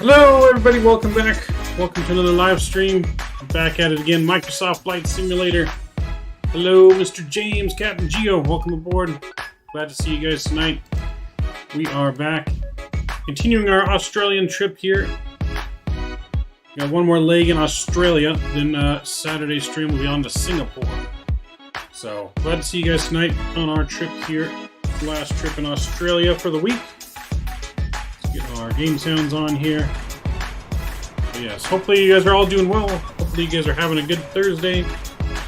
Hello everybody, welcome back. Welcome to another live stream. I'm back at it again, Microsoft Flight Simulator. Hello Mr. James, Captain Geo, welcome aboard. Glad to see you guys tonight. We are back, continuing our Australian trip here. Got one more leg in Australia, then Saturday's stream will be on to Singapore. So, glad to see you guys tonight on our trip here. Last trip in Australia for the week. Let's get our game sounds on here. But yes, hopefully you guys are all doing well. Hopefully you guys are having a good Thursday.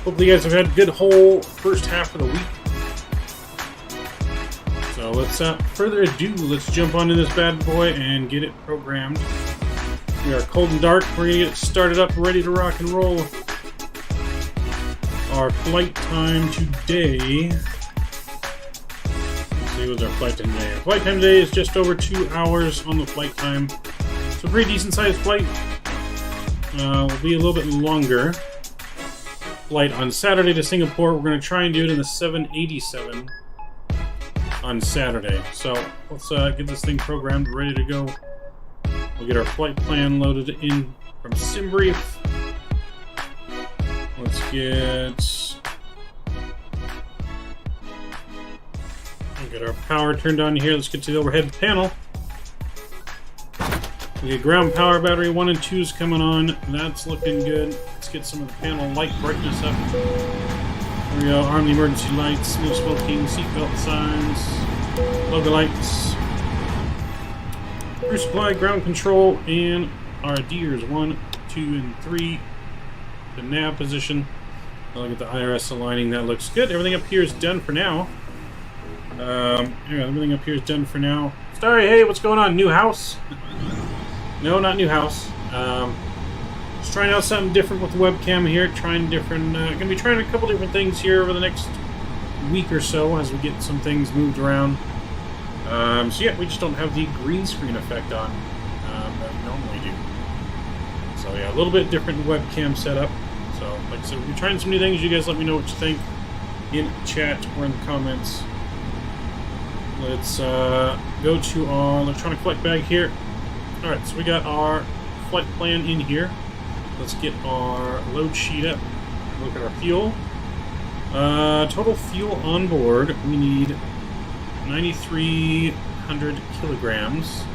Hopefully you guys have had a good whole first half of the week. So let's, further ado, let's jump onto this bad boy and get it programmed. We are cold and dark. We're going to get it started up, ready to rock and roll. Our flight time today... What's our flight time today? Our flight time today is just over 2 hours on the flight time. So pretty decent sized flight. Will be a little bit longer. Flight on Saturday to Singapore. We're going to try and do it in the 787 on Saturday. So let's get this thing programmed, ready to go. We'll get our flight plan loaded in from SimBrief. Let's get our power turned on here. Let's get to the overhead panel. We get ground power, battery 1 and 2 is coming on. That's looking good. Let's get some of the panel light brightness up. There we go. Arm the emergency lights, no smoking, seatbelt signs, logo lights. Crew supply, ground control, and our gears 1, 2, and 3. The nav position. Look at the IRS aligning. That looks good. Everything up here is done for now. Yeah, everything up here is done for now. Starry, hey, what's going on? New house? No, not new house. Just trying out something different with the webcam here. Gonna be trying a couple different things here over the next week or so as we get some things moved around. So yeah, we just don't have the green screen effect on that we normally do. So yeah, a little bit different webcam setup. So like I said, we're trying some new things. You guys let me know what you think in chat or in the comments. Let's go to our electronic flight bag here. Alright, so we got our flight plan in here. Let's get our load sheet up. Look at our fuel. Total fuel on board, we need 9,300 kilograms.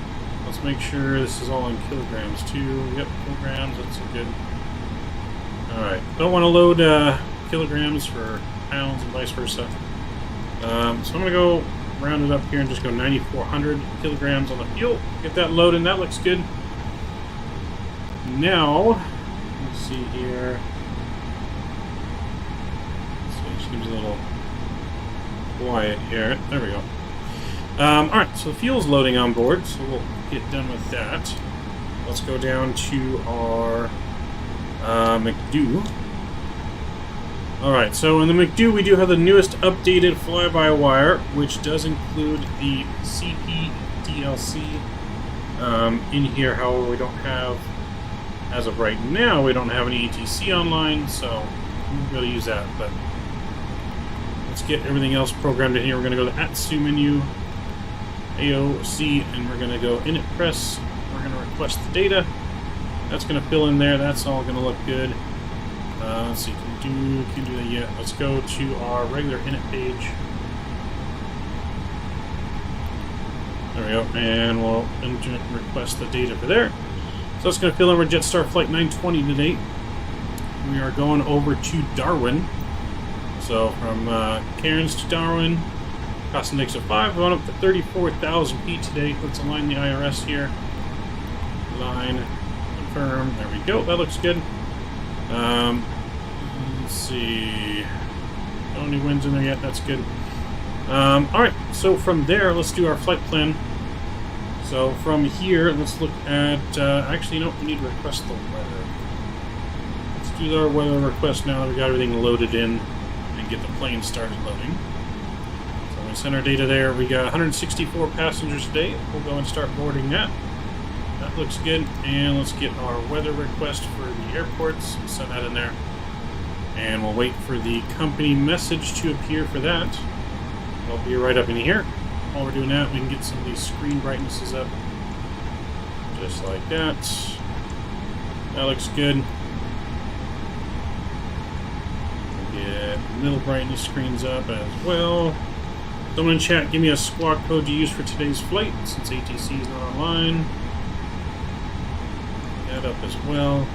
Let's make sure this is all in kilograms too. Yep, kilograms, that's good. Alright, don't want to load kilograms for pounds and vice versa. So I'm going to go round it up here and just go 9,400 kilograms on the fuel. Get that loaded, that looks good. Now, let's see here. So it seems a little quiet here. There we go. Alright, so the fuel's loading on board, so we'll get done with that. Let's go down to our McDo. Alright, so in the McDo we do have the newest updated Flybywire, which does include the CP DLC in here. However, we don't have, as of right now, we don't have any ETC online, so we won't be able to use that. But let's get everything else programmed in here. We're going to go to the ATSU menu, AOC, and we're going to go init press. We're going to request the data. That's going to fill in there. That's all going to look good. Let's see, can do that yet. Let's go to our regular init page. There we go, and we'll request the data for there. So it's going to fill in our Jetstar Flight 920 today. We are going over to Darwin. So from Cairns to Darwin, cost index of 5, going up to 34,000 feet today. Let's align the IRS here. Line, confirm, there we go, that looks good. Let's see. No new winds in there yet. That's good. Alright, so from there, let's do our flight plan. So from here, let's look at... actually, no, we need to request the weather. Let's do our weather request now that we got everything loaded in and get the plane started loading. So we send our data there. We got 164 passengers today. We'll go and start boarding that. That looks good. And let's get our weather request for the airports. Send that in there. And we'll wait for the company message to appear for that. It'll be right up in here. While we're doing that, we can get some of these screen brightnesses up. Just like that. That looks good. Get middle brightness screens up as well. Someone in chat, give me a squawk code to use for today's flight, since ATC is not online. That up as well.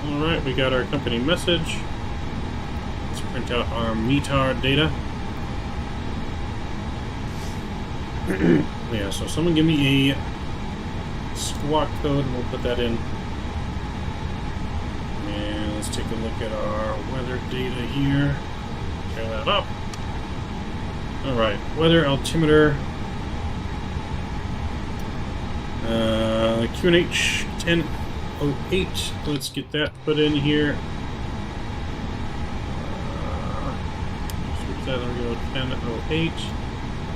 Alright, we got our company message. Let's print out our METAR data. Yeah, so someone give me a squawk code and we'll put that in. And let's take a look at our weather data here. Tear that up. Alright, weather altimeter. QNH 1008. Let's get that put in here. Switch that, there we go, 1008.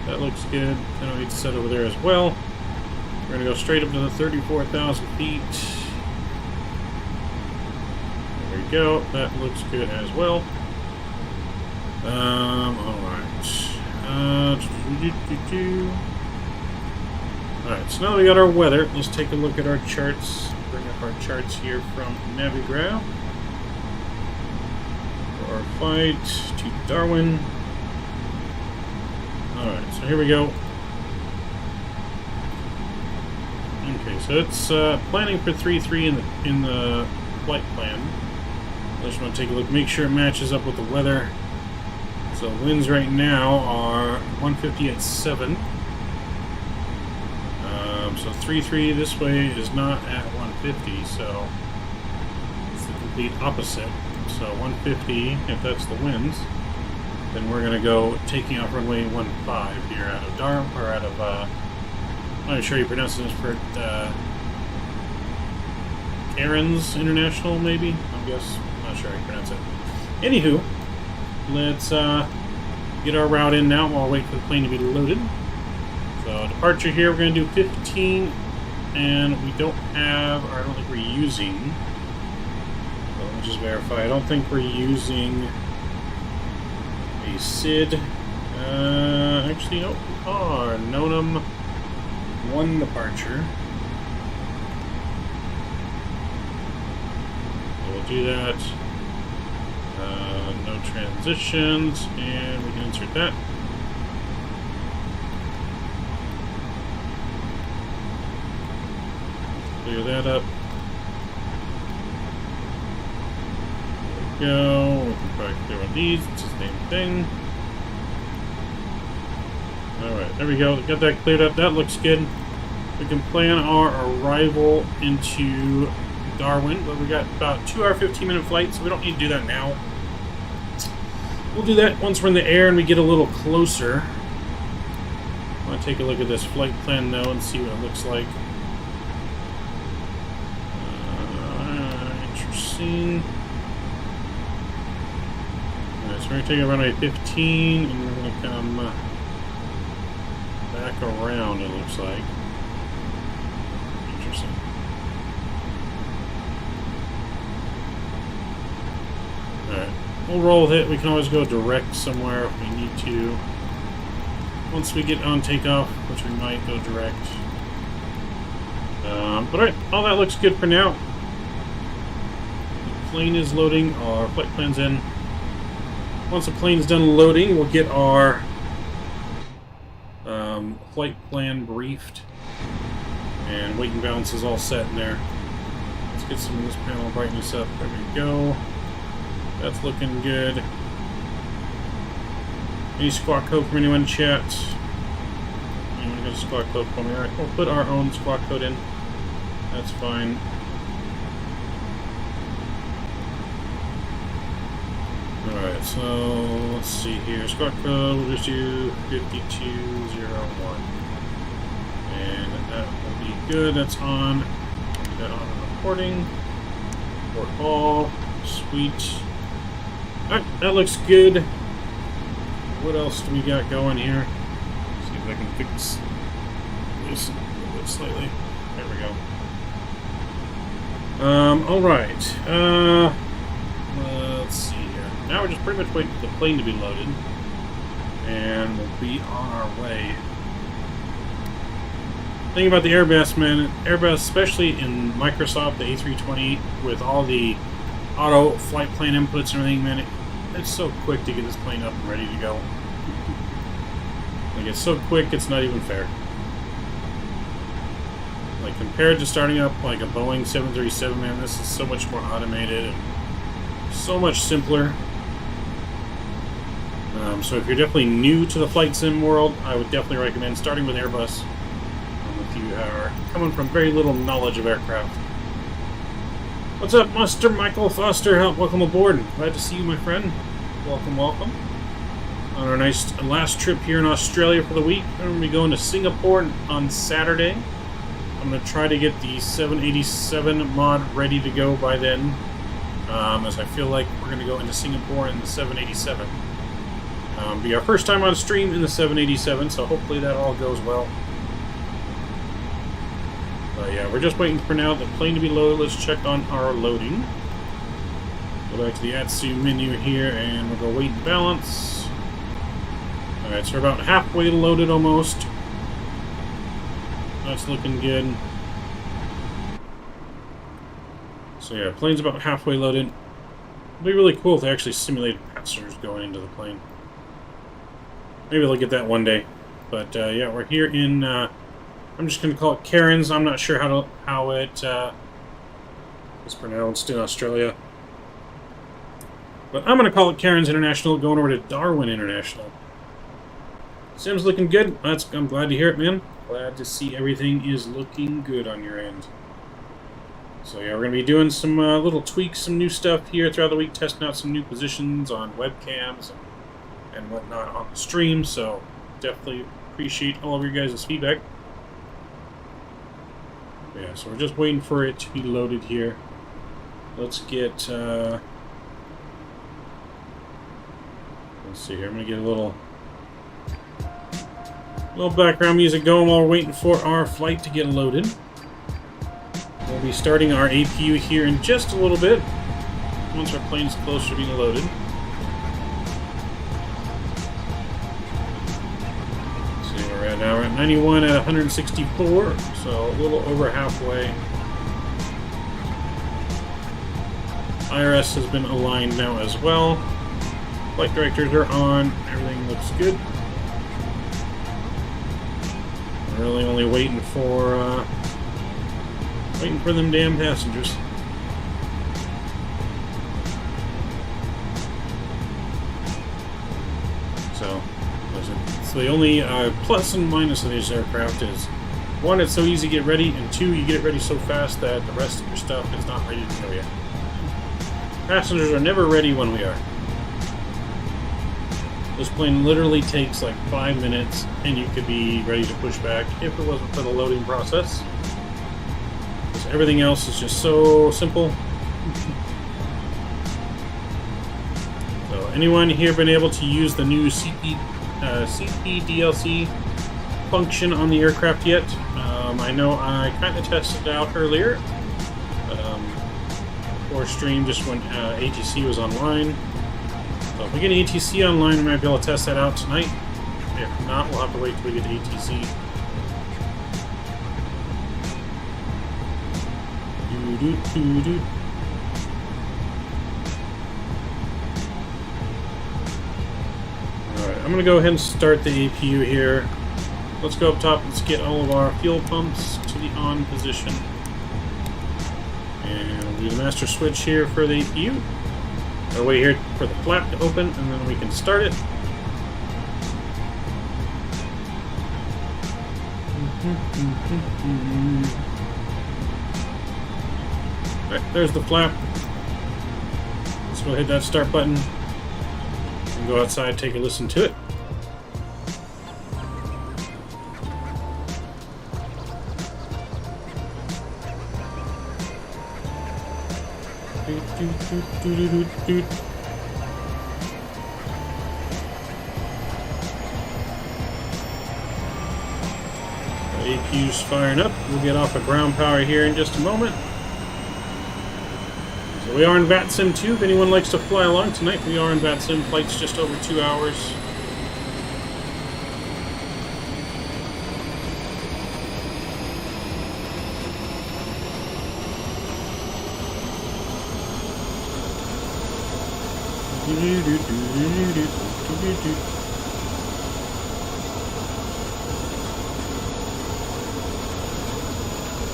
That looks good. 1008 set over there as well. We're going to go straight up to the 34,000 feet. There we go. That looks good as well. Alright. Alright, so now that we got our weather, let's take a look at our charts. Bring up our charts here from Navigraph. For our flight to Darwin. Alright, so here we go. Okay, so it's planning for 3-3 in the flight plan. I just want to take a look, make sure it matches up with the weather. So winds right now are 150 at 7. So 3-3 this way is not at 150, so it's the complete opposite. So 150, if that's the winds, then we're going to go taking off runway 15 here out of Durham, or out of, I'm not sure you pronounce this for Cairns International, maybe? I guess. I'm not sure how you pronounce it. Anywho, let's get our route in now while I wait for the plane to be loaded. So departure here, we're going to do 15, and we don't have, or I don't think we're using, so let me just verify, I don't think we're using a SID. Actually, no, we are. Nonum 1 departure. So we'll do that. No transitions, and we can insert that. Clear that up. There we go. We can probably clear on these. It's the same thing. Alright, there we go. Got that cleared up. That looks good. We can plan our arrival into Darwin, but we got about 2 hour 15-minute flight, so we don't need to do that now. We'll do that once we're in the air and we get a little closer. I want to take a look at this flight plan though and see what it looks like. Interesting. Alright, so we're going to take a runway 15 and we're going to come back around, it looks like. Interesting. Alright, we'll roll with it. We can always go direct somewhere if we need to. Once we get on takeoff, which we might go direct. But alright, all that looks good for now. The plane is loading, our flight plan's in. Once the plane is done loading, we'll get our flight plan briefed. And weight and balance is all set in there. Let's get some of this panel brightness up. There we go. That's looking good. Any squawk code from anyone in chat? Anyone got a squawk code for me? Alright, we'll put our own squawk code in. That's fine. Alright, so let's see here. Squawk code, we'll just do 5201. And that will be good. That's on. Put that on recording. Report all. Sweet. Alright, that looks good. What else do we got going here? See if I can fix this a little bit slightly. There we go. Alright. Let's see here. Now we're just pretty much waiting for the plane to be loaded. And we'll be on our way. Thing about the Airbus, man, Airbus, especially in Microsoft, the A320, with all the auto flight plan inputs and everything, man, it's so quick to get this plane up and ready to go. Like, it's so quick, it's not even fair. Like, compared to starting up like a Boeing 737, man, this is so much more automated and so much simpler. So if you're definitely new to the flight sim world, I would definitely recommend starting with Airbus. If you are coming from very little knowledge of aircraft. What's up, Mr. Michael Foster? Welcome aboard. Glad to see you, my friend. Welcome, welcome. On our nice last trip here in Australia for the week, we're going to be going to Singapore on Saturday. I'm going to try to get the 787 mod ready to go by then, as I feel like we're going to go into Singapore in the 787. Be our first time on stream in the 787, so hopefully that all goes well. But yeah, we're just waiting for now the plane to be loaded. Let's check on our loading. Go back to the Vatsim menu here, and we'll go weight and balance. Alright, so we're about halfway loaded almost. That's looking good. So yeah, plane's about halfway loaded. It'd be really cool if they actually simulated passengers going into the plane. Maybe they'll get that one day. But yeah, we're here in... I'm just going to call it Cairns. I'm not sure how it is pronounced in Australia. But I'm going to call it Cairns International, going over to Darwin International. Sim's looking good. I'm glad to hear it, man. Glad to see everything is looking good on your end. So yeah, we're going to be doing some little tweaks, some new stuff here throughout the week, testing out some new positions on webcams and whatnot on the stream. So definitely appreciate all of your guys' feedback. Yeah, so we're just waiting for it to be loaded here. Let's get, let's see here, I'm going to get a little background music going while we're waiting for our flight to get loaded. We'll be starting our APU here in just a little bit, once our plane's closer to being loaded. Now we're at 91 at 164, so a little over halfway. IRS has been aligned now as well. Flight directors are on. Everything looks good. We're really only waiting for them damn passengers. So the only plus and minus of these aircraft is, one, it's so easy to get ready, and two, you get it ready so fast that the rest of your stuff is not ready to go yet. Passengers are never ready when we are. This plane literally takes like 5 minutes, and you could be ready to push back if it wasn't for the loading process. Because everything else is just so simple. So anyone here been able to use the new CPDLC function on the aircraft yet? I know I kind of tested it out earlier before stream, just when ATC was online. So if we get ATC online, we might be able to test that out tonight. If not, we'll have to wait till we get to ATC. Alright, I'm going to go ahead and start the APU here. Let's go up top. Let's get all of our fuel pumps to the on position. And we'll do the master switch here for the APU. I'll wait here for the flap to open, and then we can start it. Alright, there's the flap. Let's go hit that start button and go outside, take a listen to it. APU's firing up. We'll get off of ground power here in just a moment. So we are in Vatsim 2. If anyone likes to fly along tonight, we are in Vatsim. Flight's just over 2 hours.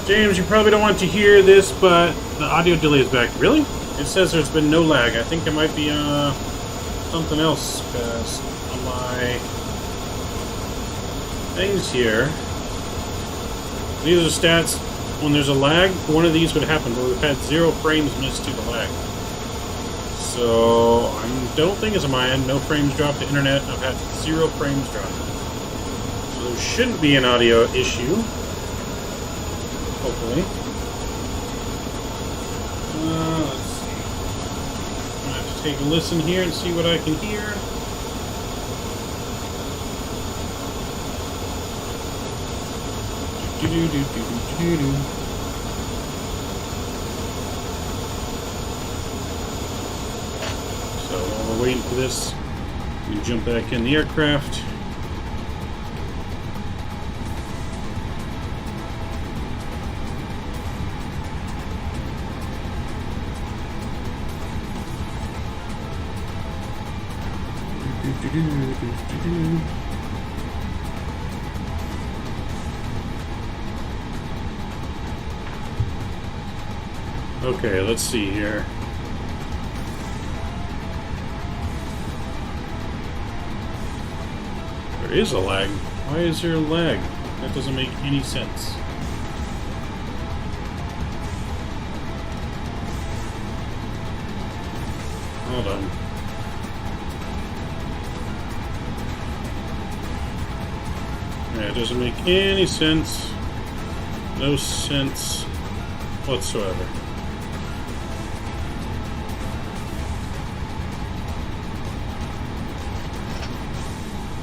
James, you probably don't want to hear this, but the audio delay is back. Really? It says there's been no lag. I think it might be something else, because on my things here, these are stats. When there's a lag, one of these would happen, but we've had 0 frames missed due to lag. So I don't think it's on my end. No frames dropped to internet. I've had 0 frames dropped. So there shouldn't be an audio issue. Hopefully. Let's see. I'm gonna have to take a listen here and see what I can hear. So while we're waiting for this, we jump back in the aircraft. Okay, let's see here. There is a lag. Why is there a lag? That doesn't make any sense. Hold on. Yeah, it doesn't make any sense. No sense whatsoever.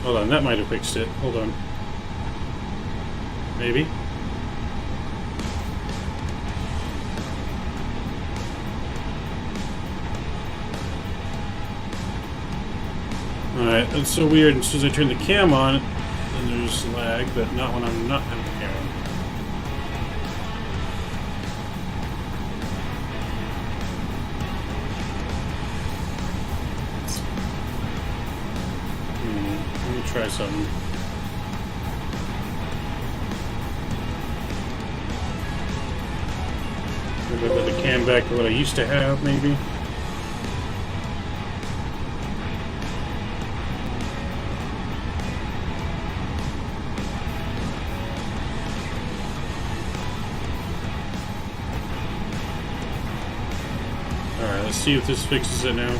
Hold on, that might have fixed it. Hold on. Maybe. Alright, that's so weird. As soon as I turn the cam on, then there's lag, but not when I'm not in the cam. Let me try something. Maybe I'll put the cam back to what I used to have, maybe. Alright, let's see if this fixes it now.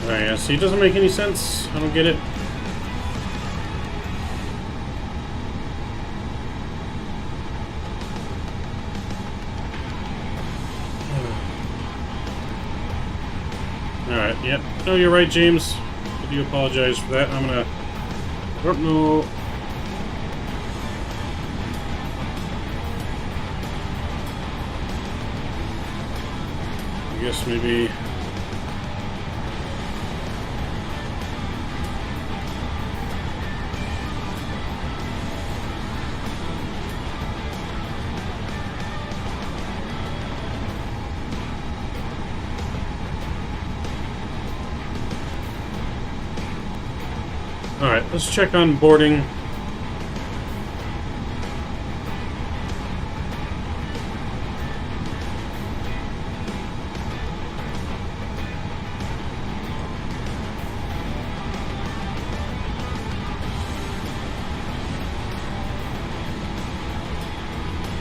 Alright, yeah, see, it doesn't make any sense. I don't get it. Alright, yep. No, you're right, James. I do apologize for that. I'm gonna... Oh, no. I guess maybe... Alright, let's check on boarding.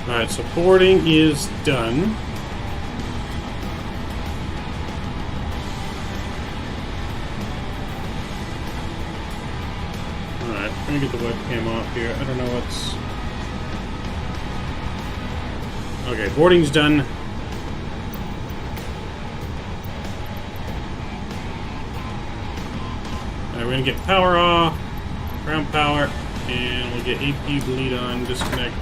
Alright, so boarding is done. Let me get the webcam off here. I don't know what's... Okay, boarding's done. we're going to get power off, ground power, and we'll get AP bleed on, disconnect.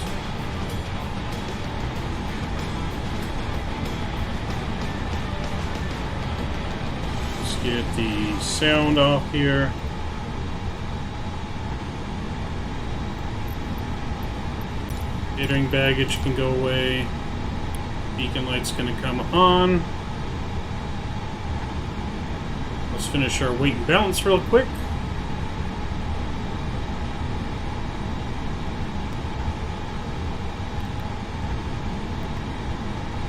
Let's get the sound off here. Catering baggage can go away. Beacon light's going to come on. Let's finish our weight and balance real quick.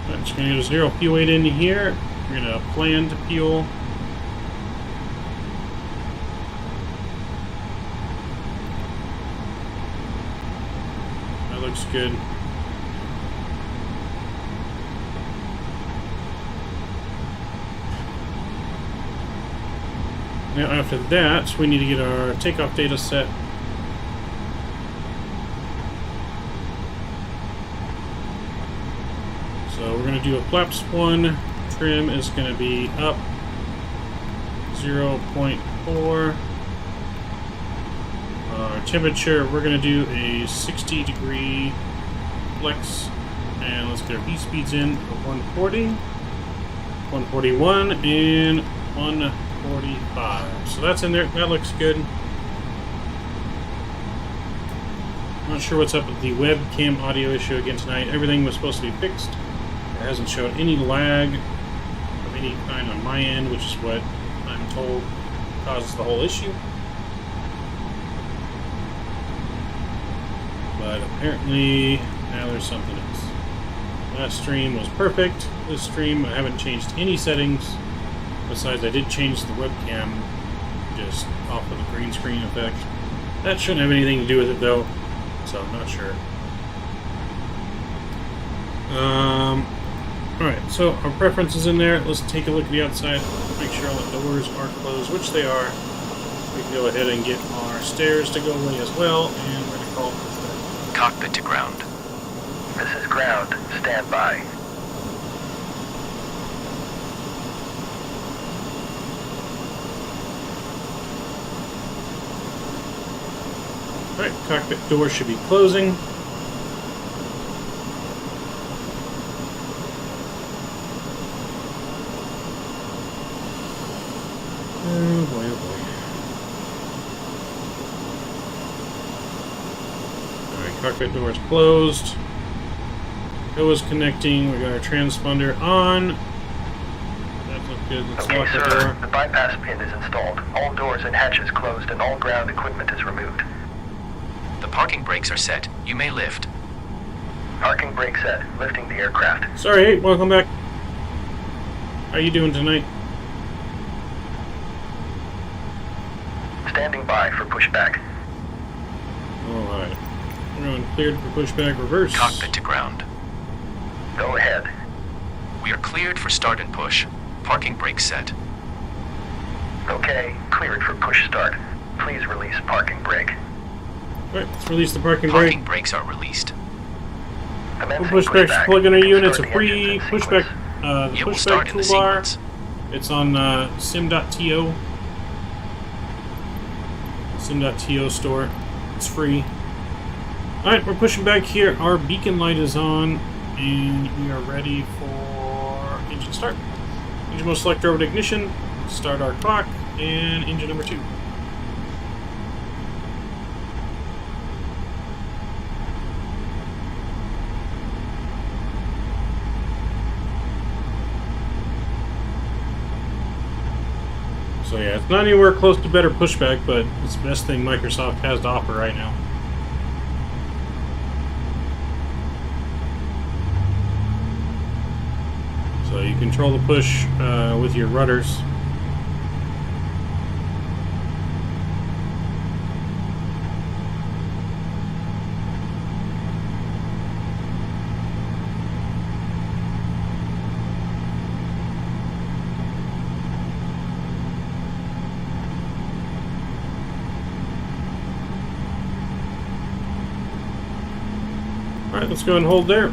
Right, just going to get a 0 fuel weight in here. We're going to plan to fuel. That looks good. Now after that, we need to get our takeoff data set. So we're going to do a flaps 1. Trim is going to be up 0.4. Temperature, we're going to do a 60-degree flex. And let's get our V-speeds in of 140, 141, and 145. So that's in there. That looks good. I'm not sure what's up with the webcam audio issue again tonight. Everything was supposed to be fixed. It hasn't showed any lag of any kind on my end, which is what I'm told causes the whole issue. But apparently now there's something else. Last stream was perfect. This stream, I haven't changed any settings. Besides, I did change the webcam just off of the green screen effect. That shouldn't have anything to do with it though, so I'm not sure. Alright, so our preferences in there. Let's take a look at the outside, make sure all the doors are closed, which they are. We can go ahead and get our stairs to go away as well, and we're going to call it the cockpit to ground. This is ground. Stand by. Alright, cockpit door should be closing. Oh boy, oh boy. Alright, cockpit door is closed. Go is connecting. We got our transponder on. That looks good. Let's okay, lock the sir. door. The bypass pin is installed. All doors and hatches closed and all ground equipment is removed. The parking brakes are set. You may lift. Parking brake set. Lifting the aircraft. Sorry, hey, welcome back. How you doing tonight? Standing by for pushback. Alright. We're going cleared for pushback reverse. Cockpit to ground. Go ahead. We are cleared for start and push. Parking brake set. Okay, cleared for push start. Please release parking brake. Alright, let's release the parking brake. Parking brakes are released. Pushback's plug in our unit. It's a free pushback. The It will start pushback in the toolbar. sequence. It's on sim.to. Sim.to store. It's free. Alright, we're pushing back here. Our beacon light is on, and we are ready for engine start. Engine mode selector over to ignition. Start our clock, and engine number 2. So yeah, it's not anywhere close to better pushback, but it's the best thing Microsoft has to offer right now. So you control the push with your rudders. Alright, let's go ahead and hold there.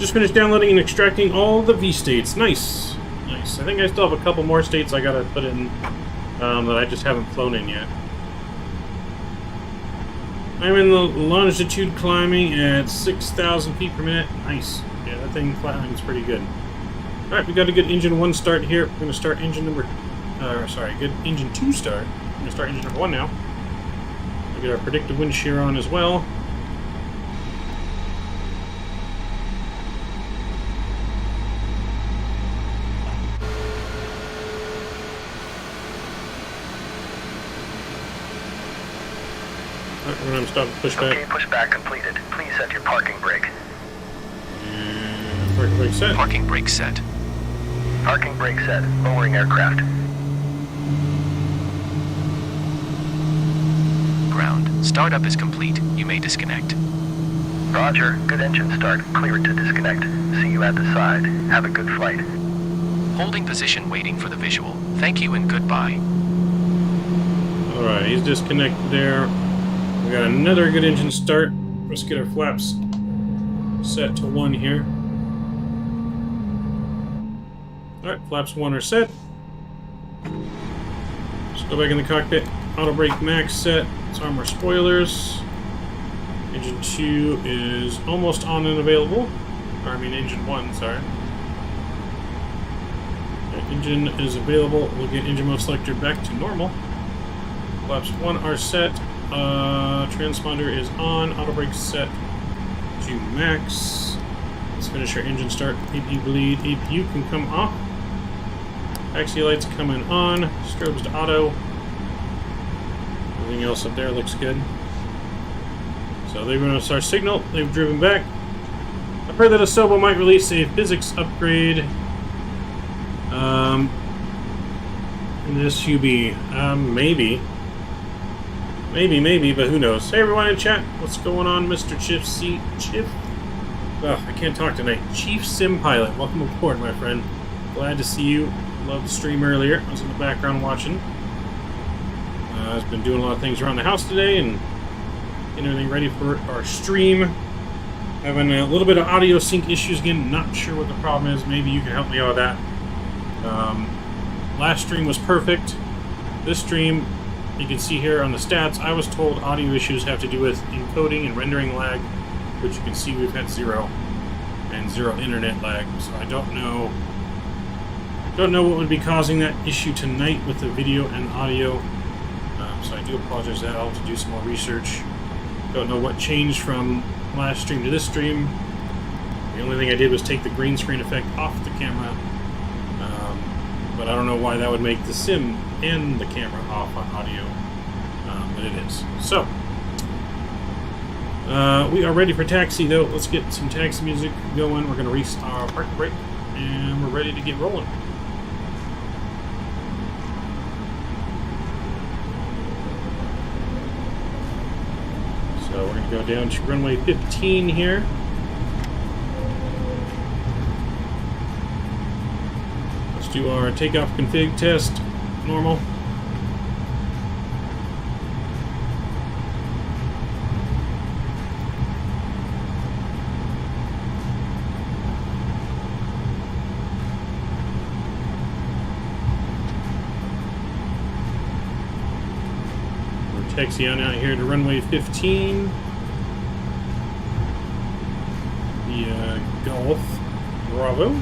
Just finished downloading and extracting all the V states. Nice. Nice. I think I still have a couple more states I gotta put in that I just haven't flown in yet. I'm in the longitude climbing at 6,000 feet per minute. Nice. Yeah, that thing climbs pretty good. Alright, we got a good engine 1 start here. We're going to start engine number... good engine 2 start. We're going to start engine number 1 now. We get our predictive wind shear on as well. Alright, we're going to stop the pushback. Okay, pushback completed. Please set your parking brake. And parking brake set. Parking brake set. Parking brake set. Lowering aircraft. Ground. Startup is complete. You may disconnect. Roger. Good engine start. Clear to disconnect. See you at the side. Have a good flight. Holding position waiting for the visual. Thank you and goodbye. Alright, he's disconnected there. We got another good engine start. Let's get our flaps set to 1 here. Alright, flaps 1 are set. Let's go back in the cockpit. Auto brake max set. Let's arm our spoilers. Engine 2 is almost on and available. Or, I mean, engine 1, sorry. Okay, engine is available. We'll get engine mode selector back to normal. Flaps 1 are set. Transponder is on. Auto brake set to max. Let's finish our engine start. APU bleed. APU can come off. Taxi lights coming on. Strobes to auto. Everything else up there looks good. So they've given us our signal. They've driven back. I've heard that Asobo might release a physics upgrade in this UB. Maybe. Maybe, but who knows. Hey everyone in chat, what's going on, Mr. Chief? I can't talk tonight. Chief Sim Pilot, welcome aboard, my friend. Glad to see you. Loved the stream earlier. I was in the background watching. I've been doing a lot of things around the house today and getting everything ready for our stream. Having a little bit of audio sync issues again. Not sure what the problem is. Maybe you can help me out with that. Last stream was perfect. This stream, you can see here on the stats, I was told audio issues have to do with encoding and rendering lag, which you can see we've had 0 and 0 internet lag. So I don't know what would be causing that issue tonight with the video and audio. So I do apologize for that. I'll have to do some more research. Don't know what changed from last stream to this stream. The only thing I did was take the green screen effect off the camera. But I don't know why that would make the sim and the camera off on audio. But it is. So, we are ready for taxi though. Let's get some taxi music going. We're going to restart our parking brake and we're ready to get rolling. So we're going to go down to runway 15 here. Let's do our takeoff config test. Normal. Taxi on out here to runway 15. The Golf Bravo.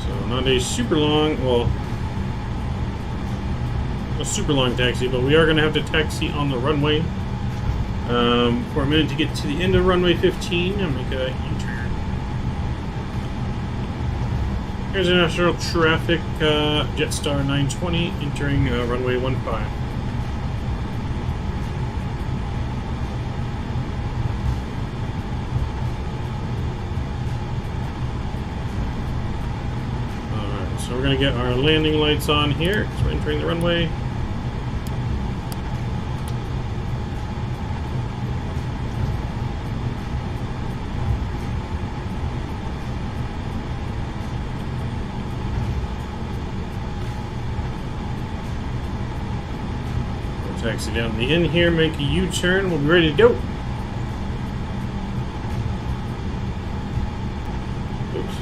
So not a super long, well, a super long taxi, but we are going to have to taxi on the runway for a minute to get to the end of runway 15 and make a U-turn. Here's international traffic, Jetstar 920 entering runway 15. Alright, so we're going to get our landing lights on here because we're entering the runway. taxi down the end here, make a U-turn. We'll be ready to go. Oops.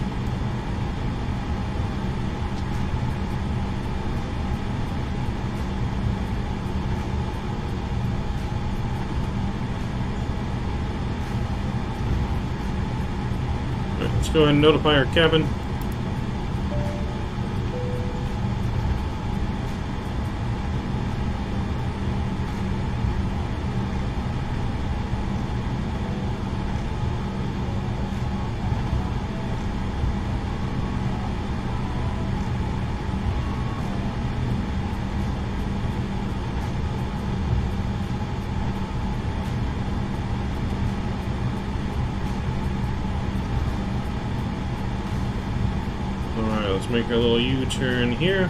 All right, let's go ahead and notify our cabin. Let's make our little U-turn here.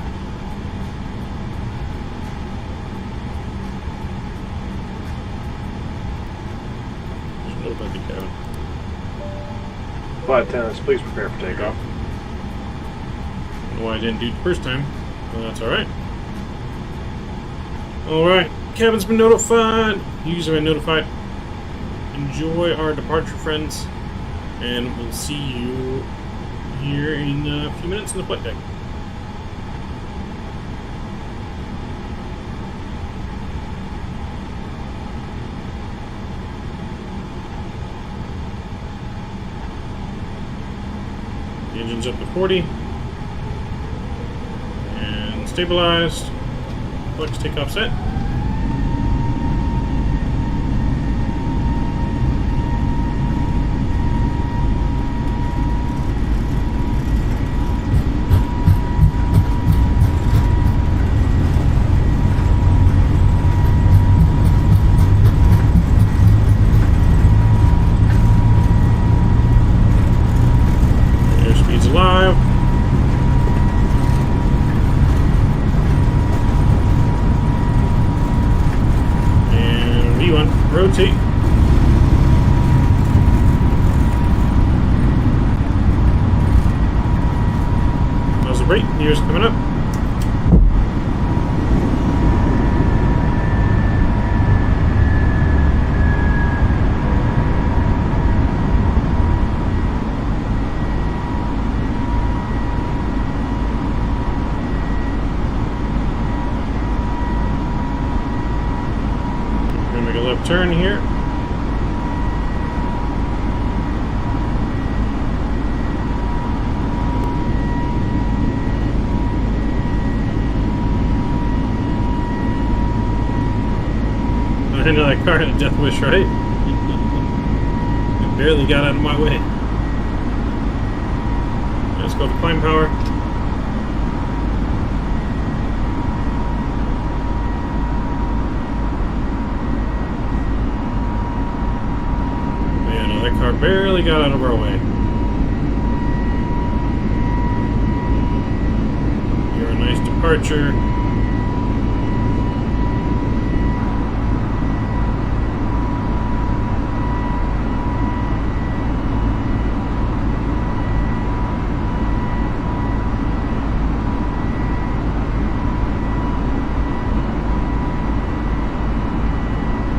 Just notify the cabin. Flight attendants, please prepare for takeoff. I don't know why I didn't do it the first time. Well, that's alright. Alright, cabin's been notified. Users have been notified. Enjoy our departure, friends. And we'll see you here in a few minutes in the flight deck. The engine's up to 40. And stabilized. Flex takeoff set. Live. And V1, rotate. How's the brake? Gears coming up. Turn here. I know that car had a death wish, right? It barely got out of my way. Let's go to climb power. That car barely got out of our way. You're a nice departure.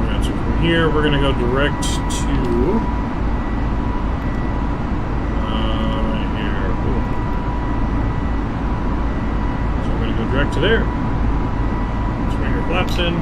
Alright, so from here we're going to go direct to direct to there. Let's bring our flaps in.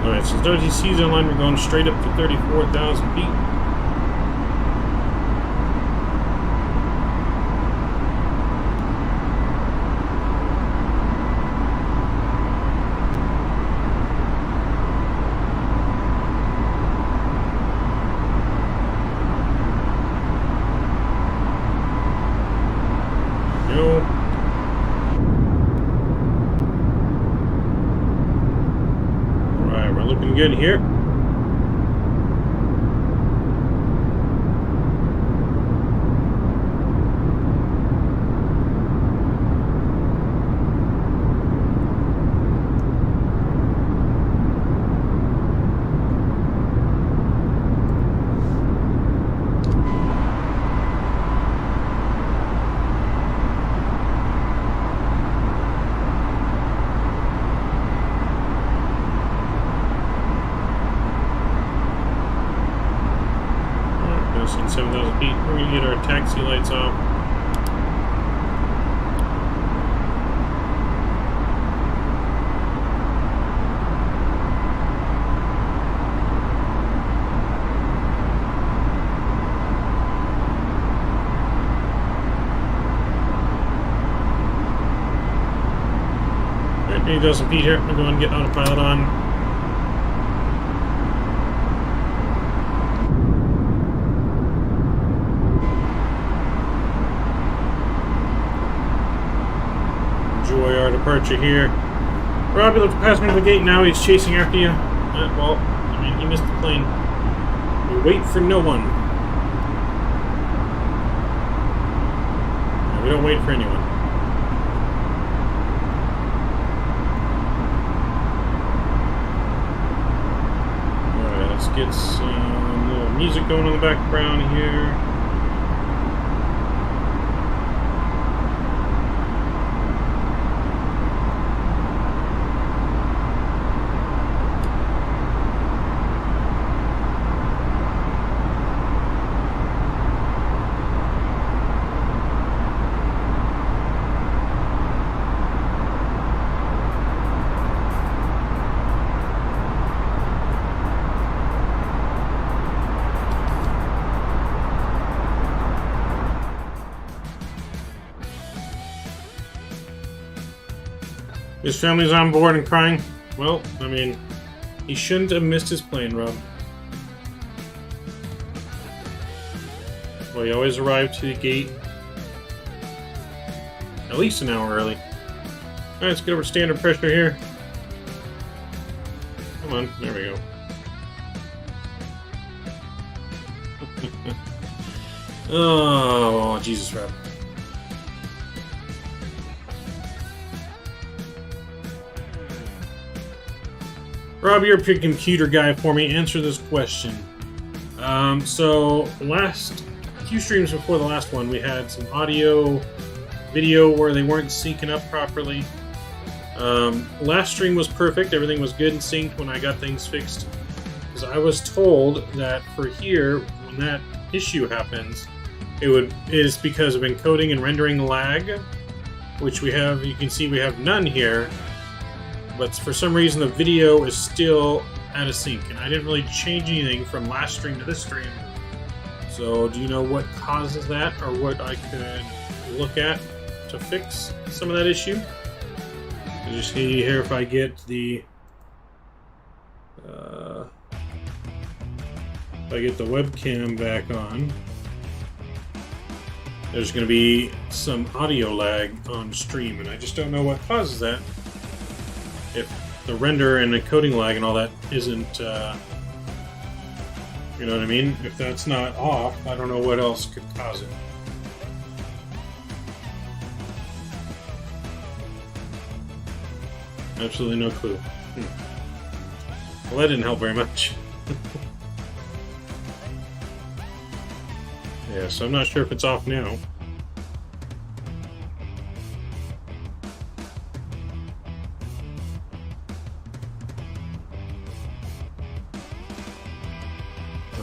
Alright, so WTC's online, we're going straight up to 34,000 feet. looking good here. Almost 7,000 feet. We're going to get our taxi lights off. Alright, 8,000 feet here. We'll go and get autopilot on. Our departure here. Robbie looked past me to the gate, now he's chasing after you. Well, I mean, he missed the plane. We wait for no one. No, we don't wait for anyone. Alright, let's get some little music going in the background here. His family's on board and crying. Well, I mean, he shouldn't have missed his plane, Rob. Well, he always arrived to the gate at least an hour early. Alright, let's get over standard pressure here. Come on, there we go. Oh, Jesus, Rob. Rob, you're a big computer guy for me. Answer this question. So, last few streams before the last one, we had some audio, video where they weren't syncing up properly. Last stream was perfect. Everything was good and synced when I got things fixed. Because I was told that for here, when that issue happens, it is because of encoding and rendering lag, which we have. You can see we have none here. But for some reason the video is still out of sync, and I didn't really change anything from last stream to this stream. So do you know what causes that, or what I could look at to fix some of that issue? You see here, if I get the webcam back on, there's going to be some audio lag on stream, and I just don't know what causes that. If the render and encoding lag and all that isn't, you know what I mean? If that's not off, I don't know what else could cause it. Absolutely no clue. Well, that didn't help very much. Yeah, so I'm not sure if it's off now.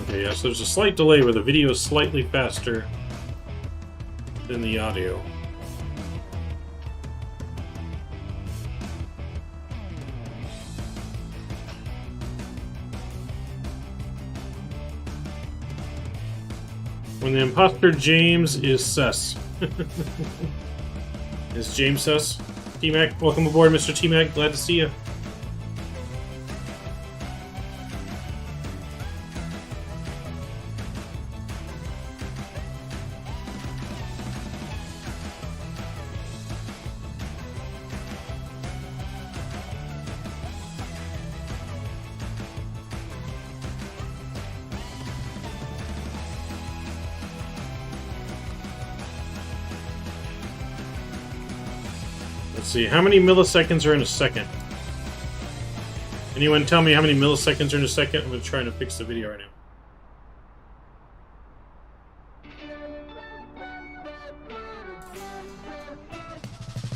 Okay, yeah, so there's a slight delay where the video is slightly faster than the audio. When the imposter James is sus. Is James sus? T-Mac, welcome aboard, Mr. T-Mac. Glad to see you. Let's see, how many milliseconds are in a second? Anyone tell me how many milliseconds are in a second? I'm trying to fix the video right now.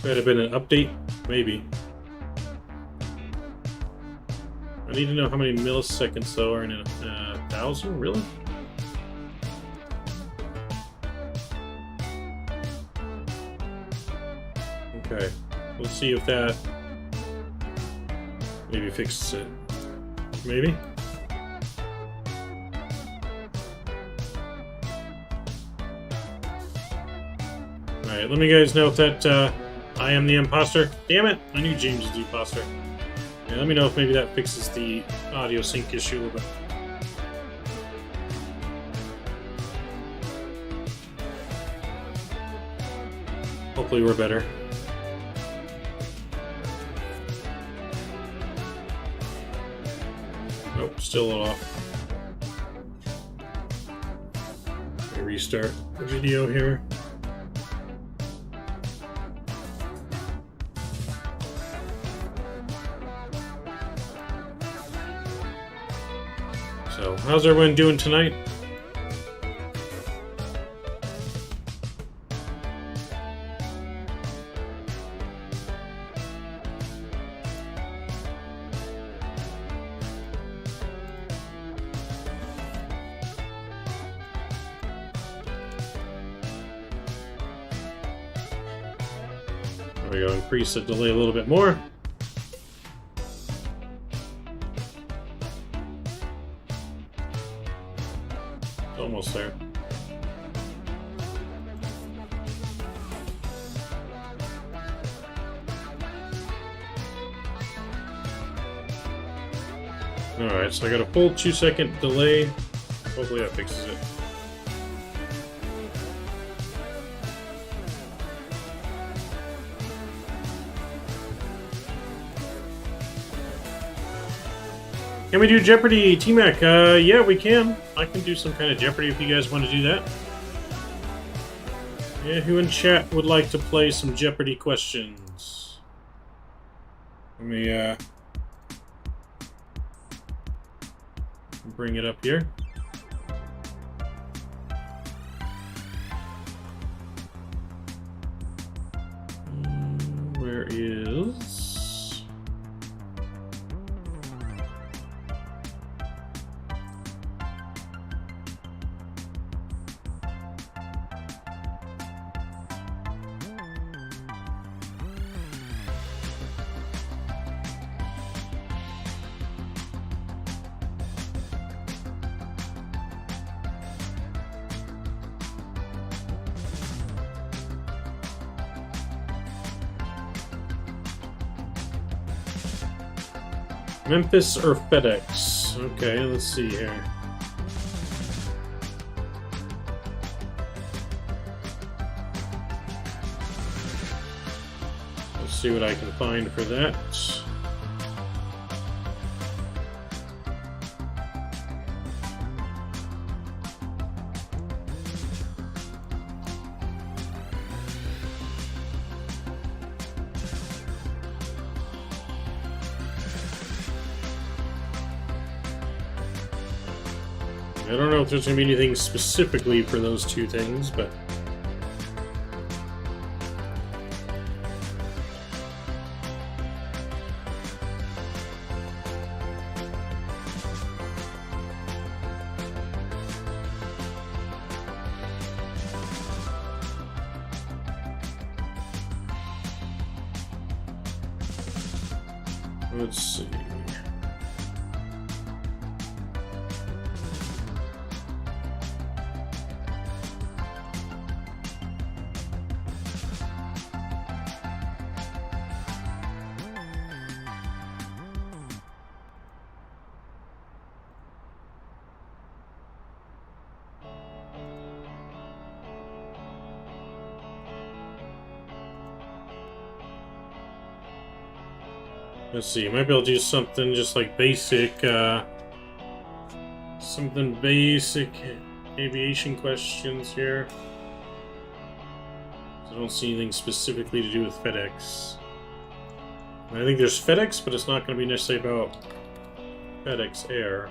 Could have been an update? Maybe. I need to know how many milliseconds though are in a 1,000? Really? Okay. Let's see if that maybe fixes it. Maybe? Alright, let me guys know if that I am the imposter. Damn it! I knew James was the imposter. Yeah, let me know if maybe that fixes the audio sync issue a little bit. Hopefully we're better. Nope, still a little off. Let me restart the video here. So, how's everyone doing tonight? There we go, increase the delay a little bit more. Almost there. Alright, so I got a full 2-second delay. Hopefully that fixes it. Can we do Jeopardy, T-Mac? Yeah, we can. I can do some kind of Jeopardy if you guys want to do that. Yeah, who in chat would like to play some Jeopardy questions? Let me, bring it up here. Where is... Memphis or FedEx? Okay, let's see here. Let's see what I can find for that. I don't know if there's going to be anything specifically for those two things, but... let's see. Let's see, might be able to do something just like basic, something basic aviation questions here. I don't see anything specifically to do with FedEx. I think there's FedEx, but it's not going to be necessarily about FedEx Air.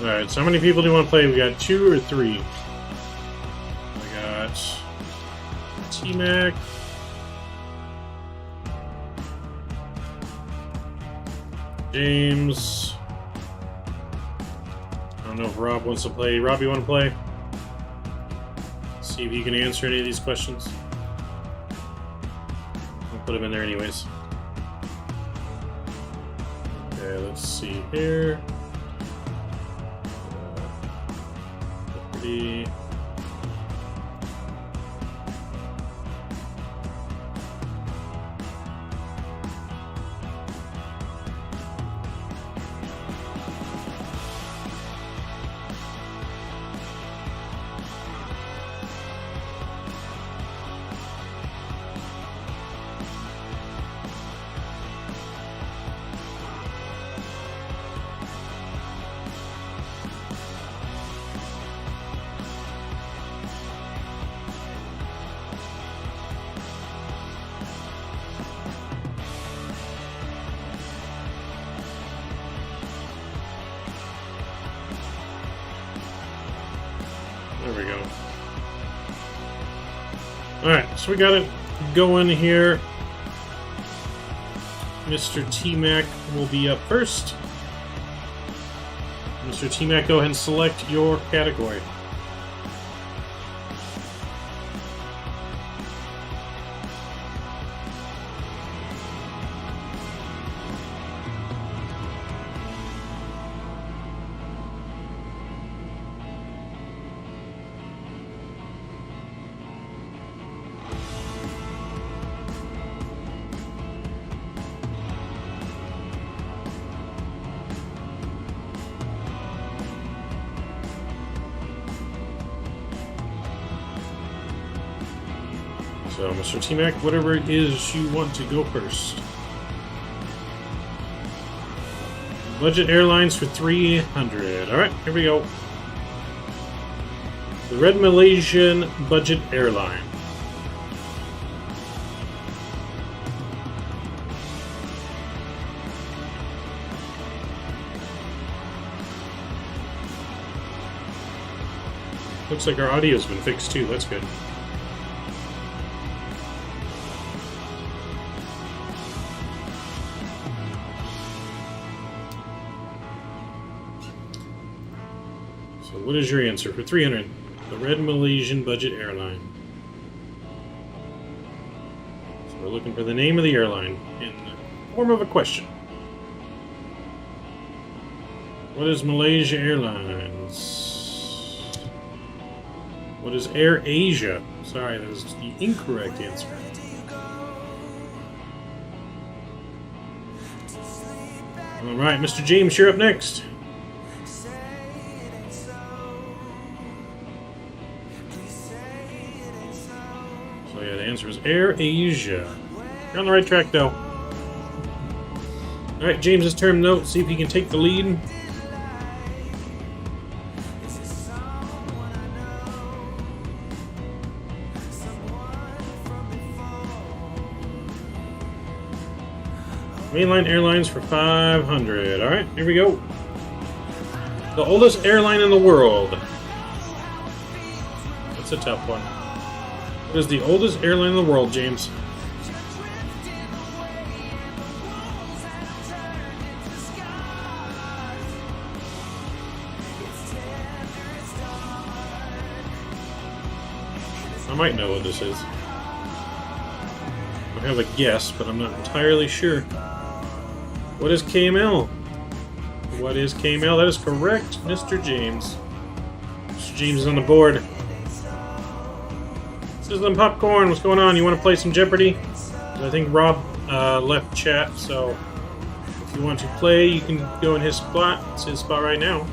Alright, so how many people do you want to play? We got 2 or 3? We got T-Mac. James. I don't know if Rob wants to play. Rob, you want to play? See if you can answer any of these questions. I'll put them in there anyways. Okay, let's see here. There we go. Alright, so we got it going here. Mr. T-Mac will be up first. Mr. T-Mac, go ahead and select your category. So, Mr. T-Mac, whatever it is you want to go first. Budget Airlines for 300. Alright, here we go. The Red Malaysian Budget Airline. Looks like our audio's been fixed too, that's good. What is your answer for 300? The Red Malaysian Budget Airline. So we're looking for the name of the airline in the form of a question. What is Malaysia Airlines? What is Air Asia? Sorry, that was the incorrect answer. Alright, Mr. James, you're up next. So yeah, the answer is Air Asia. You're on the right track, though. Alright, James's term note. See if he can take the lead. Mainline Airlines for 500. Alright, here we go. The oldest airline in the world. That's a tough one. What is the oldest airline in the world, James? I might know what this is. I have a guess, but I'm not entirely sure. What is KML? What is KML? That is correct, Mr. James. Mr. James is on the board. Sizzling Popcorn, what's going on? You want to play some Jeopardy? I think Rob left chat, so if you want to play, you can go in his spot. It's his spot right now.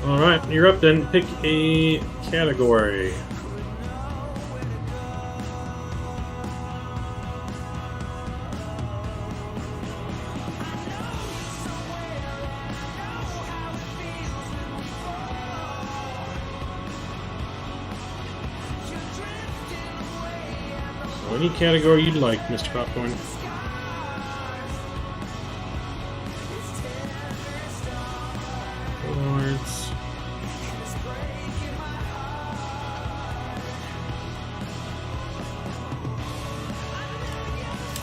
Alright, you're up then. Pick a category. So any category you'd like, Mr. Popcorn. Awards.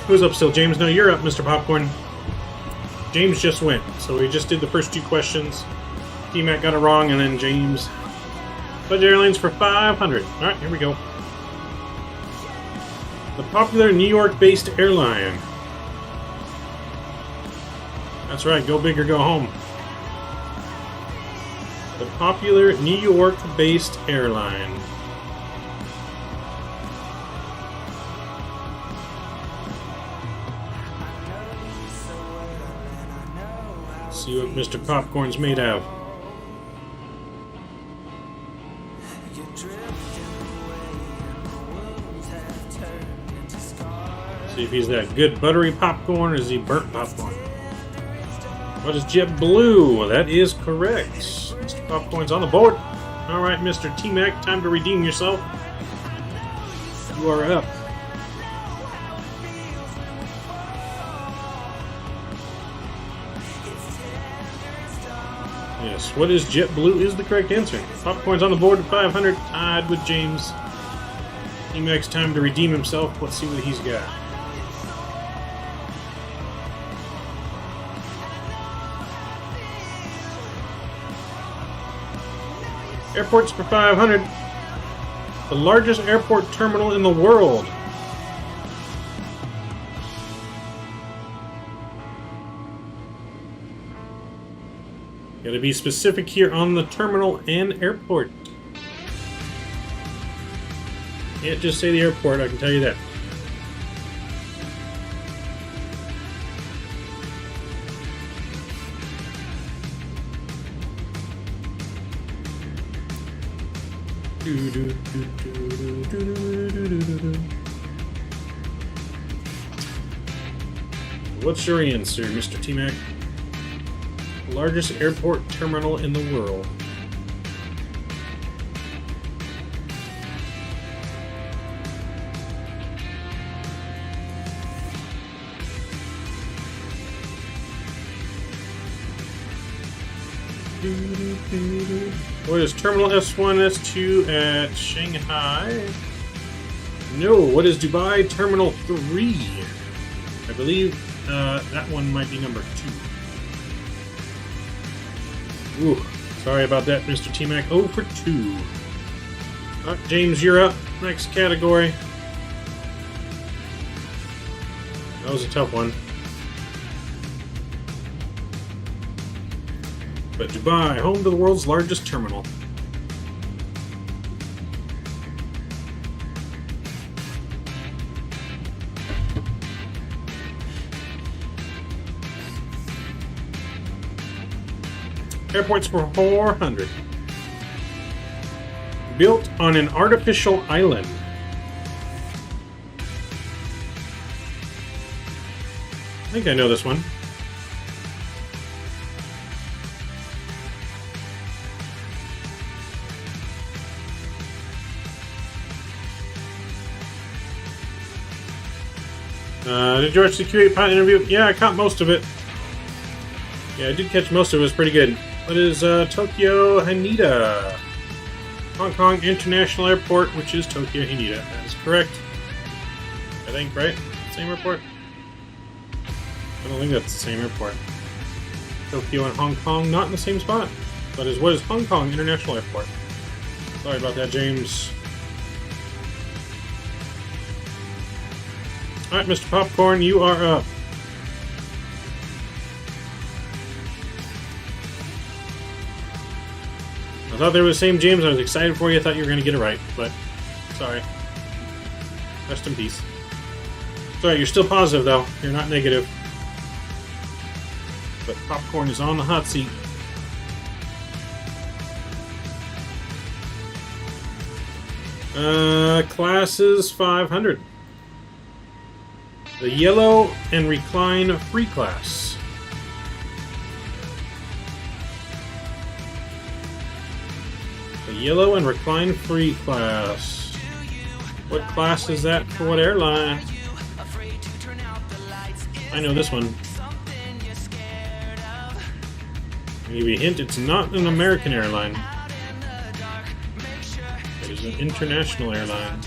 Who's up still? James? No, you're up, Mr. Popcorn. James just went, so we just did the first 2 questions. T-Mac got it wrong, and then James. Budget Airlines for 500. Alright, here we go. The popular New York-based airline. That's right, go big or go home. The popular New York-based airline. See what Mr. Popcorn's made of. See if he's that good buttery popcorn or is he burnt popcorn. What is JetBlue? That is correct. Mr. Popcorn's on the board. Alright, Mr. T-Mac, time to redeem yourself. You are up. Yes, what is JetBlue is the correct answer. Popcorn's on the board at 500, tied with James. T-Mac's time to redeem himself. Let's see what he's got. Airports for 500. The largest airport terminal in the world. Gotta be specific here on the terminal and airport. Can't just say the airport, I can tell you that. What's your answer, Mr. T-Mac? Largest airport terminal in the world. What is Terminal S1, S2 at Shanghai? No, what is Dubai Terminal 3? I believe that one might be number 2. Ooh, sorry about that, Mr. T-Mac. 0 for 2. James, you're up. Next category. That was a tough one. But Dubai, home to the world's largest terminal. Airports for 400. Built on an artificial island. I think I know this one. Did George the Q8 pilot interview? Yeah, I caught most of it. Yeah, I did catch most of it. It was pretty good. What is Tokyo Haneda? Hong Kong International Airport, which is Tokyo Haneda. That is correct. I think, right? Same airport? I don't think that's the same airport. Tokyo and Hong Kong not in the same spot. But what is Hong Kong International Airport? Sorry about that, James. Alright, Mr. Popcorn, you are up. I thought they were the same, James. I was excited for you. I thought you were going to get it right, but sorry. Rest in peace. Sorry, you're still positive, though. You're not negative. But Popcorn is on the hot seat. Classes 500. The yellow and recline free class. The yellow and recline free class. What class is that for what airline? I know this one. I'll give you a hint, it's not an American airline. It is an international airline.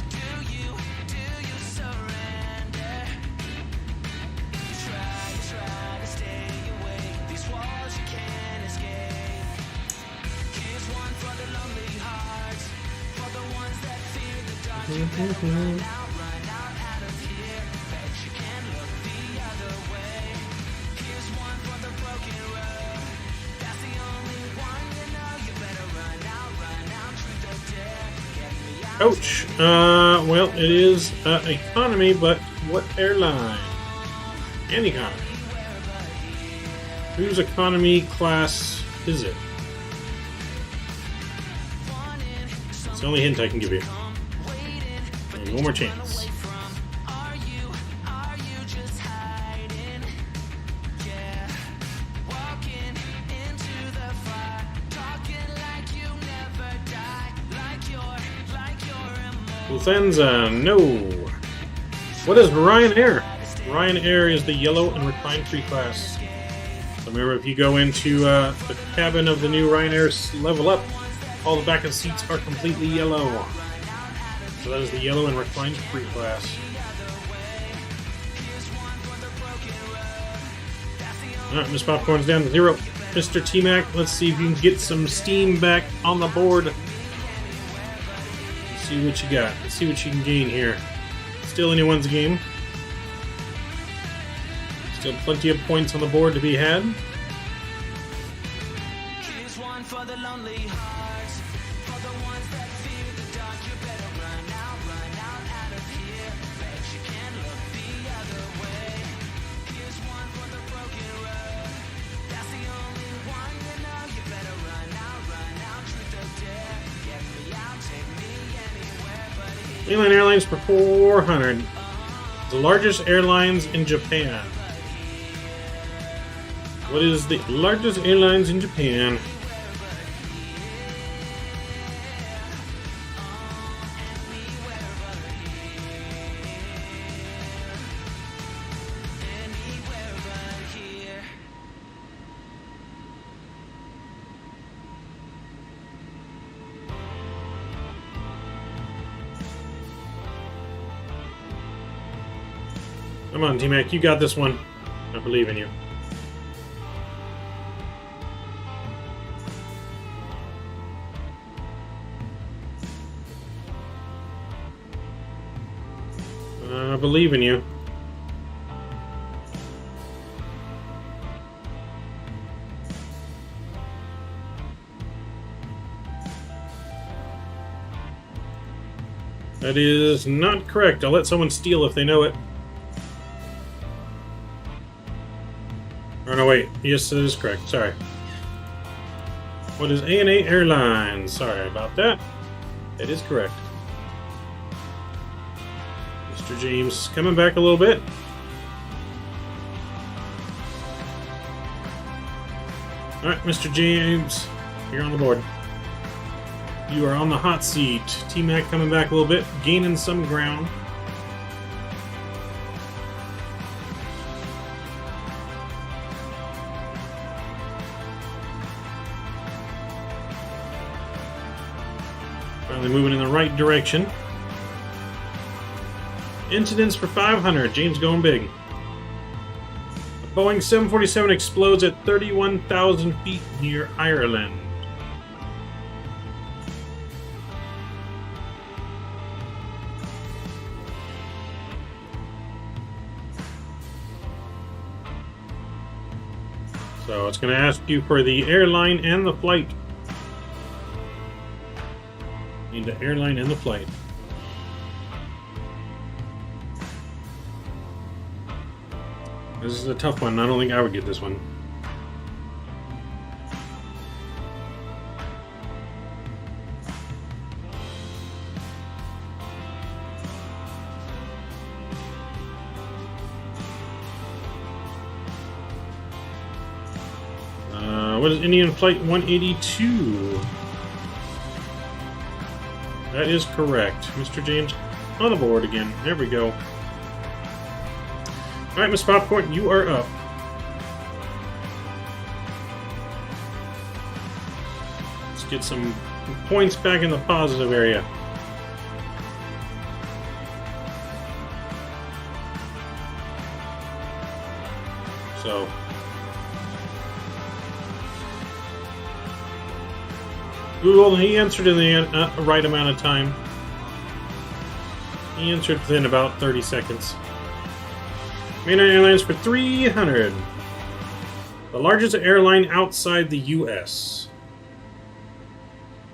Ouch. Well, it is economy, but what airline? Any economy. Whose economy class is it? It's the only hint I can give you. One more chance. Lufthansa, no. What is Ryanair? Ryanair is the yellow and recline free class. So remember, if you go into the cabin of the new Ryanair Level Up, all the back of the seats are completely yellow. So that is the yellow and recline free class. Alright, Miss Popcorn's down to 0. Mr. T-Mac, let's see if you can get some steam back on the board. Let's see what you got. Let's see what you can gain here. Still anyone's game. Still plenty of points on the board to be had. Mainland Airlines for 400. The largest airlines in Japan. What is the largest airlines in Japan? Come on, T-Mac, you got this one. I believe in you. I believe in you. That is not correct. I'll let someone steal if they know it. Oh, no, wait. Yes, it is correct. Sorry. What is ANA Airlines? Sorry about that. It is correct. Mr. James coming back a little bit. Alright, Mr. James, you're on the board. You are on the hot seat. T-Mac coming back a little bit, gaining some ground. Finally moving in the right direction. Incidents for 500. James going big. A Boeing 747 explodes at 31,000 feet near Ireland. So it's going to ask you for the airline and the flight. Need the airline and the flight. This is a tough one. I don't think I would get this one. What is Indian Flight 182? That is correct. Mr. James on the board again. There we go. Alright, Miss Popcorn, you are up. Let's get some points back in the positive area. So... Google, he answered in the right amount of time. He answered within about 30 seconds. Mainline Airlines for 300. The largest airline outside the U.S.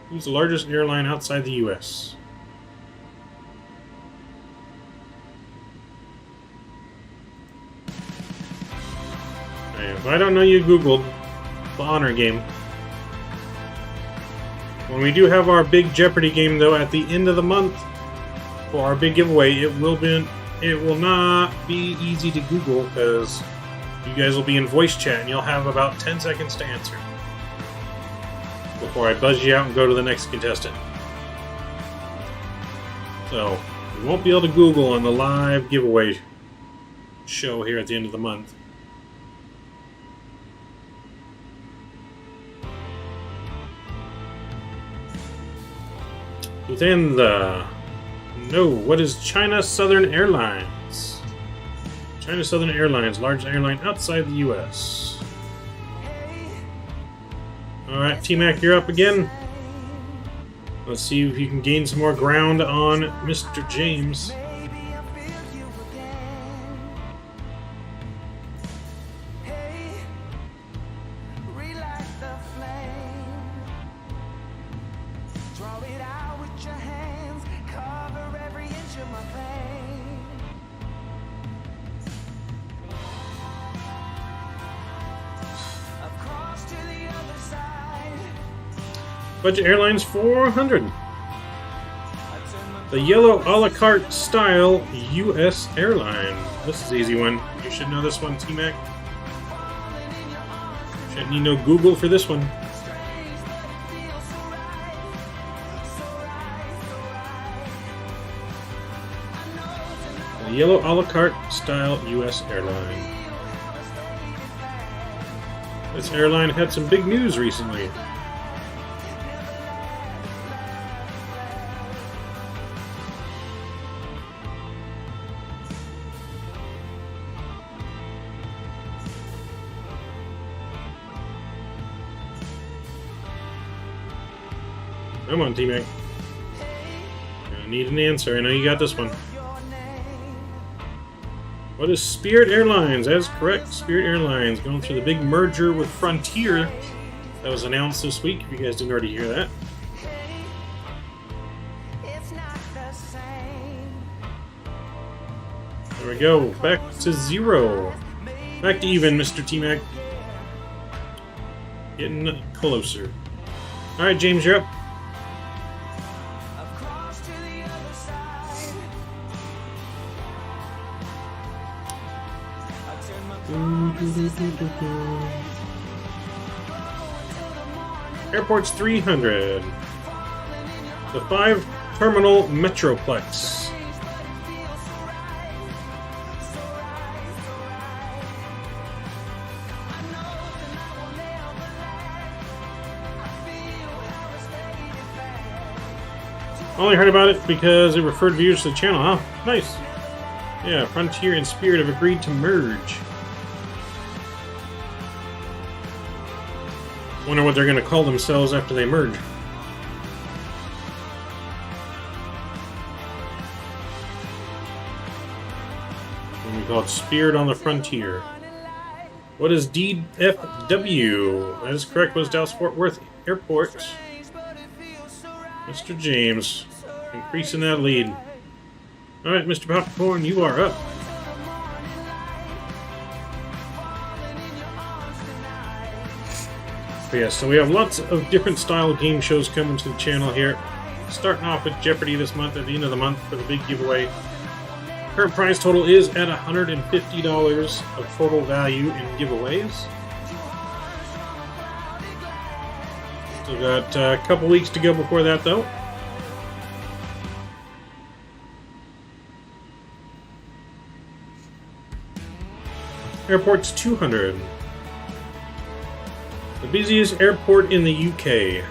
Who's the largest airline outside the U.S.? If I don't know, you Googled the honor game. When we do have our big Jeopardy game, though, at the end of the month for our big giveaway, it will not be easy to Google because you guys will be in voice chat and you'll have about 10 seconds to answer before I buzz you out and go to the next contestant. So you won't be able to Google on the live giveaway show here at the end of the month. Within the... No, what is China Southern Airlines? China Southern Airlines, largest airline outside the U.S. Alright, T-Mac, you're up again. Let's see if you can gain some more ground on Mr. James. Budget Airlines 400. The yellow a la carte style U.S. airline. This is an easy one. You should know this one, T-Mac. Shouldn't need no Google for this one. The yellow a la carte style U.S. airline. This airline had some big news recently. Come on, T-Mac. I need an answer. I know you got this one. What is Spirit Airlines? That is correct. Spirit Airlines going through the big merger with Frontier that was announced this week, if you guys didn't already hear that. There we go. Back to zero. Back to even, Mr. T-Mac. Getting closer. Alright, James, you're up. Airports 300. The 5-terminal Metroplex. Only heard about it because it referred viewers to the channel, huh? Nice. Yeah, Frontier and Spirit have agreed to merge. Wonder what they're going to call themselves after they merge. And we call it Spirit on the Frontier. What is DFW? That is correct. Was Dallas Fort Worth Airport. Mr. James, increasing that lead. All right, Mr. Popcorn, you are up. But yeah, so we have lots of different style game shows coming to the channel here. Starting off with Jeopardy this month at the end of the month for the big giveaway. Current prize total is at $150 of total value in giveaways. Still got a couple weeks to go before that, though. Airports 200. The busiest airport in the UK.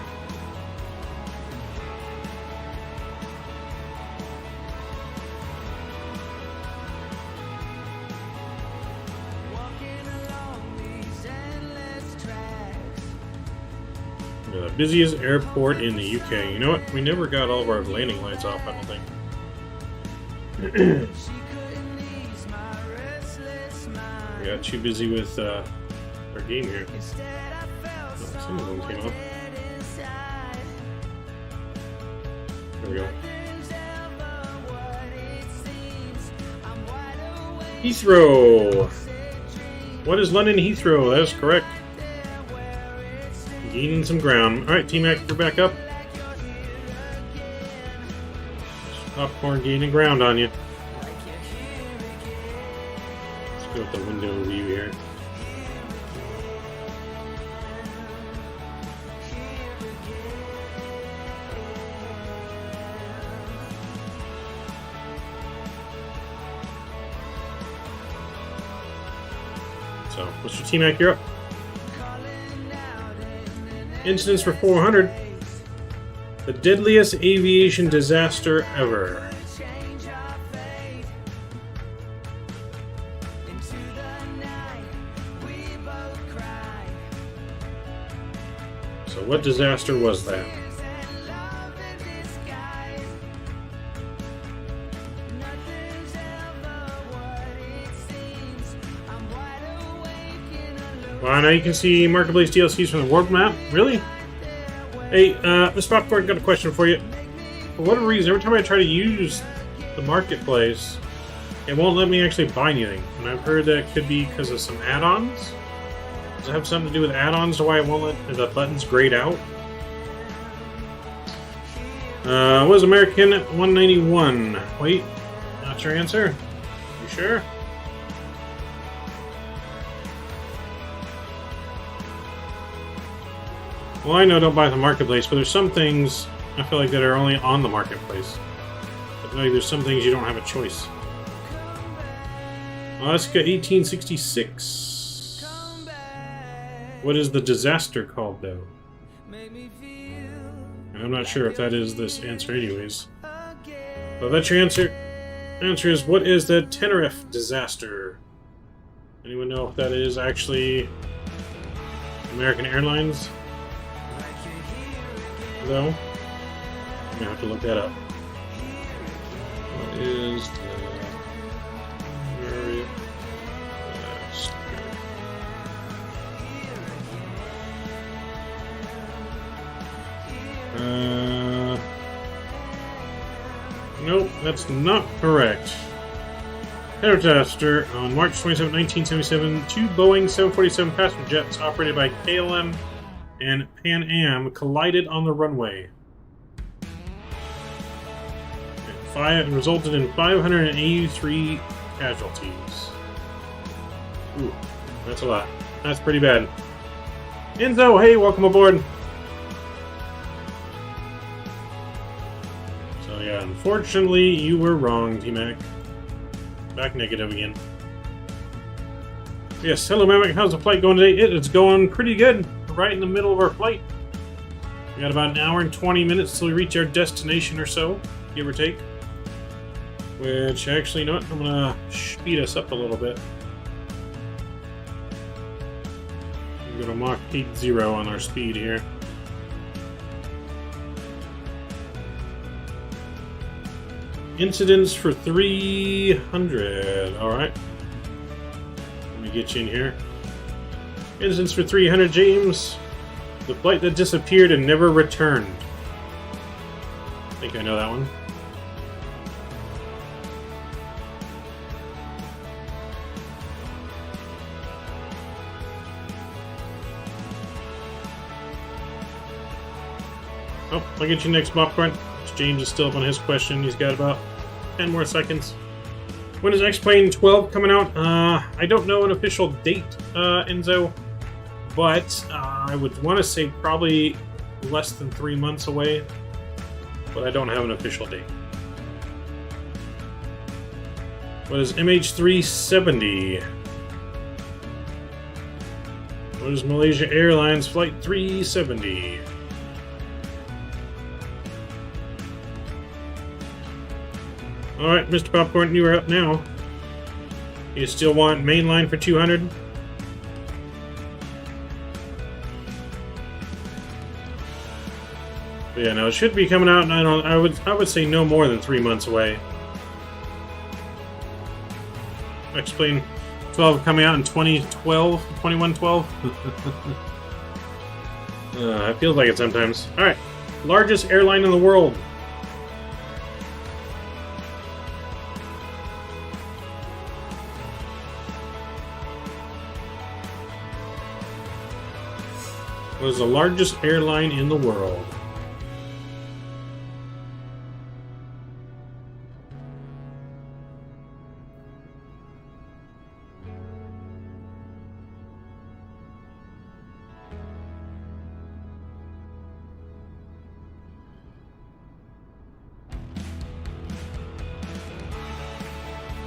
The busiest airport in the UK. You know what? We never got all of our landing lights off, I don't think. We got too busy with our game here. Oh, some of them came up. There we go. Heathrow! What is London Heathrow? That is correct. Gaining some ground. Alright, T-Mac, you're back up. Popcorn gaining ground on you. Let's go with the window view here. So, Mr. T-Mac, you're up. Incidents for 400. The deadliest aviation disaster ever. So what disaster was that? Well, now you can see Marketplace DLCs from the world map. Really? Hey, Mr. Popcorn, got a question for you. For what reason, every time I try to use the Marketplace, it won't let me actually buy anything. And I've heard that could be because of some add-ons. Does it have something to do with add-ons to why it won't let the buttons grayed out? What is American 191? Wait, not your answer? You sure? Well, I know don't buy the Marketplace, but there's some things I feel like that are only on the Marketplace. I feel like there's some things you don't have a choice. Alaska 1866. What is the disaster called, though? I'm not sure if that is this answer anyways. But that's your answer. Answer is, what is the Tenerife disaster? Anyone know if that is actually American Airlines? Though? I'm gonna have to look that up. What is the very last? Nope, that's not correct. Disaster on March 27, 1977, two Boeing 747 passenger jets operated by KLM and Pan Am collided on the runway. It resulted in 583 casualties. Ooh, that's a lot. That's pretty bad. Enzo, hey, welcome aboard. So yeah, unfortunately, you were wrong, T-Mac. Back negative again. Yes, hello, Mavic. How's the flight going today? It's going pretty good. We're right in the middle of our flight. We got about an hour and 20 minutes till we reach our destination or so, give or take. Which, actually, you know what? I'm going to speed us up a little bit. I'm going to Mach 80 on our speed here. Incidents for 300. Alright. Let me get you in here. Instance for 300, James. The flight that disappeared and never returned. I think I know that one. Oh, I'll get you next, Popcorn. James is still up on his question. He's got about 10 more seconds. When is X-Plane 12 coming out? I don't know an official date, Enzo, but I would want to say probably less than 3 months away, but I don't have an official date. What is MH370? What is Malaysia Airlines Flight 370? Alright, Mr. Popcorn, you are up now. You still want mainline for 200? But yeah, no, it should be coming out, and I would say no more than 3 months away. X-Plane 12 coming out in 2012, 2112. It feels like it sometimes. Alright, largest airline in the world. What is the largest airline in the world?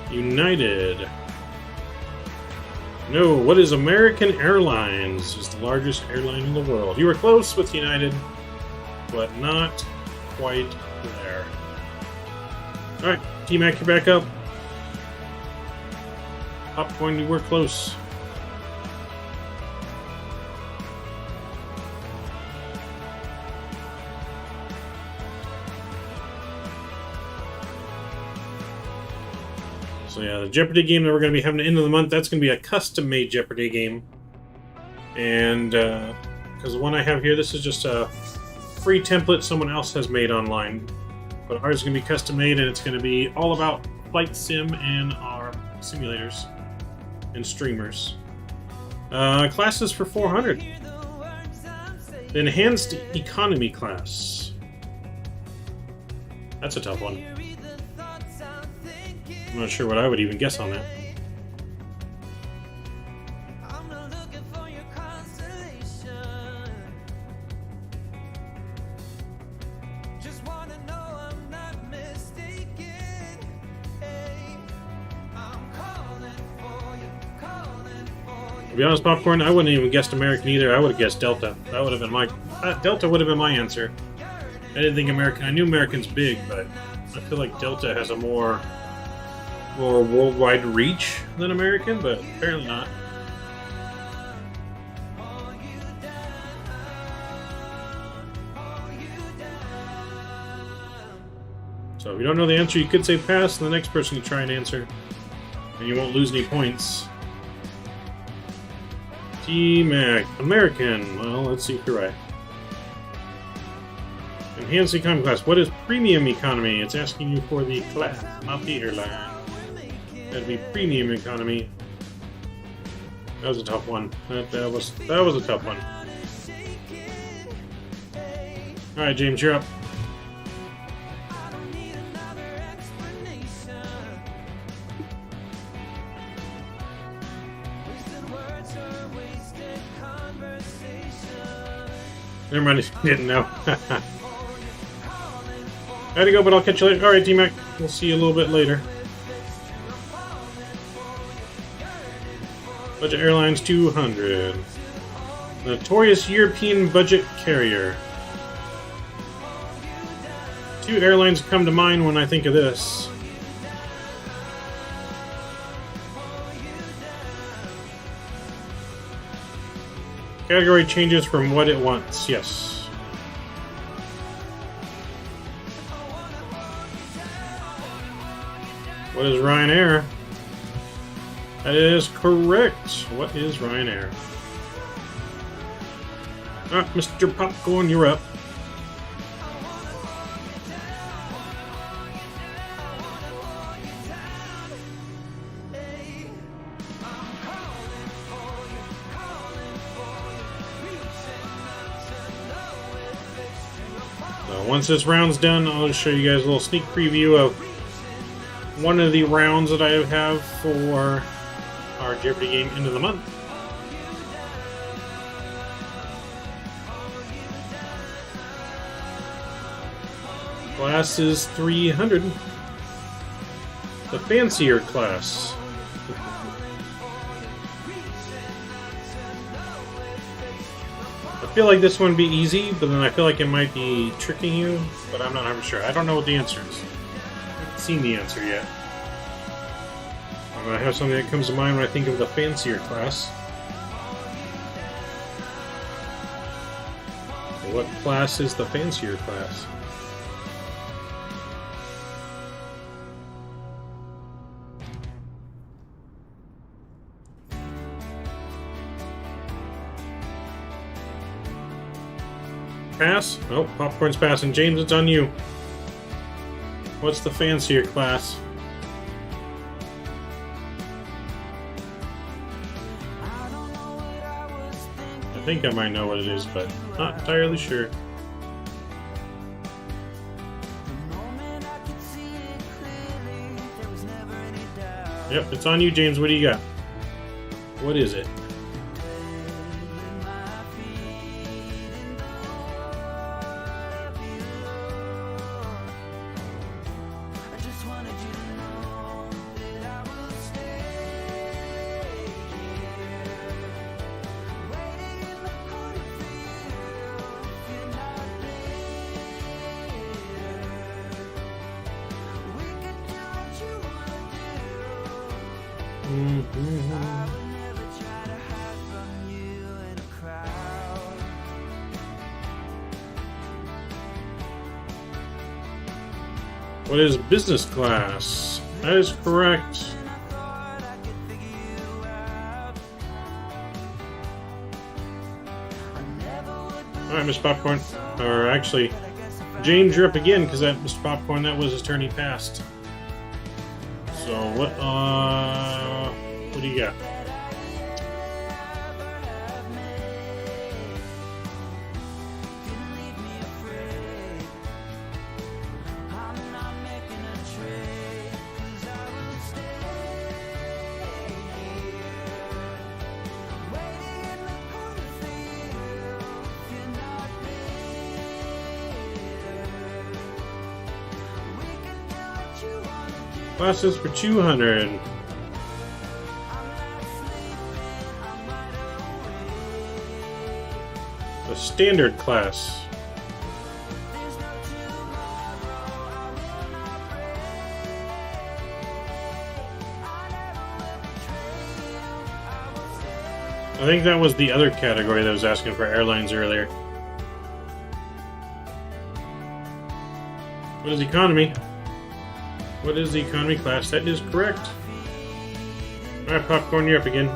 United. No, what is American Airlines? Is the largest airline in the world. You were close with United, but not quite there. Alright, T-Mac, you're back up. Popcorn, you were close. So yeah, the Jeopardy game that we're going to be having at the end of the month, that's going to be a custom-made Jeopardy game. And, because the one I have here, this is just a free template someone else has made online. But ours is going to be custom-made, and it's going to be all about flight sim and our simulators and streamers. Classes for 400. The Enhanced Economy class. That's a tough one. I'm not sure what I would even guess on that. To be honest, Popcorn, I wouldn't even guessed American either. I would have guessed Delta. That would have been my Delta would have been my answer. I didn't think American. I knew American's big, but I feel like Delta has a more worldwide reach than American, but apparently not. So if you don't know the answer, you could say pass, and the next person can try and answer, and you won't lose any points. T-Mac, American. Well, let's see if you're right. Enhanced Economy class. What is Premium Economy? It's asking you for the class, not the airline. That'd be Premium Economy. That was a tough one. That was a tough one. All right, James, you're up. Never mind if you didn't know. I had to go, but I'll catch you later. All right, T-Mac. We'll see you a little bit later. Budget Airlines 200. Notorious European budget carrier. Two airlines come to mind when I think of this. Category changes from what it wants. Yes. What is Ryanair? That is correct. What is Ryanair? Ah, Mr. Popcorn, you're up. Once this round's done, I'll just show you guys a little sneak preview of one of the rounds that I have for our Jeopardy game end of the month. Class is 300. The fancier class. I feel like this one would be easy, but then I feel like it might be tricking you, but I'm not 100% sure. I don't know what the answer is. I haven't seen the answer yet. I'm going to have something that comes to mind when I think of the fancier class. What class is the fancier class? Pass? Oh, Popcorn's passing. James, it's on you. What's the fancier class? I think I might know what it is, but not entirely sure. Yep, it's on you, James. What do you got? What is it? What is business class? That is correct. Alright, Mr. Popcorn. Or actually, James, you're up again, because that Mr. Popcorn, that was his turn, he passed. So what do you got? Classes for 200. The standard class. I think that was the other category that was asking for airlines earlier. What is economy? What is the economy class? That is correct. Alright, Popcorn, you're up again.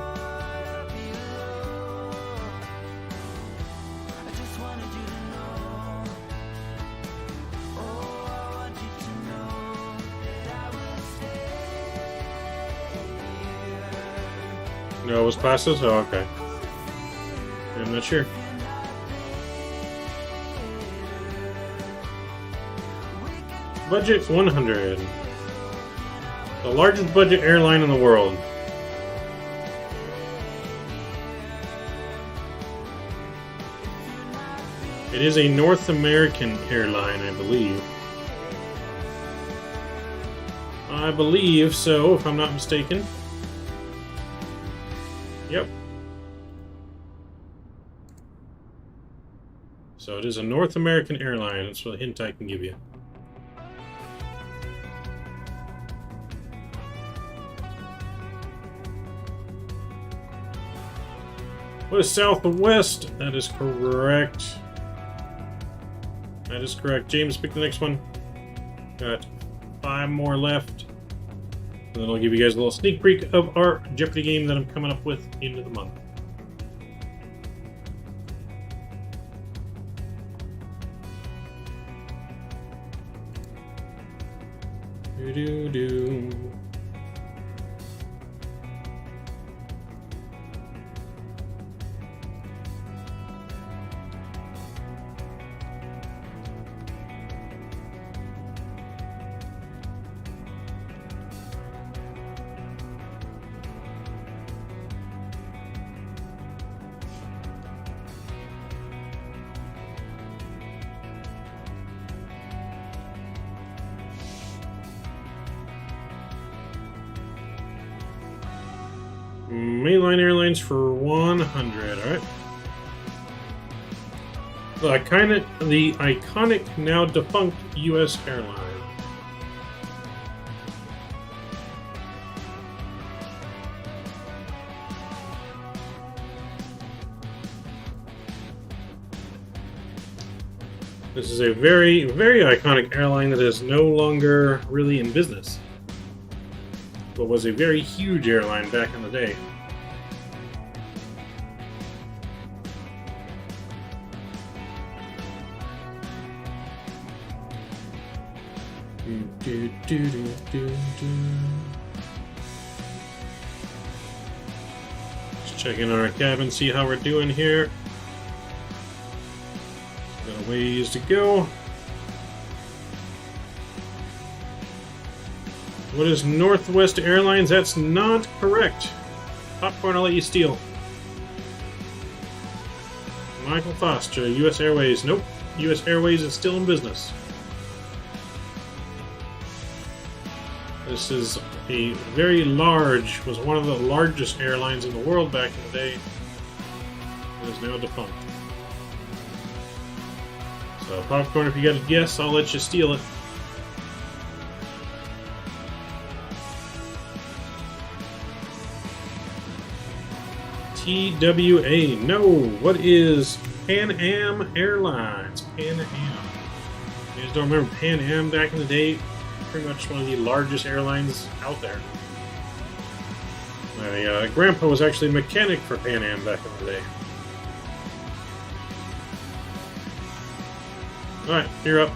No, it was classes? Oh, okay. I'm not sure. Budget 100. The largest budget airline in the world. It is a North American airline, I believe. I believe so, if I'm not mistaken. Yep. So it is a North American airline. That's what a hint I can give you. What is Southwest? That is correct. That is correct. James, pick the next one. Got 5 more left. And then I'll give you guys a little sneak peek of our Jeopardy game that I'm coming up with end of the month. Do-do-do. Mainline Airlines for 100, alright. The iconic, now defunct US airline. This is a very, very iconic airline that is no longer really in business, but was a very huge airline back in the day. Just checking our cabin, see how we're doing here. Got a ways to go. What is Northwest Airlines? That's not correct. Popcorn, I'll let you steal. Michael Foster, US Airways. Nope. US Airways is still in business. This is a very large, was one of the largest airlines in the world back in the day. It is now defunct. So, Popcorn, if you got a guess, I'll let you steal it. TWA. No. What is Pan Am Airlines? Pan Am. You guys don't remember Pan Am back in the day? Pretty much one of the largest airlines out there. My grandpa was actually a mechanic for Pan Am back in the day. Alright, you're up.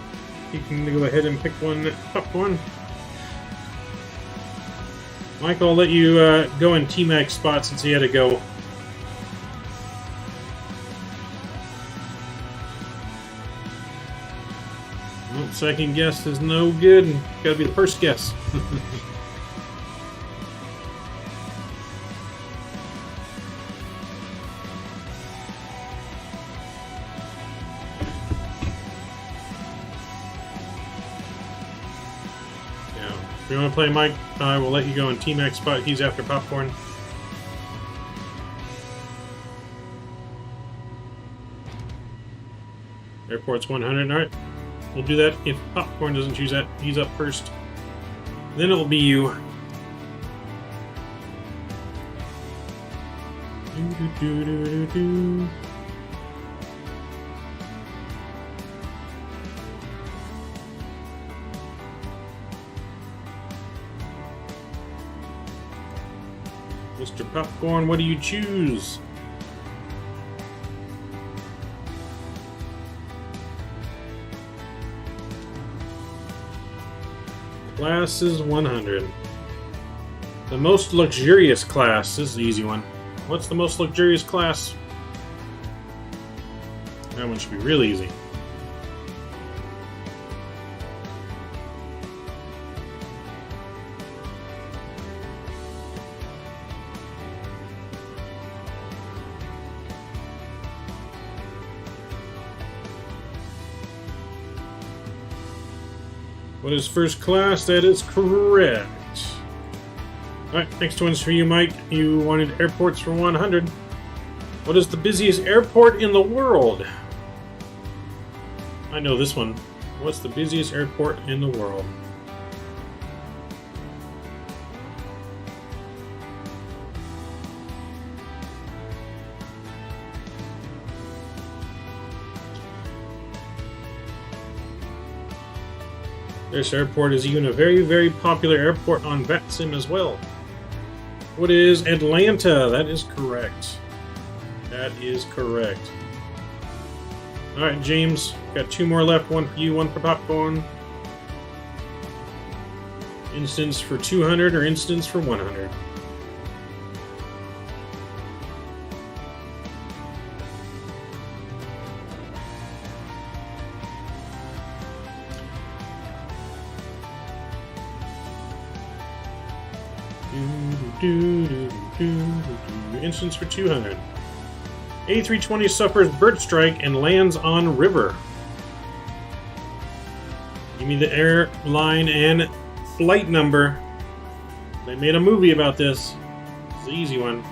You can go ahead and pick one Popcorn. Michael, I'll let you go in T-Mac's spot since he had to go. Well, second guess is no good. Gotta be the first guess. If you want to play Mike, I will let you go in T-Mac's spot. He's after Popcorn. Airport's 100. Alright. We'll do that if Popcorn doesn't choose that. He's up first. Then it'll be you. Do-do-do-do-do-do. Mr. Popcorn, what do you choose? Class is 100. The most luxurious class. This is the easy one. What's the most luxurious class? That one should be real easy. What is first class? That is correct. Alright, next one's for you, Mike. You wanted airports for 100. What is the busiest airport in the world? I know this one. What's the busiest airport in the world? This airport is even a very, very popular airport on Vatsim as well. What is Atlanta? That is correct. That is correct. Alright, James. Got two more left. One for you, one for Popcorn. Instance for 200 or instance for 100? Instance for 200. A320 suffers bird strike and lands on river. Give me the airline and flight number. They made a movie about this. It's the easy one.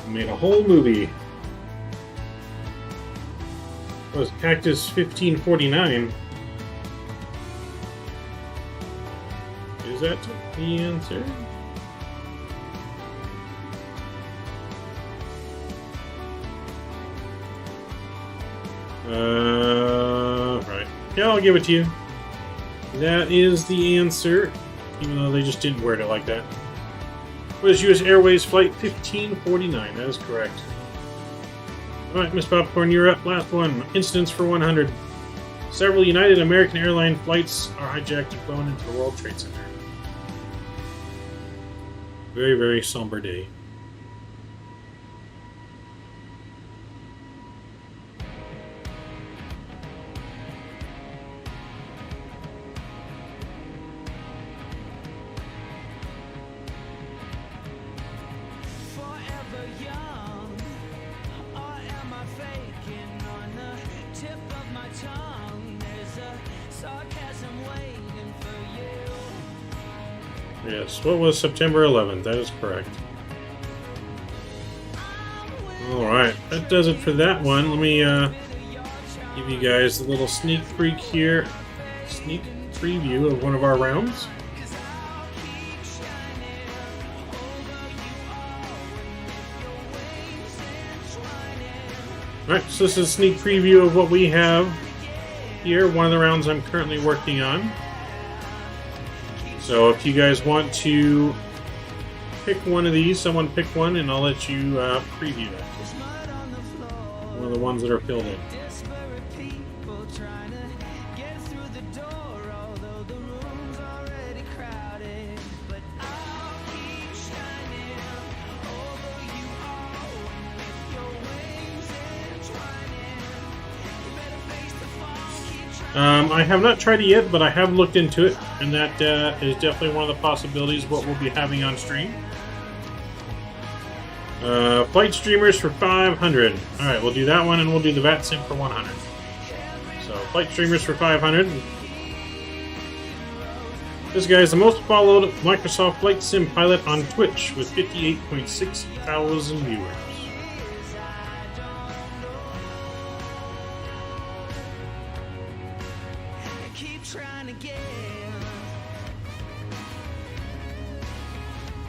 Made a whole movie. What was Cactus 1549? Is that the answer? Right. Yeah, I'll give it to you. That is the answer, even though they just didn't word it like that. What is U.S. Airways Flight 1549? That is correct. Alright, Miss Popcorn, you're up. Last one. Instance for 100. Several United American Airline flights are hijacked and flown into the World Trade Center. Very, very somber day. Yes, what was September 11th? That is correct. Alright, that does it for that one. Let me give you guys a little sneak preview of one of our rounds. Alright, so this is a sneak preview of what we have here. One of the rounds I'm currently working on. So if you guys want to pick one of these, someone pick one, and I'll let you preview that. One of the ones that are filled in. I have not tried it yet, but I have looked into it, and that is definitely one of the possibilities of what we'll be having on stream. Flight streamers for 500. Alright, we'll do that one, and we'll do the Vatsim for 100. So, flight streamers for 500. This guy is the most followed Microsoft Flight Sim pilot on Twitch with 58.6 thousand viewers.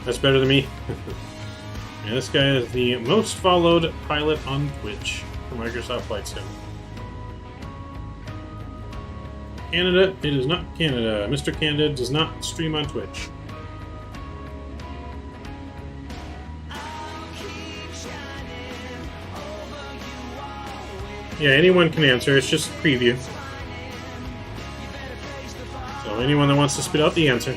That's better than me. Yeah, this guy is the most followed pilot on Twitch for Microsoft Flight Sim. Canada, it is not Canada. Mr. Canada does not stream on Twitch. Yeah, anyone can answer. It's just a preview. So anyone that wants to spit out the answer.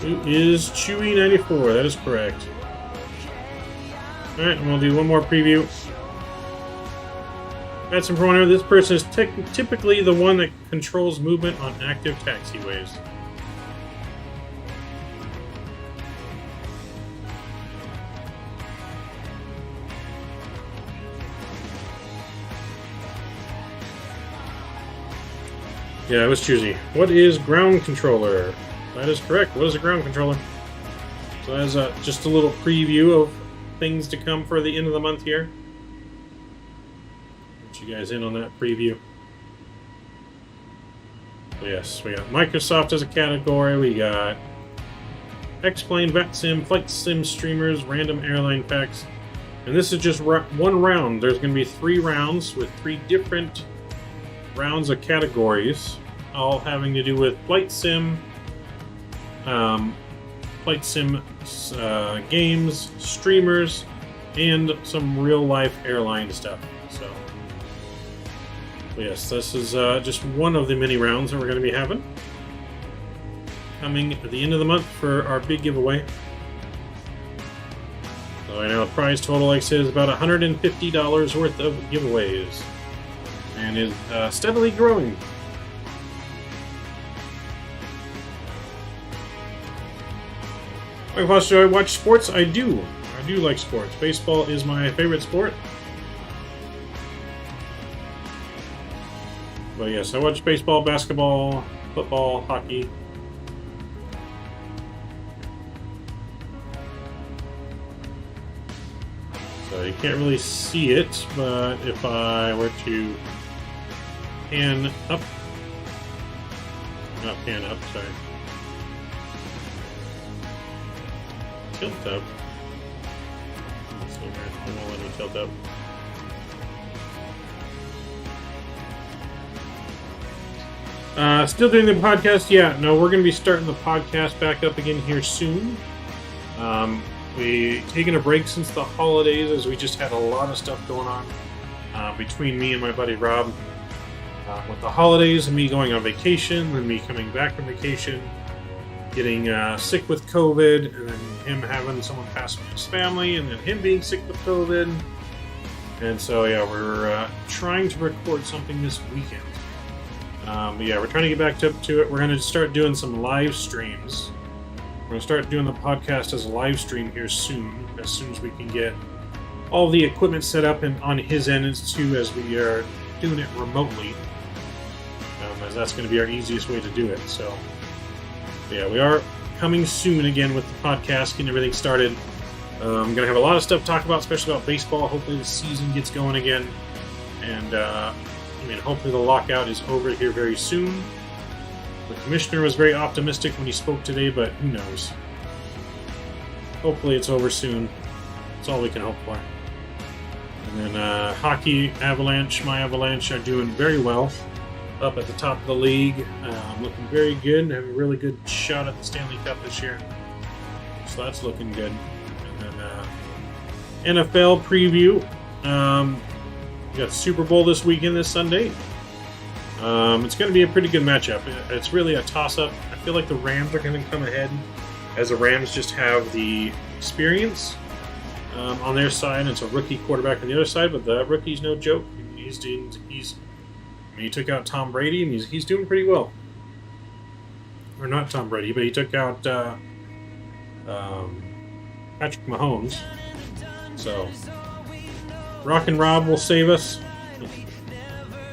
It is Chewy94. That is correct. Alright, and we'll do one more preview. Got some runner. This person is typically the one that controls movement on active taxiways. Yeah, it was choosy. What is ground controller? That is correct. What is a ground controller? So that's just a little preview of things to come for the end of the month here. Get you guys in on that preview. So yes, we got Microsoft as a category. We got X-Plane, Vatsim, Flight Sim streamers, random airline facts, And this is just one round. There's going to be 3 rounds with 3 different rounds of categories, all having to do with flight sim, games, streamers, and some real-life airline stuff. So, yes, this is just one of the many rounds that we're going to be having. Coming at the end of the month for our big giveaway. So I know the prize total, like I said, is about $150 worth of giveaways. And is steadily growing. Do I watch sports? I do. I do like sports. Baseball is my favorite sport. But yes, I watch baseball, basketball, football, hockey. So you can't really see it, but if I were to pan up, not pan up, sorry. Tilt up. Let's see here. It won't let me tilt up. Still doing the podcast? Yeah, no, we're going to be starting the podcast back up again here soon. We taken a break since the holidays, as we just had a lot of stuff going on between me and my buddy Rob. With the holidays and me going on vacation, and me coming back from vacation, getting sick with COVID, and then him having someone pass from his family, and then him being sick with COVID. And so, yeah, we're trying to record something this weekend. But yeah, we're trying to get back to it. We're going to start doing some live streams. We're going to start doing the podcast as a live stream here soon as we can get all the equipment set up and on his end too, as we are doing it remotely. As that's going to be our easiest way to do it. So, yeah, we are coming soon again with the podcast, getting everything started. I'm going to have a lot of stuff to talk about, especially about baseball. Hopefully the season gets going again. And, hopefully the lockout is over here very soon. The commissioner was very optimistic when he spoke today, but who knows? Hopefully it's over soon. That's all we can hope for. And then hockey, Avalanche, my Avalanche are doing very well. Up at the top of the league, looking very good. Have a really good shot at the Stanley Cup this year. So that's looking good. And then NFL preview. We got Super Bowl this weekend, this Sunday. It's going to be a pretty good matchup. It's really a toss-up. I feel like the Rams are going to come ahead, as the Rams just have the experience on their side. It's a rookie quarterback on the other side, but the rookie's no joke. He took out Tom Brady, and he's doing pretty well. Or not Tom Brady, but he took out Patrick Mahomes. So, Rock and Rob will save us.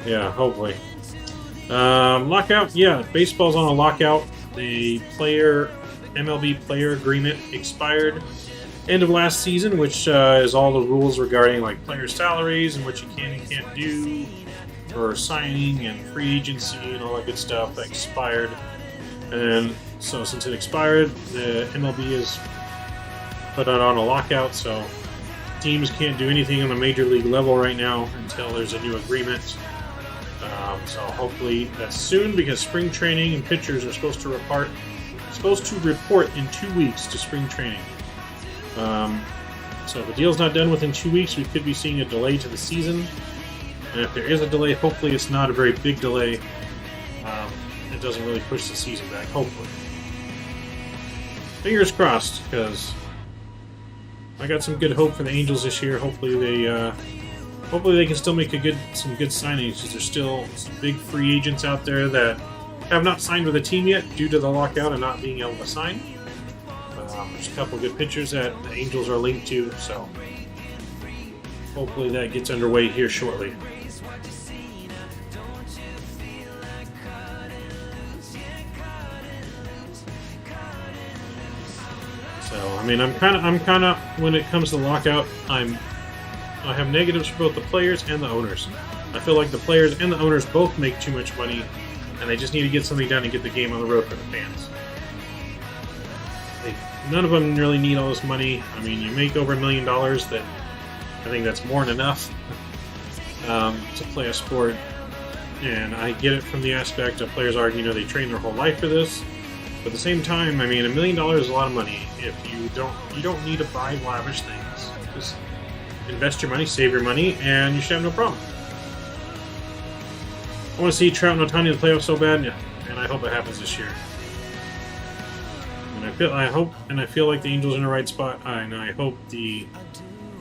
Yeah, hopefully. Lockout, yeah, baseball's on a lockout. The MLB player agreement expired end of last season, which is all the rules regarding like player salaries and what you can and can't do for signing and free agency and all that good stuff. That expired. And so since it expired, the MLB is put it on a lockout, so teams can't do anything on the major league level right now until there's a new agreement. So hopefully that's soon, because spring training and pitchers are supposed to report in 2 weeks to spring training. So if the deal's not done within 2 weeks, we could be seeing a delay to the season. And if there is a delay, hopefully it's not a very big delay. It doesn't really push the season back, hopefully. Fingers crossed, because I got some good hope for the Angels this year. Hopefully they can still make some good signings, because there's still some big free agents out there that have not signed with a team yet due to the lockout and not being able to sign. There's a couple good pitchers that the Angels are linked to, so hopefully that gets underway here shortly. So, I'm kind of when it comes to lockout, I have negatives for both the players and the owners. I feel like the players and the owners both make too much money, and they just need to get something done and get the game on the road for the fans. None of them really need all this money. You make over $1 million, that I think that's more than enough to play a sport. And I get it from the aspect of players argue, they train their whole life for this. But at the same time, I mean, $1 million is a lot of money. If you don't need to buy lavish things. Just invest your money, save your money, and you should have no problem. I want to see Trout and Ohtani in the playoffs so bad, and I hope it happens this year. And I feel like the Angels are in the right spot. And I hope the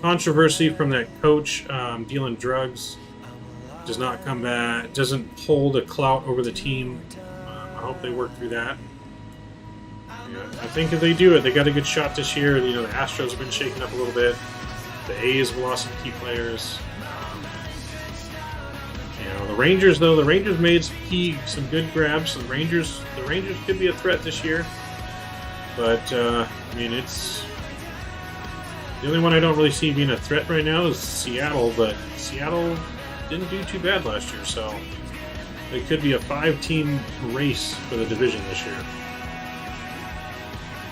controversy from that coach dealing drugs does not come back, doesn't hold a clout over the team. I hope they work through that. Yeah, I think if they do it, they got a good shot this year. The Astros have been shaken up a little bit. The A's have lost some key players. The Rangers, though, made some good grabs. The Rangers could be a threat this year. But I mean, it's the only one I don't really see being a threat right now is Seattle. But Seattle didn't do too bad last year, so it could be a 5-team race for the division this year.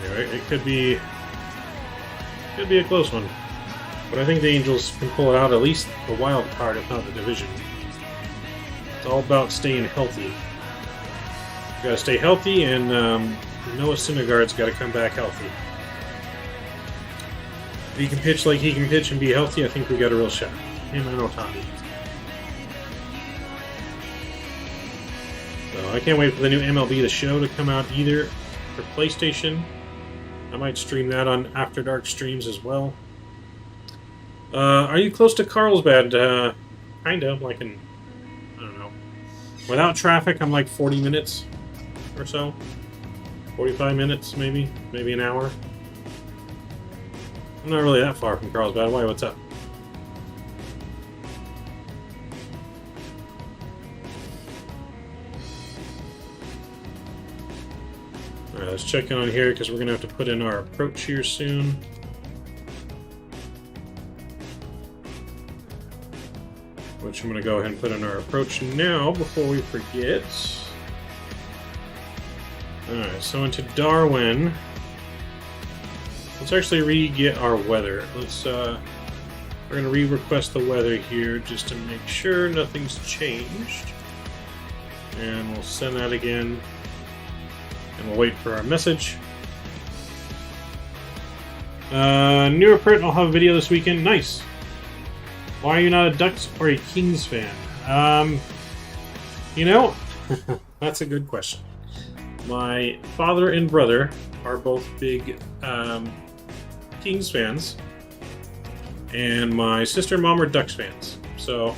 It could be a close one, but I think the Angels can pull it out, at least a wild card, if not the division. It's all about staying healthy. You got to stay healthy, and Noah Syndergaard's got to come back healthy. If he can pitch like he can pitch and be healthy, I think we got a real shot. Him and Ohtani. So I can't wait for the new MLB The Show to come out either for PlayStation. I might stream that on After Dark streams as well. Are you close to Carlsbad? Kind of, like I don't know. Without traffic, I'm like 40 minutes or so. 45 minutes, maybe an hour. I'm not really that far from Carlsbad. Why, what's up? Alright, let's check in on here because we're going to have to put in our approach here soon. Which I'm going to go ahead and put in our approach now before we forget. Alright, so into Darwin. Let's actually re-get our weather. We're going to re-request the weather here just to make sure nothing's changed. And we'll send that again. And we'll wait for our message. Newer print, I'll have a video this weekend. Nice. Why are you not a Ducks or a Kings fan? That's a good question. My father and brother are both big Kings fans, and my sister and mom are Ducks fans. So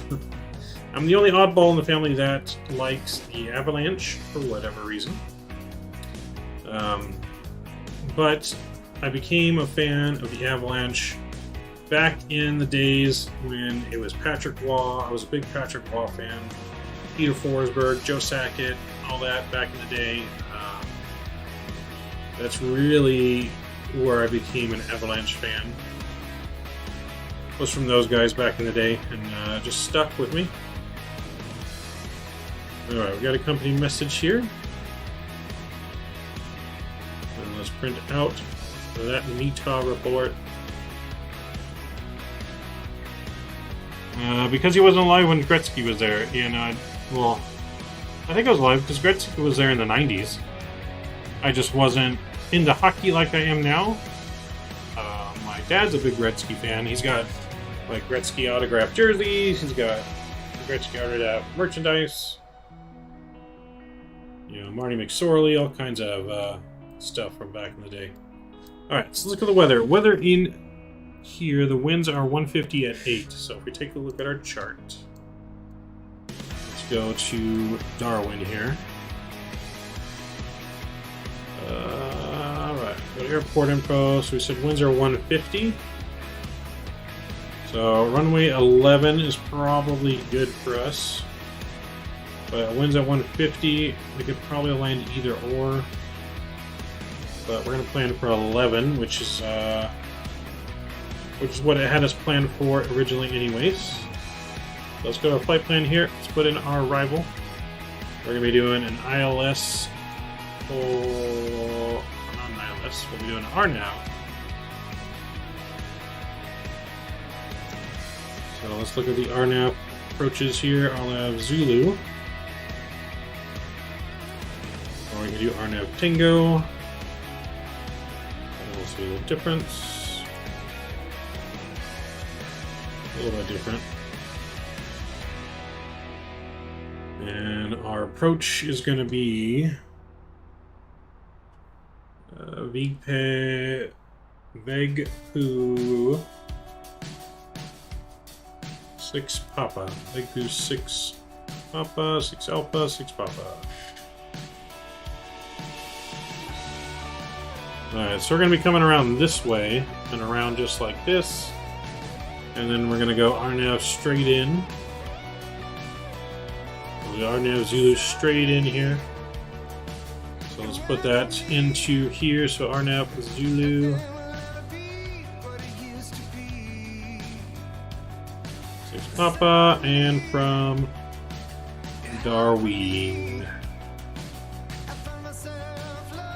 I'm the only oddball in the family that likes the Avalanche for whatever reason. But I became a fan of the Avalanche back in the days when it was Patrick Waugh. I was a big Patrick Waugh fan. Peter Forsberg, Joe Sakic, all that back in the day. That's really where I became an Avalanche fan. Was from those guys back in the day, and just stuck with me. Alright, we got a company message here. And let's print out that NETA report. Because he wasn't alive when Gretzky was there, well, I think I was alive because Gretzky was there in the 90s. I just wasn't into hockey like I am now. My dad's a big Gretzky fan. He's got like Gretzky autographed jerseys. He's got Gretzky autographed merchandise. Marty McSorley, all kinds of stuff from back in the day. All right, so let's look at the weather. Weather in here, the winds are 150 at 8. So if we take a look at our chart, let's go to Darwin here. Alright, go to airport info. So we said winds are 150. So runway 11 is probably good for us. But winds at 150, we could probably land either or. But we're going to plan for 11, which is what it had us planned for originally anyways. So let's go to our flight plan here. Let's put in our arrival. We're going to be doing an ILS, not an ILS, we'll be doing an RNAV. So let's look at the Rnav approaches here. I'll have Zulu. Or we can do Rnav Tango. We'll see the difference. A little bit different. And our approach is going to be Vegpoo 6 Papa. Vegpoo 6 Papa, 6 Alpha, 6 Papa. Alright, so we're going to be coming around this way and around just like this. And then we're going to go Rnav straight in. Rnav Zulu straight in here. So let's put that into here. So Rnav Zulu 6 Papa, and from Darwin.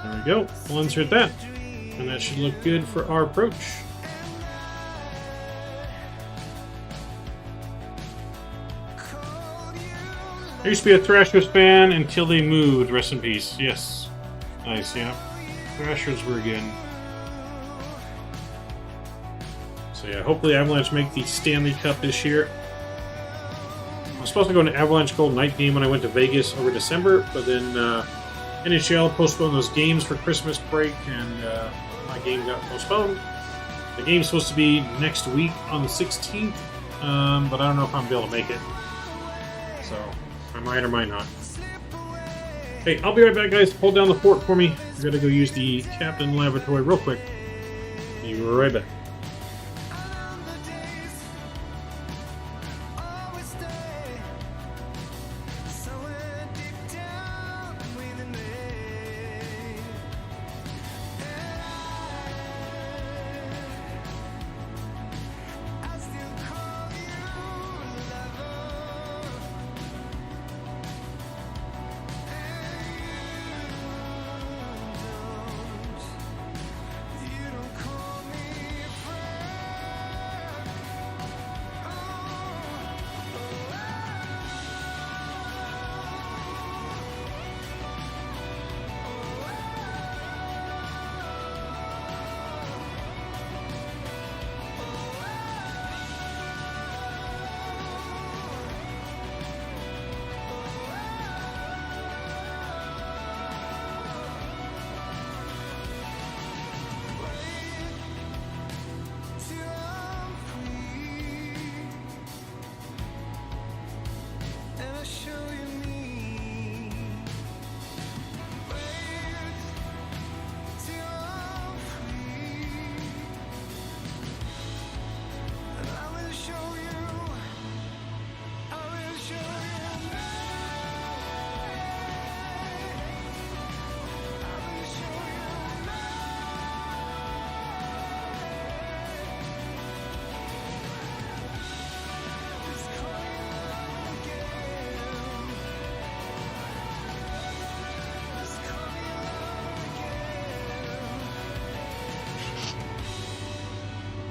There we go. We'll insert that. And that should look good for our approach. I used to be a Thrashers fan until they moved. Rest in peace. Yes. Nice, yeah. Thrashers were good. So yeah, hopefully Avalanche make the Stanley Cup this year. I was supposed to go to Avalanche Gold Night game when I went to Vegas over December, but then NHL postponed those games for Christmas break, and my game got postponed. The game's supposed to be next week on the 16th, but I don't know if I'm able to make it. So I might or might not. Hey, I'll be right back, guys. Hold down the fort for me. I gotta go use the Captain Laboratory real quick. Be right back.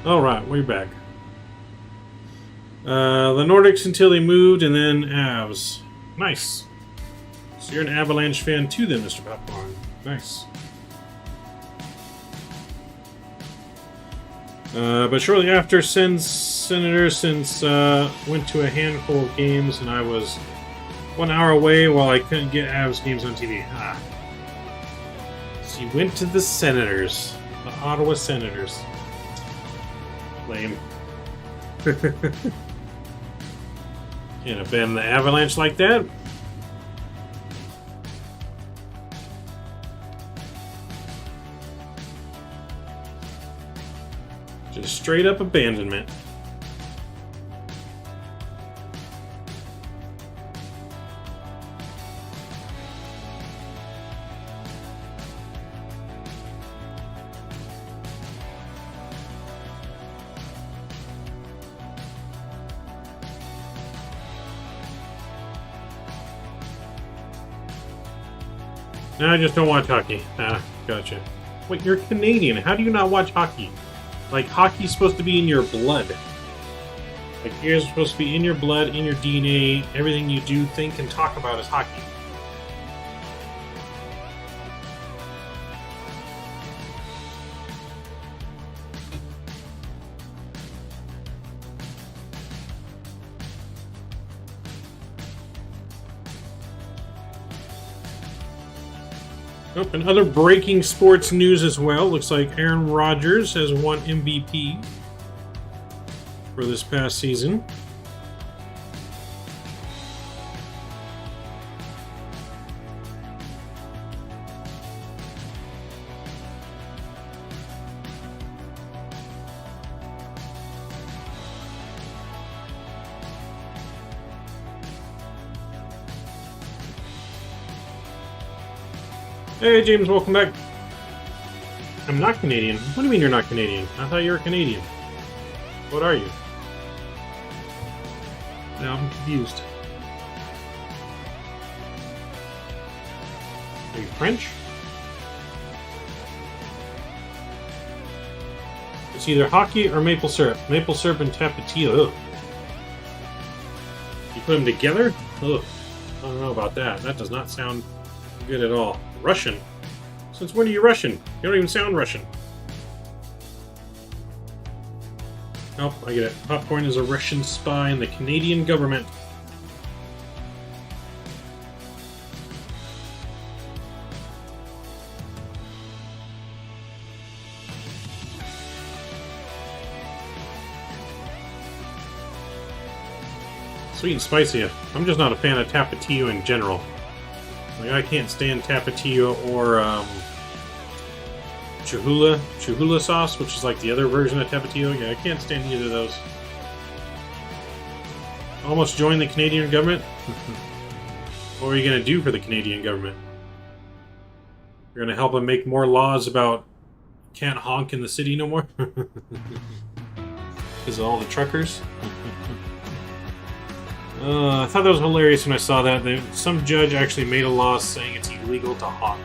Alright, we're back. The Nordics until they moved, and then Avs. Nice. So you're an Avalanche fan too then, Mr. Popcorn. Nice. But shortly after, Senators went to a handful of games, and I was 1 hour away while I couldn't get Avs games on TV. Ah. So you went to the Senators. The Ottawa Senators. Lame. Can't abandon the Avalanche like that. Just straight up abandonment. No, I just don't watch hockey. Ah, gotcha. Wait, you're Canadian. How do you not watch hockey? Like, hockey's supposed to be in your blood. Like, gears are supposed to be in your blood, in your DNA. Everything you do, think, and talk about is hockey. Oh, and other breaking sports news as well. Looks like Aaron Rodgers has won MVP for this past season. Hey James, welcome back. I'm not Canadian. What do you mean you're not Canadian? I thought you were Canadian. What are you? Now I'm confused. Are you French? It's either hockey or maple syrup. Maple syrup and tapatio. Ugh. You put them together? Ugh. I don't know about that. That does not sound good at all. Russian? Since when are you Russian? You don't even sound Russian. Oh, I get it. Popcorn is a Russian spy in the Canadian government. Sweet and spicy. I'm just not a fan of tapatio in general. Like, I can't stand tapatio or Chihuahua sauce, which is like the other version of tapatio. Yeah, I can't stand either of those. Almost joined the Canadian government. What are you going to do for the Canadian government? You're going to help them make more laws about can't honk in the city no more? Because of all the truckers? I thought that was hilarious when I saw that. Some judge actually made a law saying it's illegal to honk.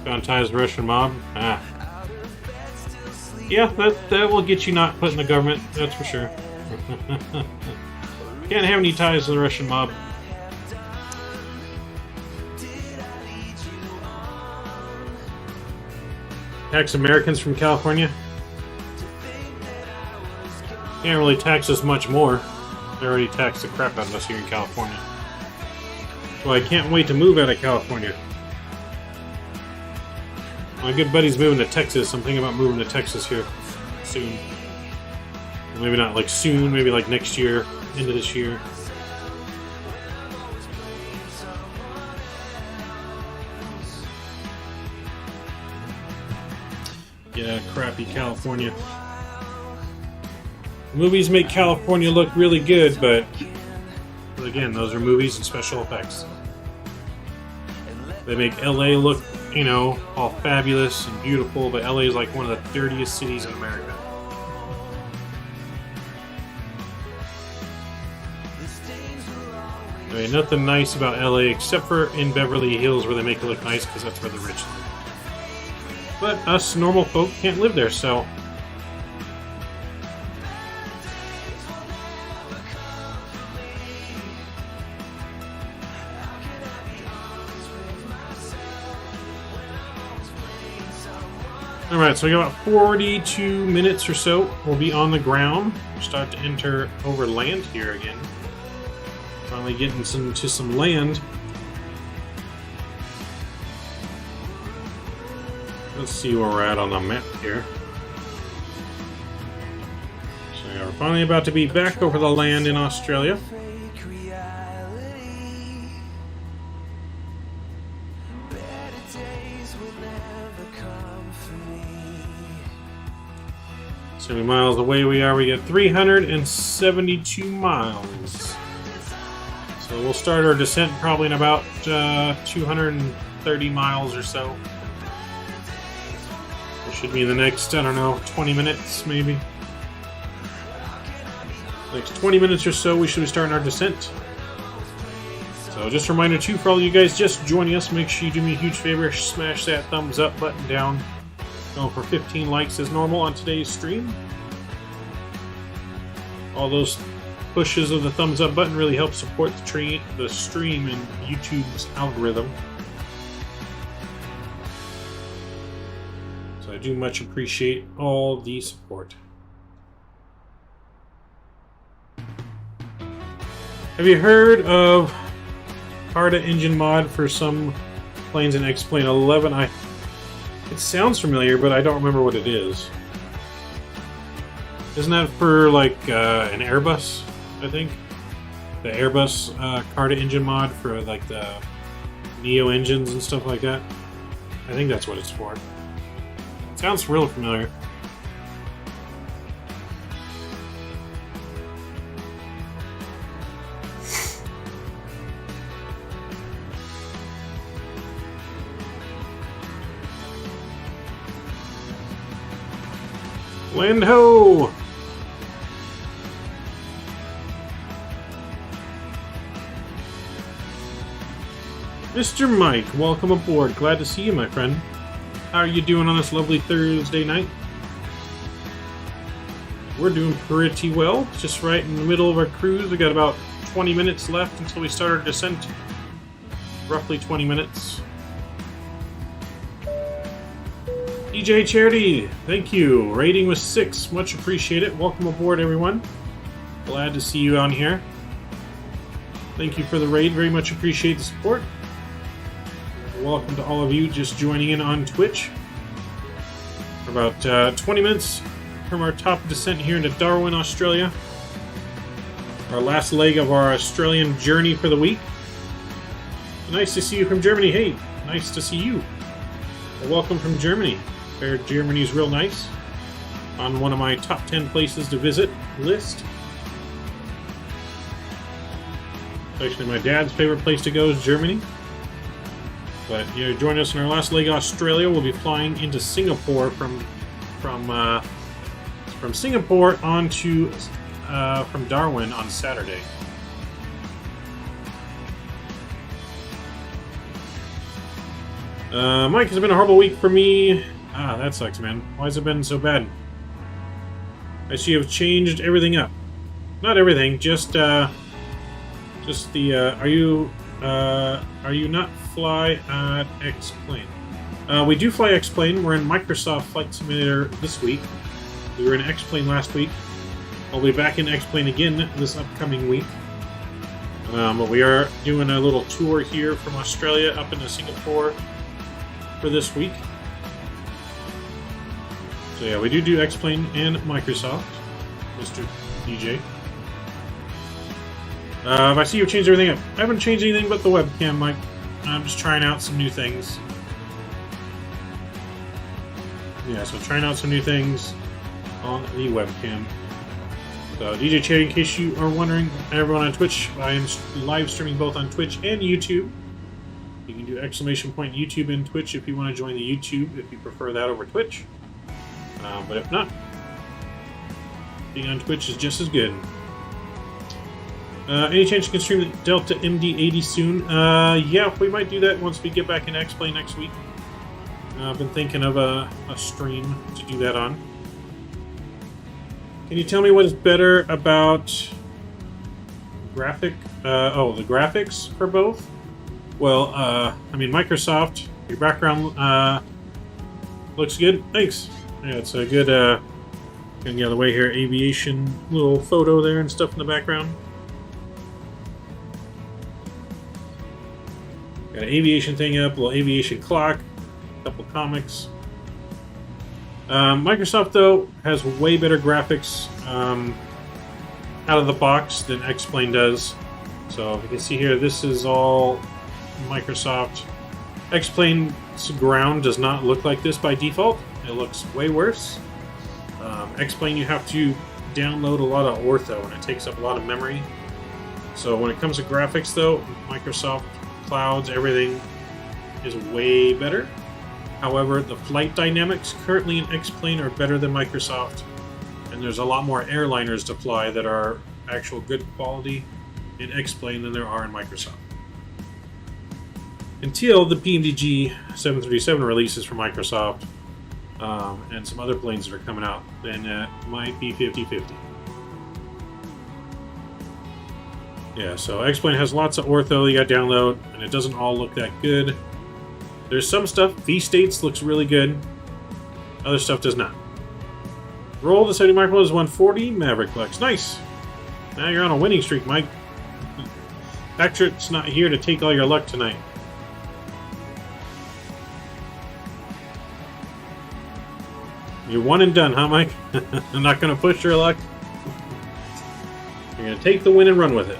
Found ties to Russian mob? Ah. Yeah, that will get you not put in the government, that's for sure. Can't have any ties to the Russian mob. Tax Americans from California? Can't really tax us much more. They already tax the crap out of us here in California. Well, I can't wait to move out of California. My good buddy's moving to Texas. I'm thinking about moving to Texas here soon. Maybe not like soon, maybe like next year, into this year. Yeah, crappy California. Movies make California look really good, but again, those are movies and special effects. They make LA look, you know, all fabulous and beautiful, but LA is like one of the dirtiest cities in America. There ain't nothing nice about LA except for in Beverly Hills where they make it look nice because that's where the rich live. But us normal folk can't live there, so... Alright, so we got about 42 minutes or so. We'll be on the ground. We'll start to enter over land here again. Finally getting to some land. Let's see where we're at on the map here. So yeah, we're finally about to be back over the land in Australia. So many miles away we are. We get 372 miles. So we'll start our descent probably in about 230 miles or so. It should be in the next, I don't know, 20 minutes maybe. Next 20 minutes or so we should be starting our descent. So So just a reminder too, for all you guys just joining us, make sure you do me a huge favor, smash that thumbs up button down. Going for 15 likes as normal on today's stream. All those pushes of the thumbs up button really help support the stream and YouTube's algorithm. So I do much appreciate all the support. Have you heard of Carta engine mod for some planes in X-Plane 11? It sounds familiar, but I don't remember what it is. Isn't that for like an Airbus, I think? The Airbus Carta engine mod for like the Neo engines and stuff like that? I think that's what it's for. It sounds real familiar. Land ho! Mr. Mike, welcome aboard. Glad to see you, my friend. How are you doing on this lovely Thursday night? We're doing pretty well. Just right in the middle of our cruise. We got about 20 minutes left until we start our descent. Roughly 20 minutes. DJ Charity, thank you. Rating was 6. Much appreciated. Welcome aboard, everyone. Glad to see you on here. Thank you for the raid. Very much appreciate the support. Welcome to all of you just joining in on Twitch. We're about 20 minutes from our top descent here into Darwin, Australia. Our last leg of our Australian journey for the week. Nice to see you from Germany. Hey, nice to see you. Well, welcome from Germany. Germany's real nice. On one of my top 10 places to visit list. Actually, my dad's favorite place to go is Germany. But you know, join us in our last leg, Australia. We'll be flying into Singapore from Singapore onto from Darwin on Saturday. Mike, has been a horrible week for me. Ah, that sucks, man. Why has it been so bad? I see you've changed everything up. Not everything, just the. Are you not fly at X-Plane? We do fly X-Plane. We're in Microsoft Flight Simulator this week. We were in X-Plane last week. I'll be back in X-Plane again this upcoming week. But we are doing a little tour here from Australia up into Singapore for this week. So yeah, we do X-Plane and Microsoft, Mr. DJ. I see you've changed everything up. I haven't changed anything but the webcam, Mike. I'm just trying out some new things. Yeah, so trying out some new things on the webcam. So DJ Cherry, in case you are wondering, everyone on Twitch, I am live streaming both on Twitch and YouTube. You can do exclamation point YouTube and Twitch if you want to join the YouTube, if you prefer that over Twitch. But if not, being on Twitch is just as good. Any chance you can stream the Delta MD-80 soon? Yeah, we might do that once we get back in X-Plane next week. I've been thinking of a stream to do that on. Can you tell me what is better about the graphics for both? Well, I mean, Microsoft, your background looks good. Thanks. Yeah, it's a good, getting out of the way here, aviation little photo there and stuff in the background. Got an aviation thing up, a little aviation clock, a couple comics. Microsoft, though, has way better graphics out of the box than X-Plane does. So if you can see here, this is all Microsoft. X-Plane's ground does not look like this by default. It looks way worse. X-Plane, you have to download a lot of ortho, and it takes up a lot of memory. So when it comes to graphics, though, Microsoft clouds, everything is way better. However, the flight dynamics currently in X-Plane are better than Microsoft, and there's a lot more airliners to fly that are actual good quality in X-Plane than there are in Microsoft. until the PMDG 737 releases from Microsoft and some other planes that are coming out, then it might be 50-50. Yeah, so X-Plane has lots of ortho you got to download, and it doesn't all look that good. There's some stuff, V-States looks really good. Other stuff does not. Roll the 70 microphones 140, Maverick Flex. Nice! Now you're on a winning streak, Mike. Patrick's not here to take all your luck tonight. You're one and done, huh, Mike? I'm not going to push your luck. You're going to take the win and run with it.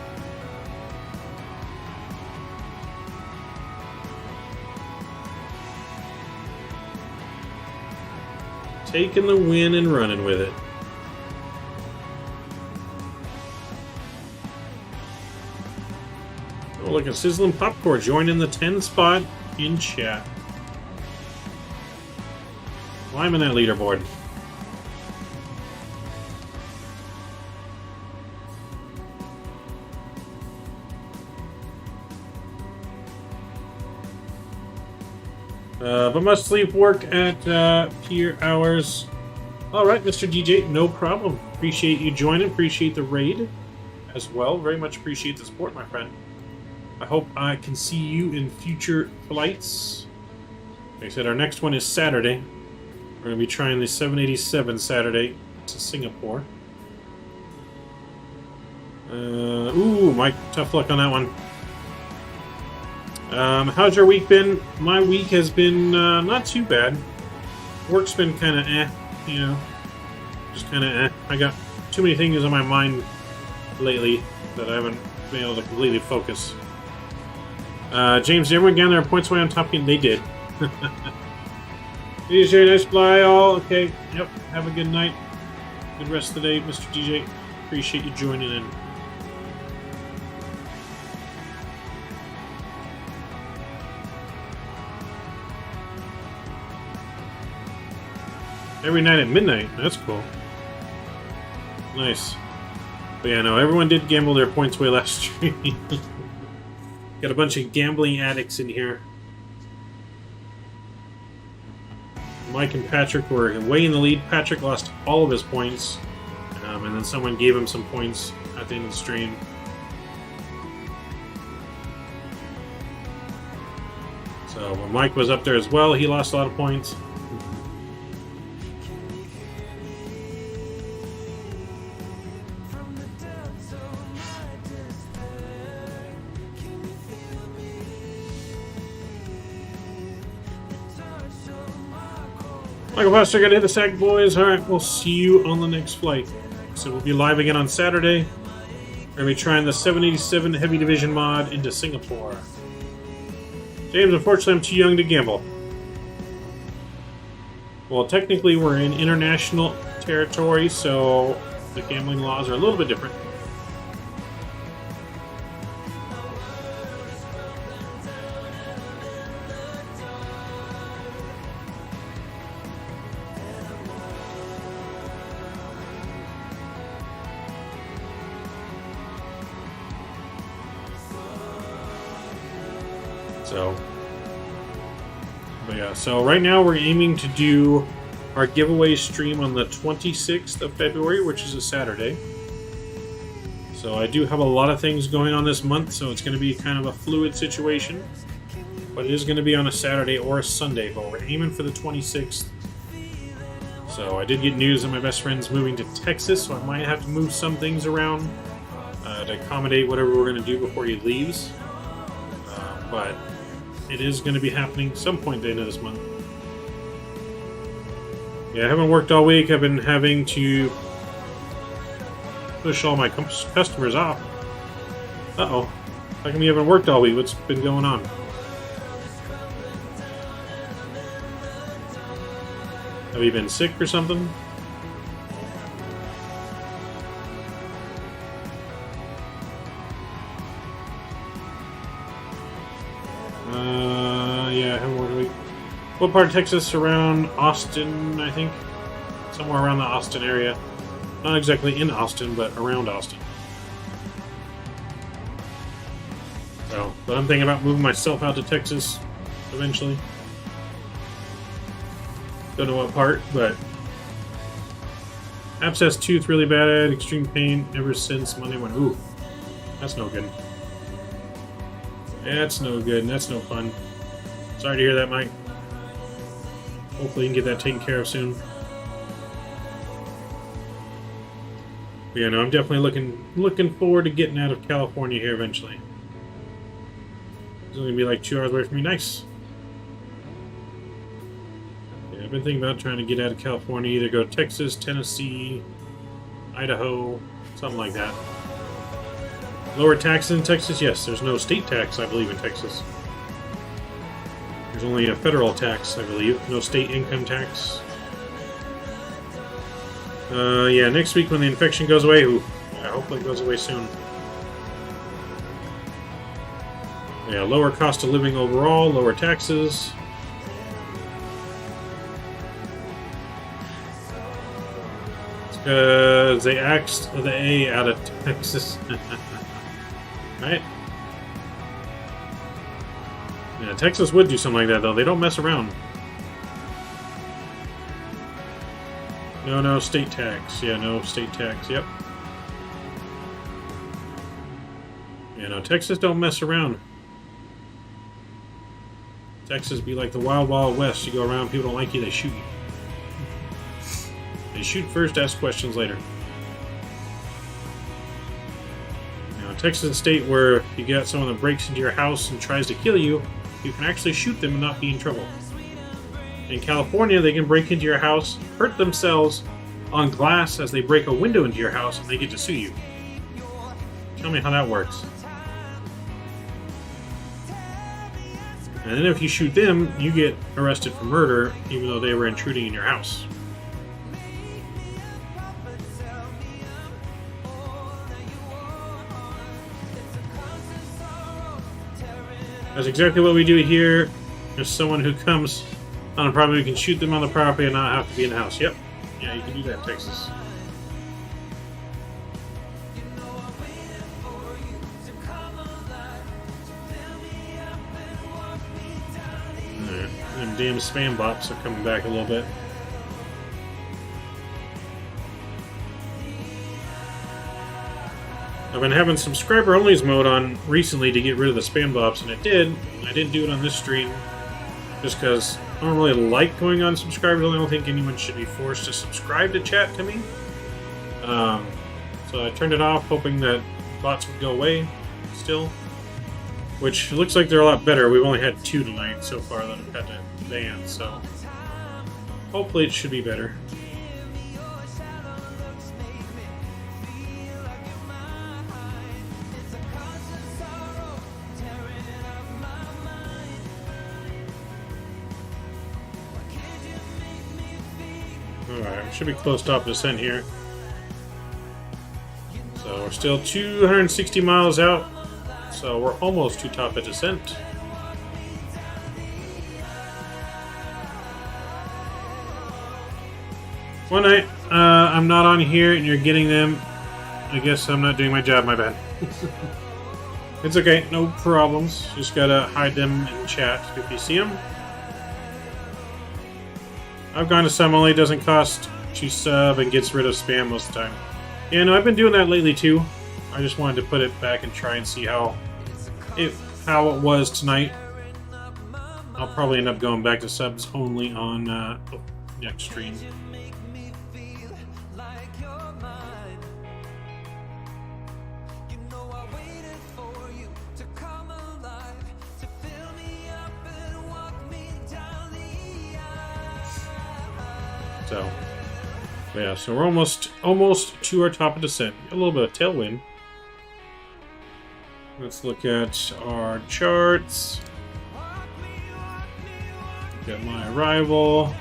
Taking the win and running with it. Oh, look at Sizzling Popcorn joining the 10 spot in chat. Climbing that leaderboard. But must leave work at peer hours. Alright, Mr. DJ, no problem. Appreciate you joining. Appreciate the raid as well. Very much appreciate the support, my friend. I hope I can see you in future flights. Like I said, our next one is Saturday. We're going to be trying the 787 Saturday to Singapore. Ooh, Mike, tough luck on that one. How's your week been? My week has been not too bad. Work's been kind of you know. Just kind of I got too many things on my mind lately that I haven't been able to completely focus. James, did everyone get their points away on Top Gun? They did. DJ, nice fly, all. Okay, yep, have a good night. Good rest of the day, Mr. DJ. Appreciate you joining in. Every night at midnight. That's cool. Nice. But yeah, no, everyone did gamble their points away last stream. Got a bunch of gambling addicts in here. Mike and Patrick were way in the lead. Patrick lost all of his points. And then someone gave him some points at the end of the stream. So when Mike was up there as well, he lost a lot of points. Michael Foster, gotta hit the sack, boys. Alright, we'll see you on the next flight. So we'll be live again on Saturday. We're gonna be trying the 787 Heavy Division mod into Singapore. James, unfortunately, I'm too young to gamble. Well, technically, we're in international territory, so the gambling laws are a little bit different. So right now we're aiming to do our giveaway stream on the 26th of February, which is a Saturday. So I do have a lot of things going on this month, so it's going to be kind of a fluid situation. But it is going to be on a Saturday or a Sunday, but we're aiming for the 26th. So I did get news that my best friend's moving to Texas, so I might have to move some things around to accommodate whatever we're going to do before he leaves. But it is going to be happening some point at the end of this month. Yeah, I haven't worked all week. I've been having to push all my customers off. Uh-oh. How come you haven't worked all week? What's been going on? Have you been sick or something? Yeah, I haven't worked a week. What part of Texas? Around Austin, I think. Somewhere around the Austin area. Not exactly in Austin, but around Austin. So, but I'm thinking about moving myself out to Texas eventually. Don't know what part, but abscess tooth really bad, extreme pain ever since Monday morning. Ooh, that's no good. That's no good, and that's no fun. Sorry to hear that, Mike. Hopefully you can get that taken care of soon. But yeah, no, I'm definitely looking forward to getting out of California here eventually. It's only gonna be like 2 hours away from me. Nice. Yeah, I've been thinking about trying to get out of California, either go to Texas, Tennessee, Idaho, something like that. Lower taxes in Texas? Yes, there's no state tax, I believe, in Texas. There's only a federal tax, I believe. No state income tax. Yeah, next week when the infection goes away. Ooh, yeah, hopefully it goes away soon. Yeah, lower cost of living overall, lower taxes. It's because they axed the A out of Texas. Right? Yeah, Texas would do something like that, though. They don't mess around. No state tax. Yeah, no state tax. Yep. Yeah, no, Texas don't mess around. Texas be like the Wild Wild West. You go around, people don't like you, they shoot you. They shoot first, ask questions later. You know, Texas is a state where if you got someone that breaks into your house and tries to kill you, you can actually shoot them and not be in trouble. In California, they can break into your house, hurt themselves on glass as they break a window into your house, and they get to sue you. Tell me how that works. And then if you shoot them, you get arrested for murder, even though they were intruding in your house. That's exactly what we do here. There's someone who comes on a property, we can shoot them on the property and not have to be in the house. Yep. Yeah, you can do that in Texas. Alright. Them damn spam bots are coming back a little bit. I've been having subscriber onlys mode on recently to get rid of the spam bots, and it did. I didn't do it on this stream just because I don't really like going on subscribers. I don't think anyone should be forced to subscribe to chat to me. So I turned it off, hoping that bots would go away still. Which looks like they're a lot better. We've only had 2 tonight so far that I've had to ban, so hopefully it should be better. Alright, should be close to top descent here. So we're still 260 miles out, so we're almost to top of descent. One night, I'm not on here and you're getting them. I guess I'm not doing my job, my bad. It's okay, no problems. Just gotta hide them in chat if you see them. I've gone to some only, doesn't cost to sub and gets rid of spam most of the time. Yeah, no, I've been doing that lately too. I just wanted to put it back and try and see how it was tonight. I'll probably end up going back to subs only on next stream. So, yeah, so we're almost to our top of descent. A little bit of tailwind. Let's look at our charts. Got my arrival.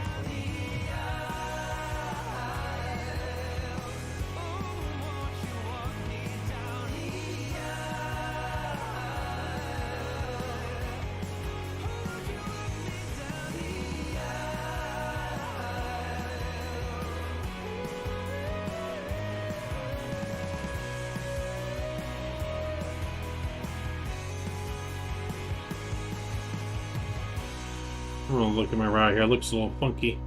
I'm gonna look at my route here. It looks a little funky.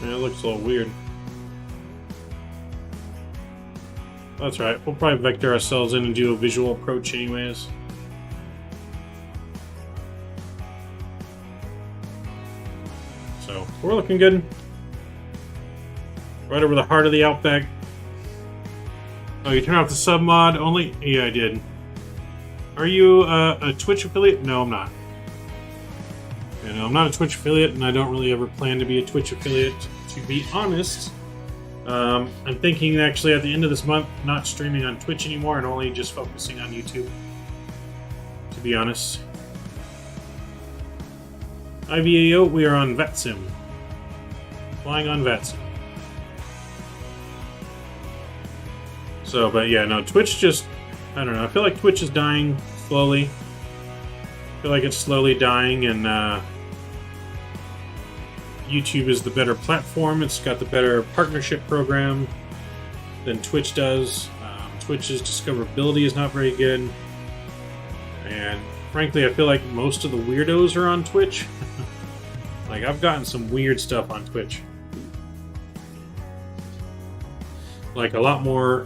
Yeah, it looks a little weird. That's right. We'll probably vector ourselves in and do a visual approach anyways. So, we're looking good. Right over the heart of the Outback. Oh, you turn off the sub mod only? Yeah, I did. Are you a Twitch affiliate? No, I'm not. You know, I'm not a Twitch affiliate, and I don't really ever plan to be a Twitch affiliate, to be honest. I'm thinking actually at the end of this month, not streaming on Twitch anymore and only just focusing on YouTube, to be honest. IVAO, we are on Vatsim. Flying on Vatsim. So, but yeah, no, Twitch just, I don't know, I feel like Twitch is dying slowly. I feel like it's slowly dying, and YouTube is the better platform. It's got the better partnership program than Twitch does. Twitch's discoverability is not very good. And frankly, I feel like most of the weirdos are on Twitch. Like, I've gotten some weird stuff on Twitch. Like, a lot more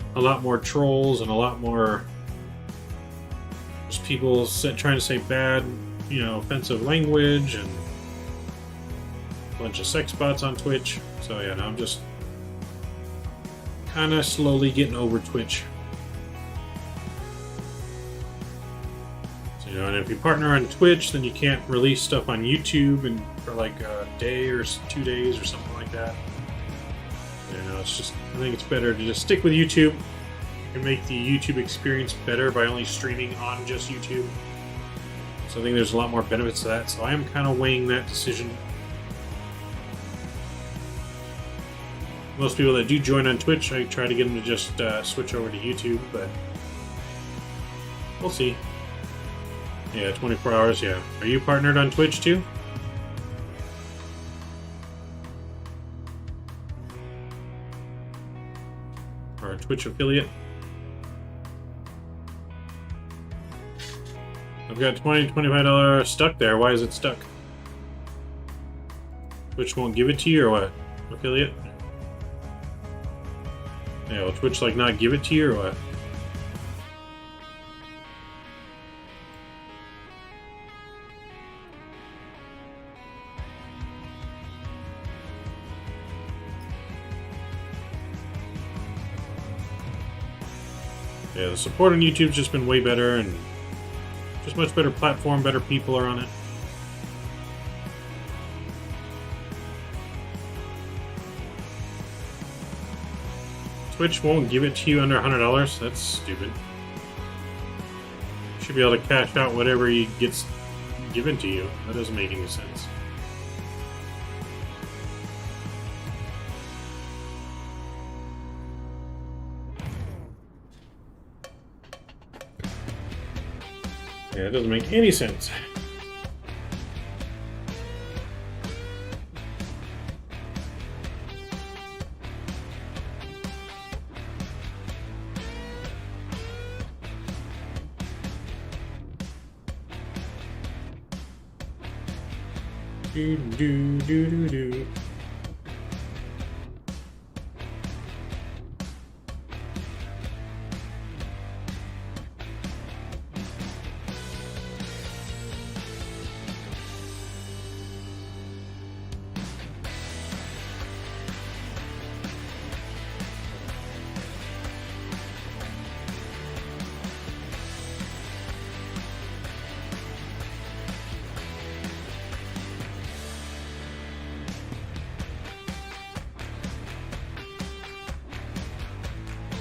trolls and a lot more just people trying to say bad, you know, offensive language, and a bunch of sex bots on Twitch. So yeah, no, I'm just kind of slowly getting over Twitch. So, you know, and if you partner on Twitch, then you can't release stuff on YouTube and for like a day or 2 days or something like that. You know, it's just, I think it's better to just stick with YouTube. You can make the YouTube experience better by only streaming on just YouTube. So I think there's a lot more benefits to that. So I am kind of weighing that decision. Most people that do join on Twitch, I try to get them to just switch over to YouTube, but we'll see. Yeah, 24 hours, yeah. Are you partnered on Twitch too? Or a Twitch affiliate? I've got $25 stuck there. Why is it stuck? Twitch won't give it to you or what? Affiliate? Yeah, will Twitch like not give it to you or what? Yeah, the support on YouTube's just been way better, and just much better platform, better people are on it. Twitch won't give it to you under $100? That's stupid. You should be able to cash out whatever gets given to you. That doesn't make any sense. Yeah, it doesn't make any sense. Do do do do do.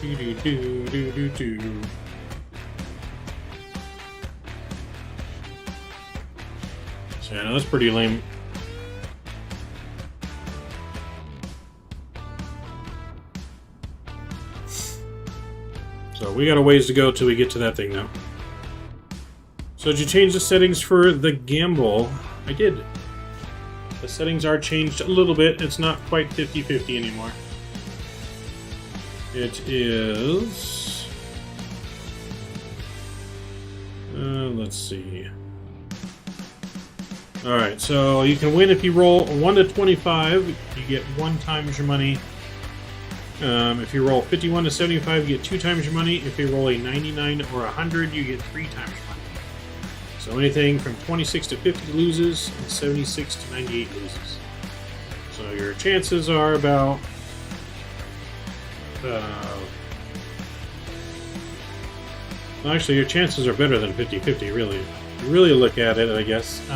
Do do do do do. So yeah, no, that's pretty lame. So we got a ways to go till we get to that thing now. So did you change the settings for the gamble? I did. The settings are changed a little bit. It's not quite 50-50 anymore. It is... let's see. Alright, so you can win if you roll 1 to 25. You get 1 times your money. If you roll 51 to 75, you get 2 times your money. If you roll a 99 or 100, you get 3 times your money. So anything from 26 to 50 loses, and 76 to 98 loses. So your chances are about... well, actually, your chances are better than 50-50, really. If you really look at it, I guess.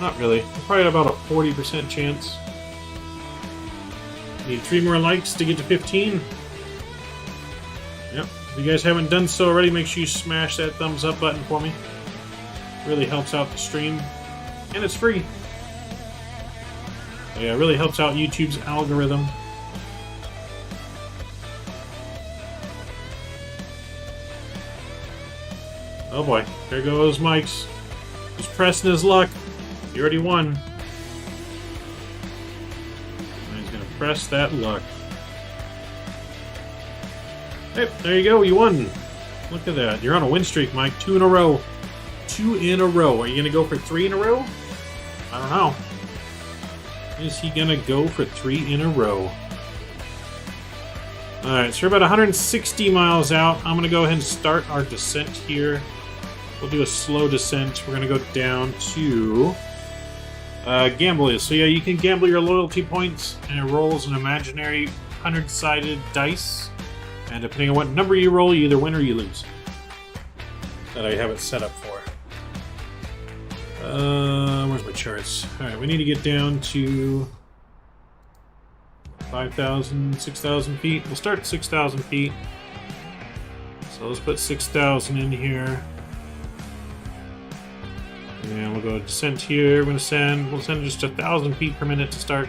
Not really. Probably about a 40% chance. Need 3 more likes to get to 15. Yep. If you guys haven't done so already, make sure you smash that thumbs up button for me. Really helps out the stream. And it's free. So yeah, it really helps out YouTube's algorithm. Oh boy, there goes Mike's. Just pressing his luck. He already won. And he's gonna press that luck. Hey, there you go, you won. Look at that. You're on a win streak, Mike. 2 in a row. 2 in a row. Are you gonna go for 3 in a row? I don't know. Is he gonna go for 3 in a row? Alright, so we're about 160 miles out. I'm gonna go ahead and start our descent here. We'll do a slow descent. We're going to go down to gamble. So yeah, you can gamble your loyalty points, and it rolls an imaginary 100-sided dice. And depending on what number you roll, you either win or you lose. That I have it set up for. Where's my charts? Alright, we need to get down to 5,000, 6,000 feet. We'll start at 6,000 feet. So let's put 6,000 in here. And we'll go descent here. We'll send just 1,000 feet per minute to start.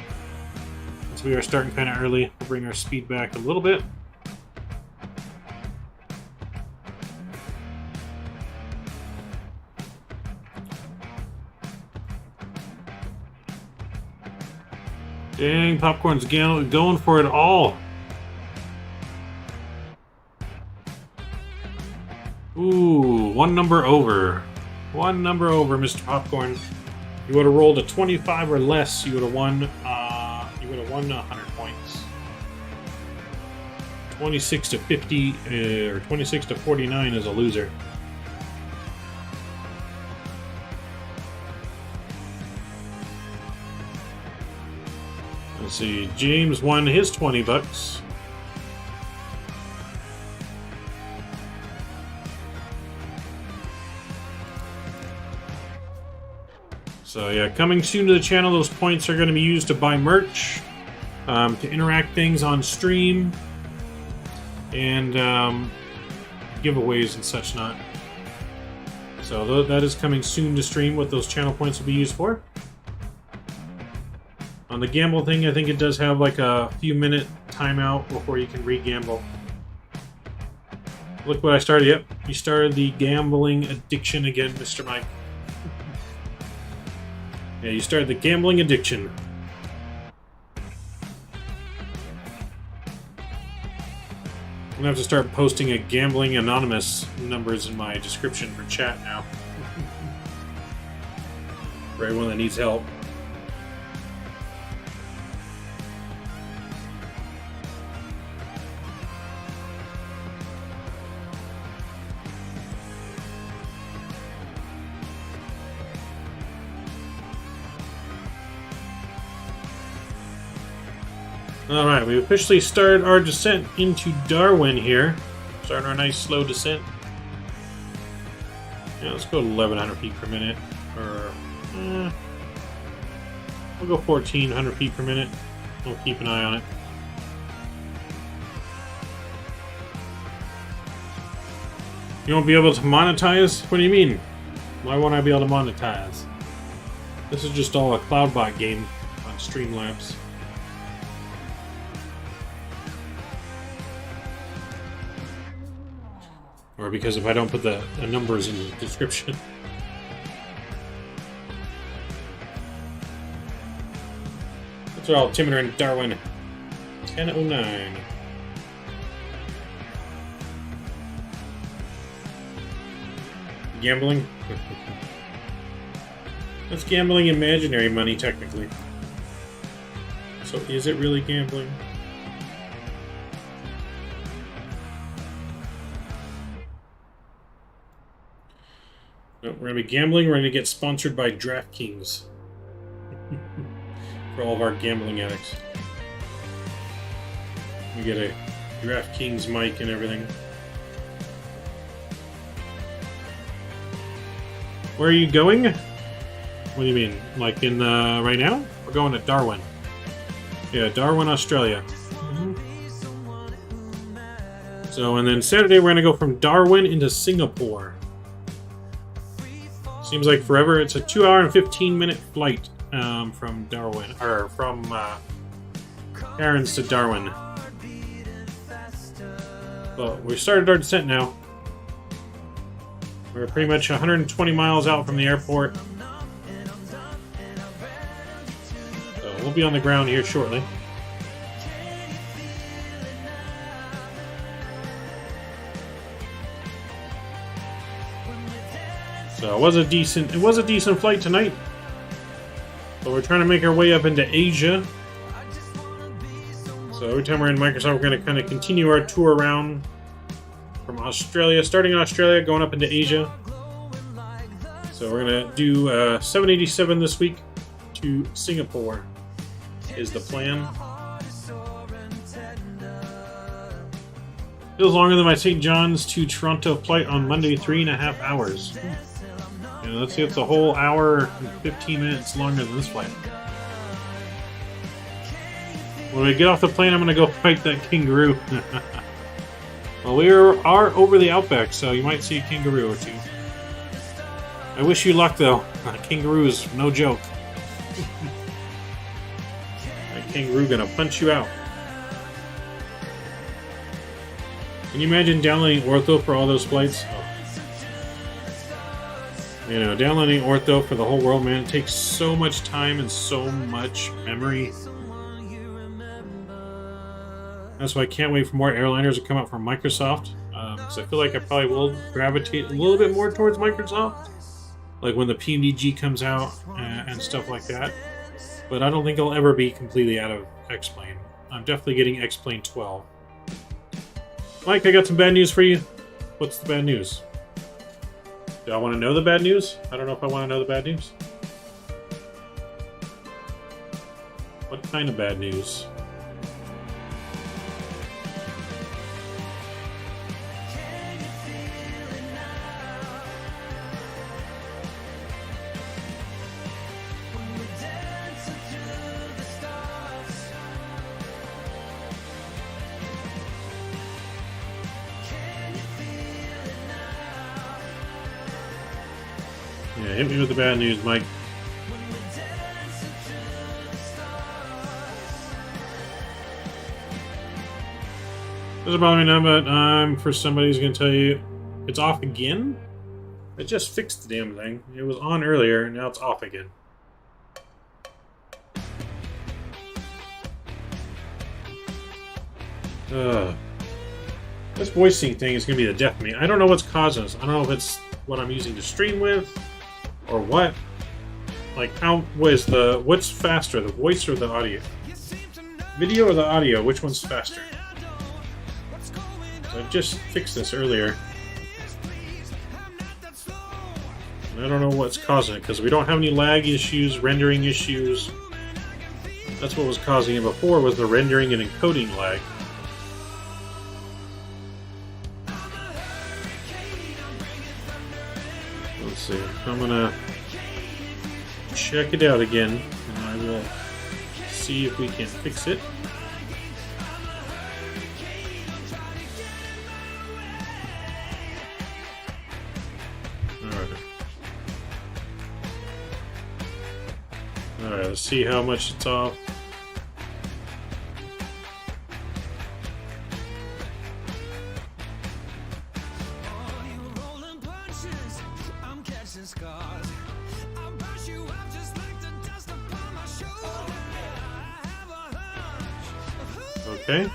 So we are starting kind of early. We'll bring our speed back a little bit. Dang, Popcorn's going for it all. Ooh, 1 number over. 1 number over, Mr. Popcorn. If you would have rolled a 25 or less, you would have won. You would have won 100 points. 26 to 50 or 26 to 49 is a loser. Let's see. James won his 20 bucks. So yeah, coming soon to the channel, those points are going to be used to buy merch, to interact things on stream, and giveaways and such not. So that is coming soon to stream, what those channel points will be used for. On the gamble thing, I think it does have like a few minute timeout before you can re-gamble. Look what I started. Yep, you started the gambling addiction again, Mr. Mike. Yeah, you started the gambling addiction. I'm gonna have to start posting a gambling anonymous numbers in my description for chat now. For everyone that needs help. Alright, we officially started our descent into Darwin here. Starting our nice slow descent. Yeah, let's go to 1,100 feet per minute. Or, we'll go 1,400 feet per minute. We'll keep an eye on it. You won't be able to monetize? What do you mean? Why won't I be able to monetize? This is just all a Cloudbot game on Streamlabs. Or because if I don't put the numbers in the description. So altimeter in Darwin. 10:09. Gambling? That's gambling imaginary money, technically. So is it really gambling? No, we're going to be gambling. We're going to get sponsored by DraftKings. For all of our gambling addicts. We get a DraftKings mic and everything. Where are you going? What do you mean? Like in, right now? We're going to Darwin. Yeah, Darwin, Australia. So, and then Saturday we're going to go from Darwin into Singapore. Seems like forever. It's a 2-hour and 15-minute flight from Darwin, or from Cairns to Darwin. Well, we started our descent now. We're pretty much 120 miles out from the airport. So we'll be on the ground here shortly. So it was a decent flight tonight. So we're trying to make our way up into Asia. So every time we're in Microsoft, we're going to kind of continue our tour around from Australia, starting in Australia, going up into Asia. So we're going to do 787 this week to Singapore is the plan. Feels longer than my St. John's to Toronto flight on Monday, 3.5 hours. You know, let's see, it's a whole hour and 15 minutes longer than this flight. When we get off the plane, I'm going to go fight that kangaroo. Well, we are over the outback, so you might see a kangaroo or two. I wish you luck, though. A kangaroo is no joke. That kangaroo gonna punch you out. Can you imagine downloading Ortho for all those flights? Oh. You know, downloading Ortho for the whole world, man, it takes so much time and so much memory. That's why I can't wait for more airliners to come out from Microsoft. Because I feel like I probably will gravitate a little bit more towards Microsoft. Like when the PMDG comes out and stuff like that. But I don't think I'll ever be completely out of X-Plane. I'm definitely getting X-Plane 12. Mike, I got some bad news for you. What's the bad news? Do I want to know the bad news? I don't know if I want to know the bad news. What kind of bad news? Yeah, hit me with the bad news, Mike. Doesn't bother me now, but I'm for somebody who's going to tell you it's off again. I just fixed the damn thing. It was on earlier, and now it's off again. This voice sync thing is going to be the death of me. I don't know what's causing this. I don't know if it's what I'm using to stream with, or what. Like, what's faster, the voice or the audio? Video or the audio? Which one's faster? So I just fixed this earlier. And I don't know what's causing it, because we don't have any lag issues, rendering issues. That's what was causing it before, was the rendering and encoding lag. Let's see. I'm gonna check it out again, and I will see if we can fix it. Alright, let's see how much it's off. Okay.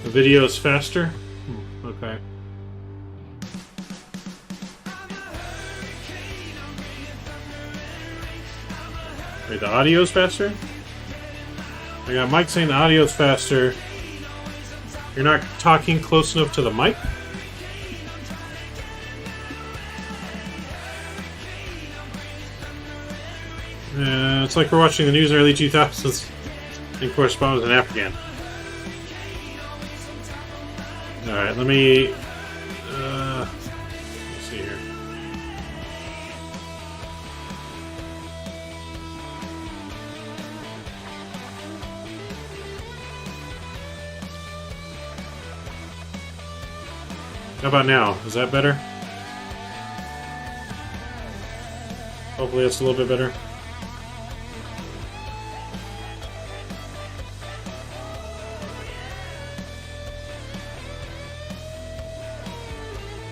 The video is faster? Okay. Wait, the audio is faster? I got Mike saying the audio is faster. You're not talking close enough to the mic? It's like we're watching the news in the early 2000s and correspondent in Afghan. Alright, let me... let's see here. How about now? Is that better? Hopefully that's a little bit better.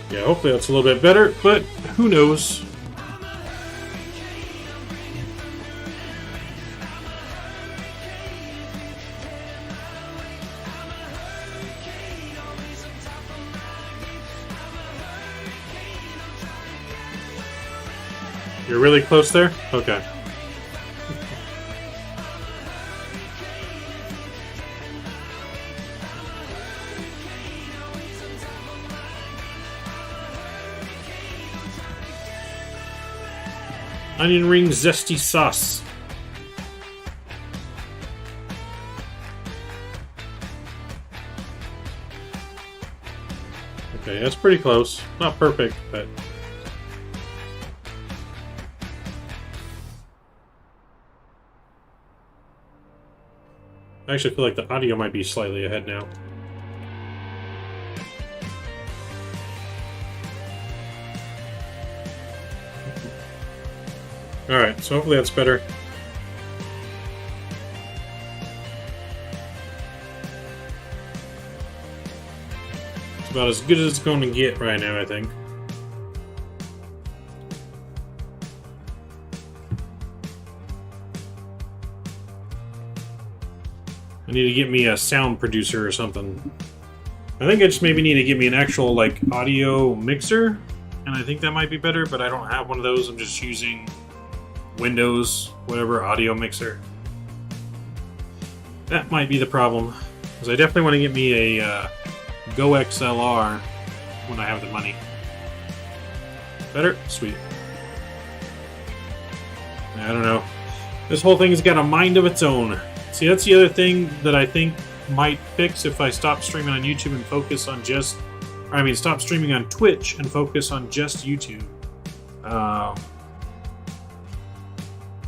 Yeah, hopefully that's a little bit better, but who knows? You're really close there? Okay. Onion ring zesty sauce. Okay, that's pretty close. Not perfect, but... I actually feel like the audio might be slightly ahead now. Alright, so hopefully that's better. It's about as good as it's going to get right now, I think. I need to get me a sound producer or something. I think I just maybe need to get me an actual, like, audio mixer. And I think that might be better, but I don't have one of those. I'm just using Windows, whatever, audio mixer. That might be the problem. Because I definitely want to get me a Go XLR when I have the money. Better? Sweet. I don't know. This whole thing's got a mind of its own. See, that's the other thing that I think might fix if I stop streaming on YouTube and focus on just... I mean, stop streaming on Twitch and focus on just YouTube.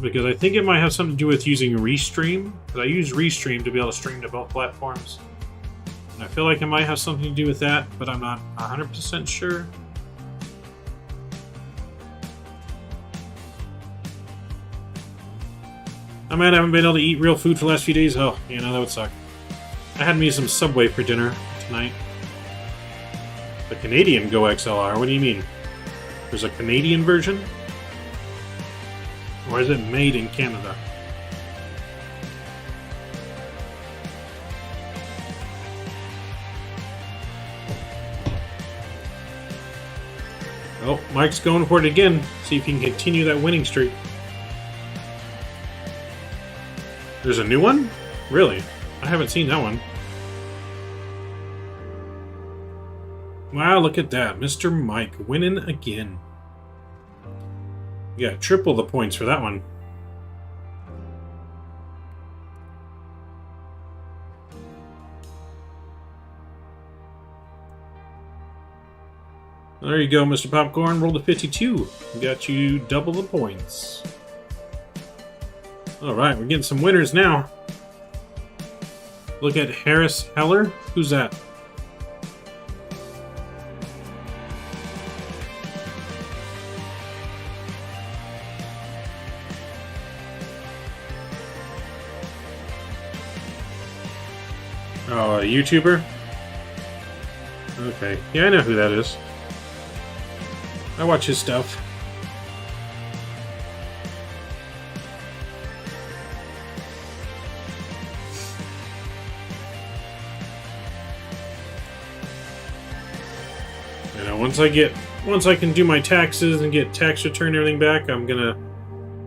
Because I think it might have something to do with using Restream. Because I use Restream to be able to stream to both platforms. And I feel like it might have something to do with that, but I'm not 100% sure. I might haven't been able to eat real food for the last few days. Oh, you know, that would suck. I had me some Subway for dinner tonight. The Canadian Go XLR? What do you mean? There's a Canadian version? Or is it made in Canada? Oh, Mike's going for it again. See if he can continue that winning streak. There's a new one? Really? I haven't seen that one. Wow, look at that. Mr. Mike winning again. You got triple the points for that one. There you go, Mr. Popcorn. Rolled a 52. Got you double the points. Alright, we're getting some winners now. Look at Harris Heller. Who's that? Oh, a YouTuber? Okay. Yeah, I know who that is. I watch his stuff. You know, once I can do my taxes and get tax return and everything back, I'm gonna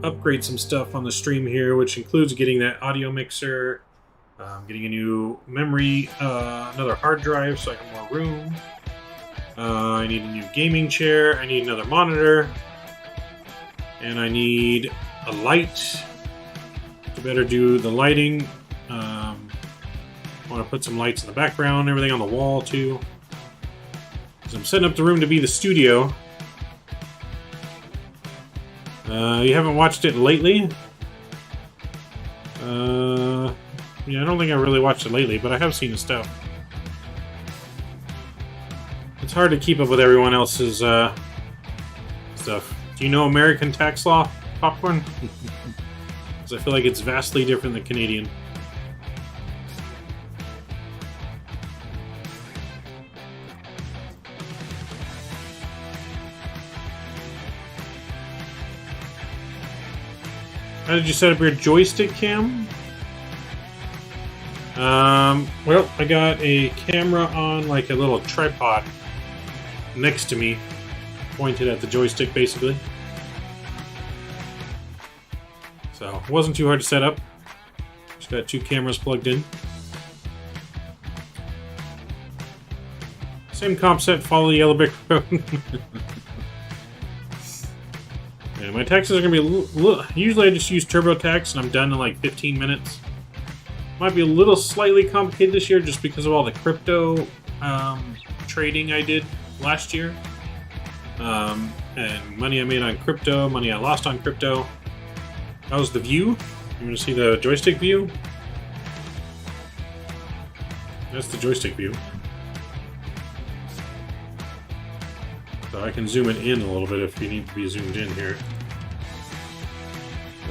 upgrade some stuff on the stream here, which includes getting that audio mixer, getting a new memory, another hard drive so I have more room. I need a new gaming chair, I need another monitor, and I need a light to better do the lighting. I want to put some lights in the background, everything on the wall too. Because I'm setting up the room to be the studio. You haven't watched it lately? Yeah, I don't think I really watched it lately, but I have seen the stuff. It's hard to keep up with everyone else's stuff. Do you know American tax law, Popcorn? Because I feel like it's vastly different than Canadian. How did you set up your joystick cam? Well, I got a camera on like a little tripod next to me, pointed at the joystick basically. So, it wasn't too hard to set up. Just got 2 cameras plugged in. Same comp set, follow the yellow brick road. Yeah, my taxes are going to be usually I just use TurboTax and I'm done in like 15 minutes. Might be a little slightly complicated this year just because of all the crypto trading I did last year. And money I made on crypto, money I lost on crypto. That was the view. You want to see the joystick view? That's the joystick view. So I can zoom it in a little bit if you need to be zoomed in here.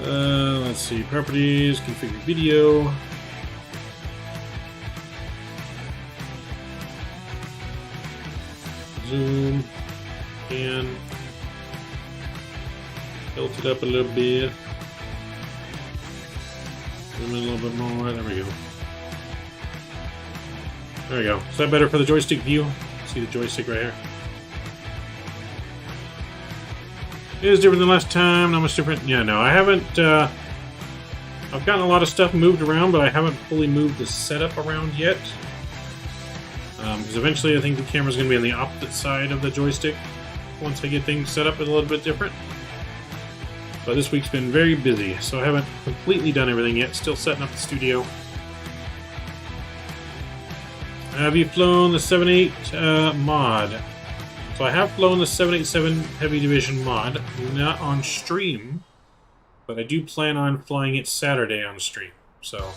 Let's see, properties, configure video. Zoom, and tilt it up a little bit. Zoom in a little bit more, there we go. There we go. Is that better for the joystick view? See the joystick right here. It is different than last time, not much different. Yeah, no, I haven't, I've gotten a lot of stuff moved around, but I haven't fully moved the setup around yet. Because eventually I think the camera's going to be on the opposite side of the joystick once I get things set up a little bit different. But this week's been very busy, so I haven't completely done everything yet. Still setting up the studio. Have you flown the 7.8 mod? So I have flown the 787 Heavy Division mod, not on stream, but I do plan on flying it Saturday on stream. So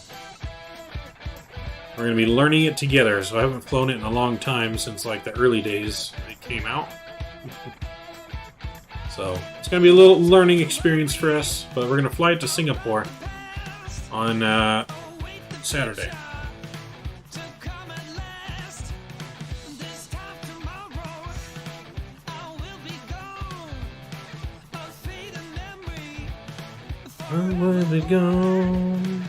we're going to be learning it together. So I haven't flown it in a long time since like the early days it came out. So it's going to be a little learning experience for us, but we're going to fly it to Singapore on Saturday. I will be gone.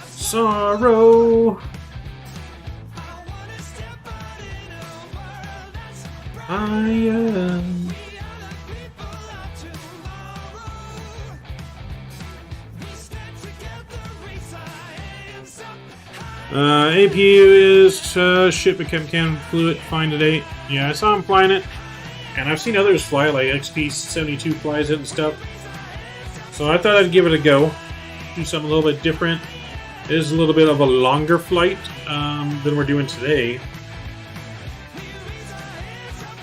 Sorrow. I am. APU is ship became can flew it fine today. Yeah, I saw him flying it, and I've seen others fly, like XP72 flies it and stuff. So I thought I'd give it a go, do something a little bit different. It is a little bit of a longer flight than we're doing today.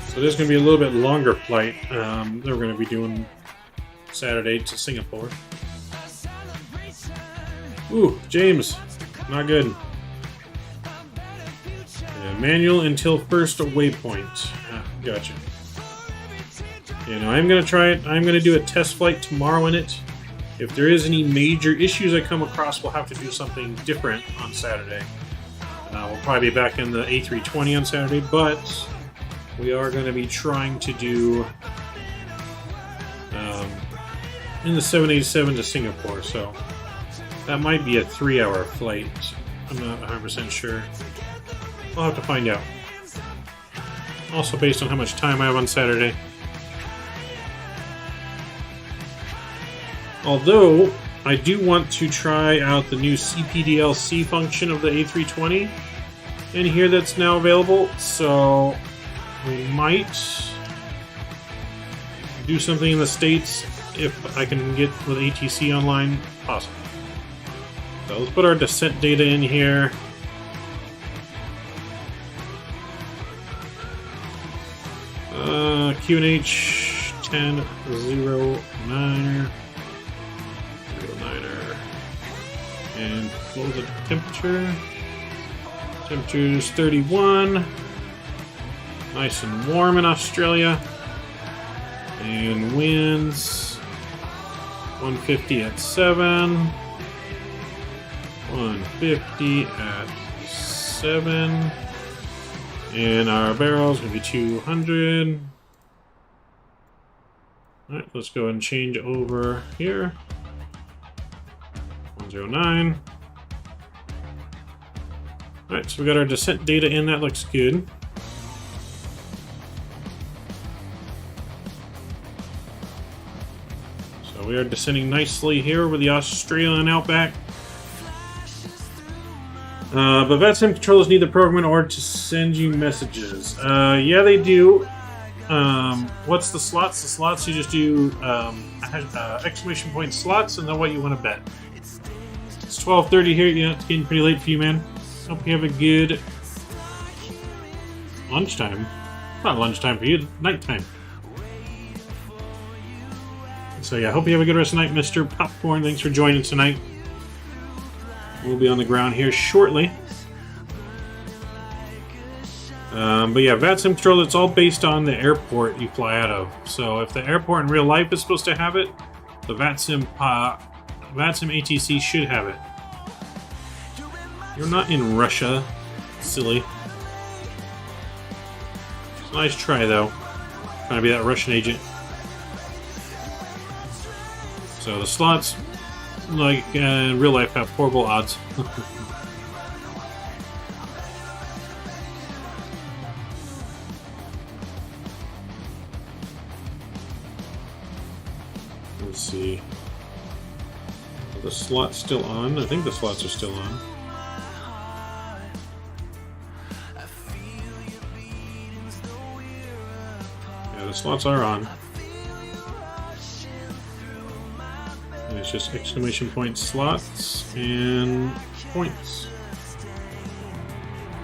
So there's going to be a little bit longer flight that we're going to be doing Saturday to Singapore. Ooh, James, not good. Manual until first waypoint. Gotcha. You know, I'm going to try it. I'm going to do a test flight tomorrow in it. If there is any major issues I come across, we'll have to do something different on Saturday. We'll probably be back in the A320 on Saturday, but we are going to be trying to do in the 787 to Singapore, so that might be a 3-hour flight. I'm not 100% sure. I'll have to find out. Also based on how much time I have on Saturday. Although, I do want to try out the new CPDLC function of the A320 in here that's now available, so we might do something in the States if I can get with ATC online, possible. So let's put our descent data in here. QNH 1009er. And what was the temperature? Temperature is 31. Nice and warm in Australia. And winds 150 at 7. 150 at 7. And our barrel's gonna be 200. Alright, let's go ahead and change over here. 109. Alright, so we got our descent data in, that looks good. So we are descending nicely here over the Australian outback. But Vatsim controllers need the program in order to send you messages. Yeah, they do. What's the slots? The slots, you just do exclamation point slots and then what you want to bet. It's 12:30 here. You know, it's getting pretty late for you, man. Hope you have a good lunchtime. Not lunchtime for you, nighttime. So yeah, hope you have a good rest of the night, Mr. Popcorn. Thanks for joining tonight. We'll be on the ground here shortly. But yeah, Vatsim controller, it's all based on the airport you fly out of. So if the airport in real life is supposed to have it, the Vatsim ATC should have it. You're not in Russia, silly. It's a nice try, though. Trying to be that Russian agent. So the slots, like in real life, have horrible odds. Let's see. Are the slots still on? I think the slots are still on. Yeah, the slots are on. And it's just exclamation point slots and points.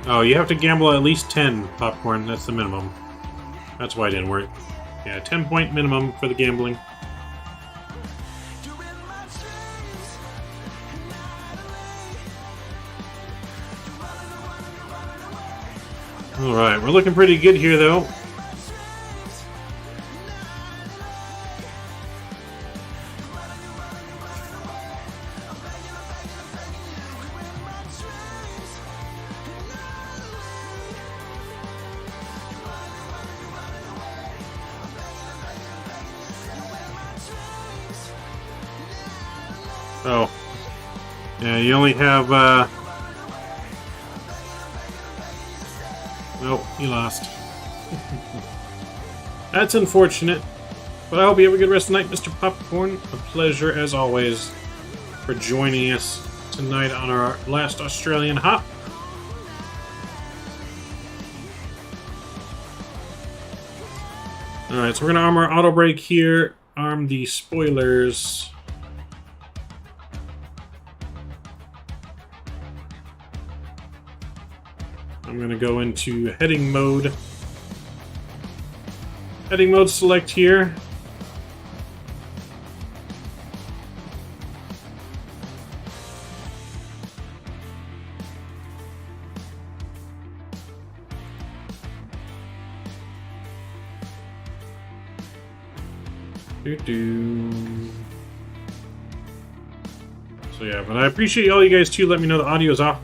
Oh, you have to gamble at least 10 popcorn. That's the minimum. That's why it didn't work. Yeah, 10-point minimum for the gambling. Alright, we're looking pretty good here, though. Oh. Yeah, you only have, Nope, you lost. That's unfortunate. But I hope you have a good rest of the night, Mr. Popcorn. A pleasure, as always, for joining us tonight on our last Australian hop. Alright, so we're going to arm our auto brake here. Arm the spoilers. I'm going to go into heading mode. Heading mode select here. So yeah, but I appreciate all you guys too. Let me know the audio is off.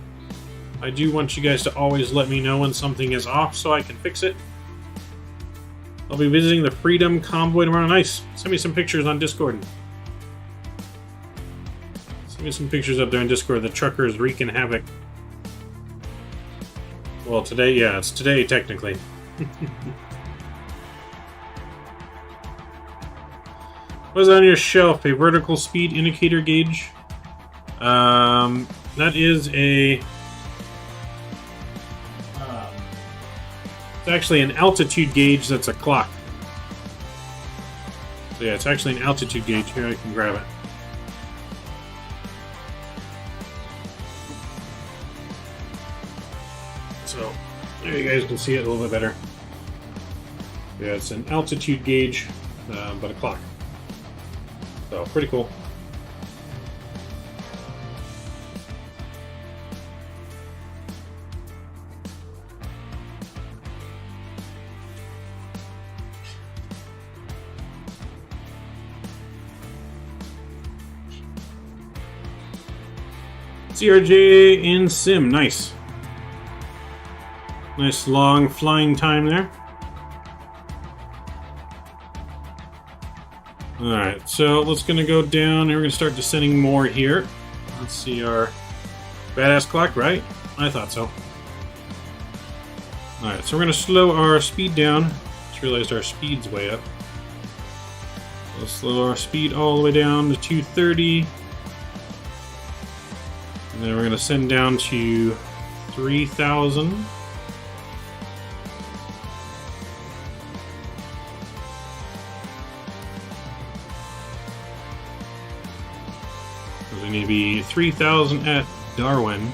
I do want you guys to always let me know when something is off so I can fix it. I'll be visiting the Freedom Convoy tomorrow. Nice. Send me some pictures on Discord. Send me some pictures up there on Discord. The truckers wreaking havoc. Well, today, yeah, it's today, technically. What's on your shelf? A vertical speed indicator gauge. That is a... it's actually an altitude gauge that's a clock. So yeah, it's actually an altitude gauge. Here, I can grab it. So, there you guys can see it a little bit better. Yeah, it's an altitude gauge, but a clock. So, pretty cool. CRJ in Sim, nice. Nice long flying time there. Alright, so let's gonna go down and we're gonna start descending more here. Let's see our badass clock, right? I thought so. Alright, so we're gonna slow our speed down. Just realized our speed's way up. Let's slow our speed all the way down to 230. And then we're going to send down to 3,000. We need to be 3,000 at Darwin.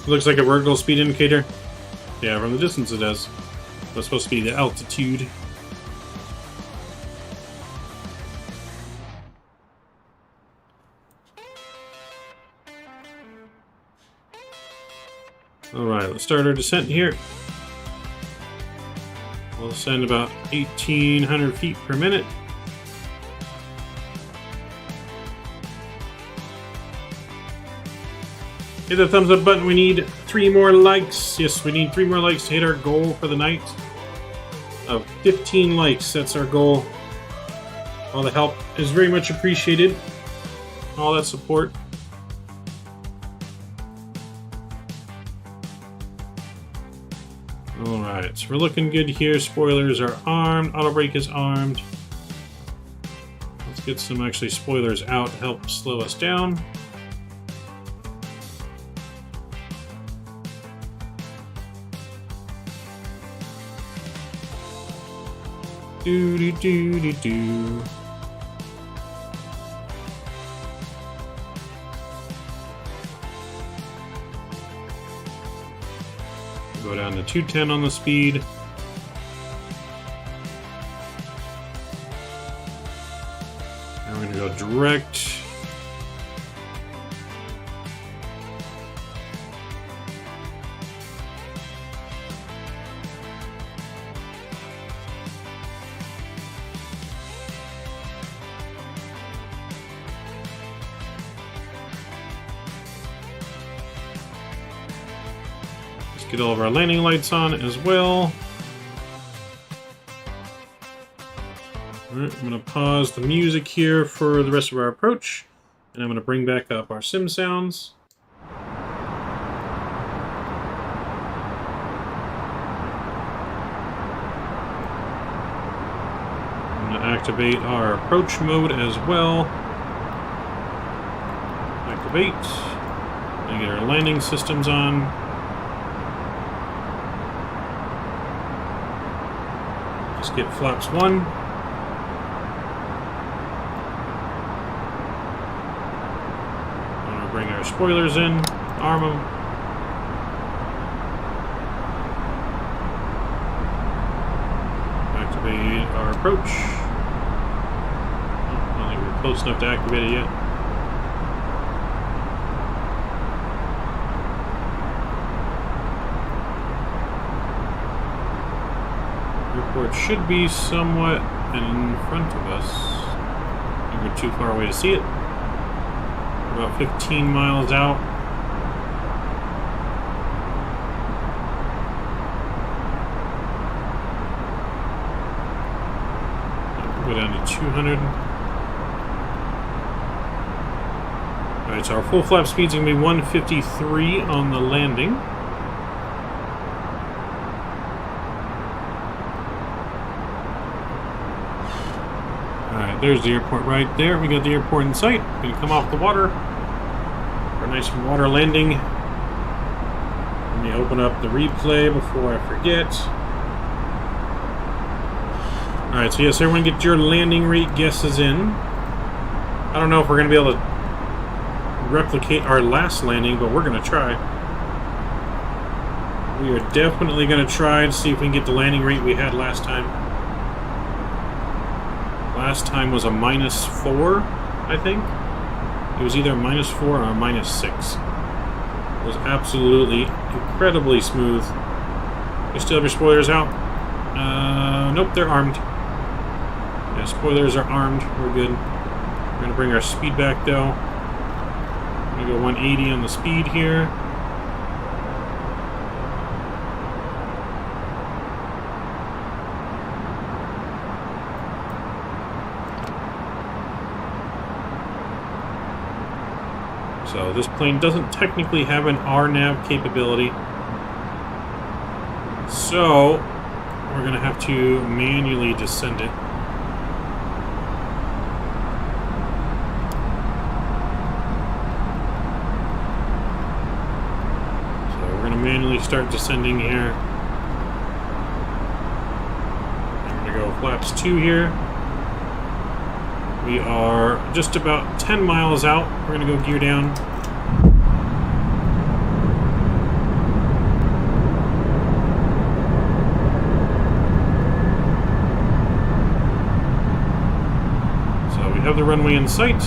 Looks like a vertical speed indicator. Yeah, from the distance it does. That's supposed to be the altitude. Alright, let's start our descent here. We'll ascend about 1,800 feet per minute. Hit the thumbs up button. We need 3 more likes. Yes, we need 3 more likes to hit our goal for the night of 15 likes. That's our goal. All the help is very much appreciated. All that support. Alright, so we're looking good here. Spoilers are armed. Auto brake is armed. Let's get some actually spoilers out to help slow us down. Do. Go down to 210 on the speed. And we're going to go direct. Get all of our landing lights on as well. Alright, I'm going to pause the music here for the rest of our approach, and I'm going to bring back up our sim sounds. I'm going to activate our approach mode as well. Activate. And get our landing systems on. Get flaps 1. I'm going to bring our spoilers in, arm them. Activate our approach. I don't think we're close enough to activate it yet. Airport should be somewhat in front of us. We're too far away to see it. About 15 miles out. Go down to 200. Alright, so our full flap speed's going to be 153 on the landing. Alright, there's the airport right there. We got the airport in sight. Going to come off the water for a nice water landing. Let me open up the replay before I forget. Alright, so yes, everyone get your landing rate guesses in. I don't know if we're going to be able to replicate our last landing, but we're going to try. We are definitely going to try and see if we can get the landing rate we had last time. Last time was a -4, I think. It was either a -4 or a -6. It was absolutely incredibly smooth. You still have your spoilers out? Nope, they're armed. Yeah, spoilers are armed. We're good. We're going to bring our speed back, though. I'm going to go 180 on the speed here. So this plane doesn't technically have an RNAV capability. So we're going to have to manually descend it. Manually start descending here. I'm going to go flaps 2 here. We are just about 10 miles out. We're going to go gear down. So we have the runway in sight.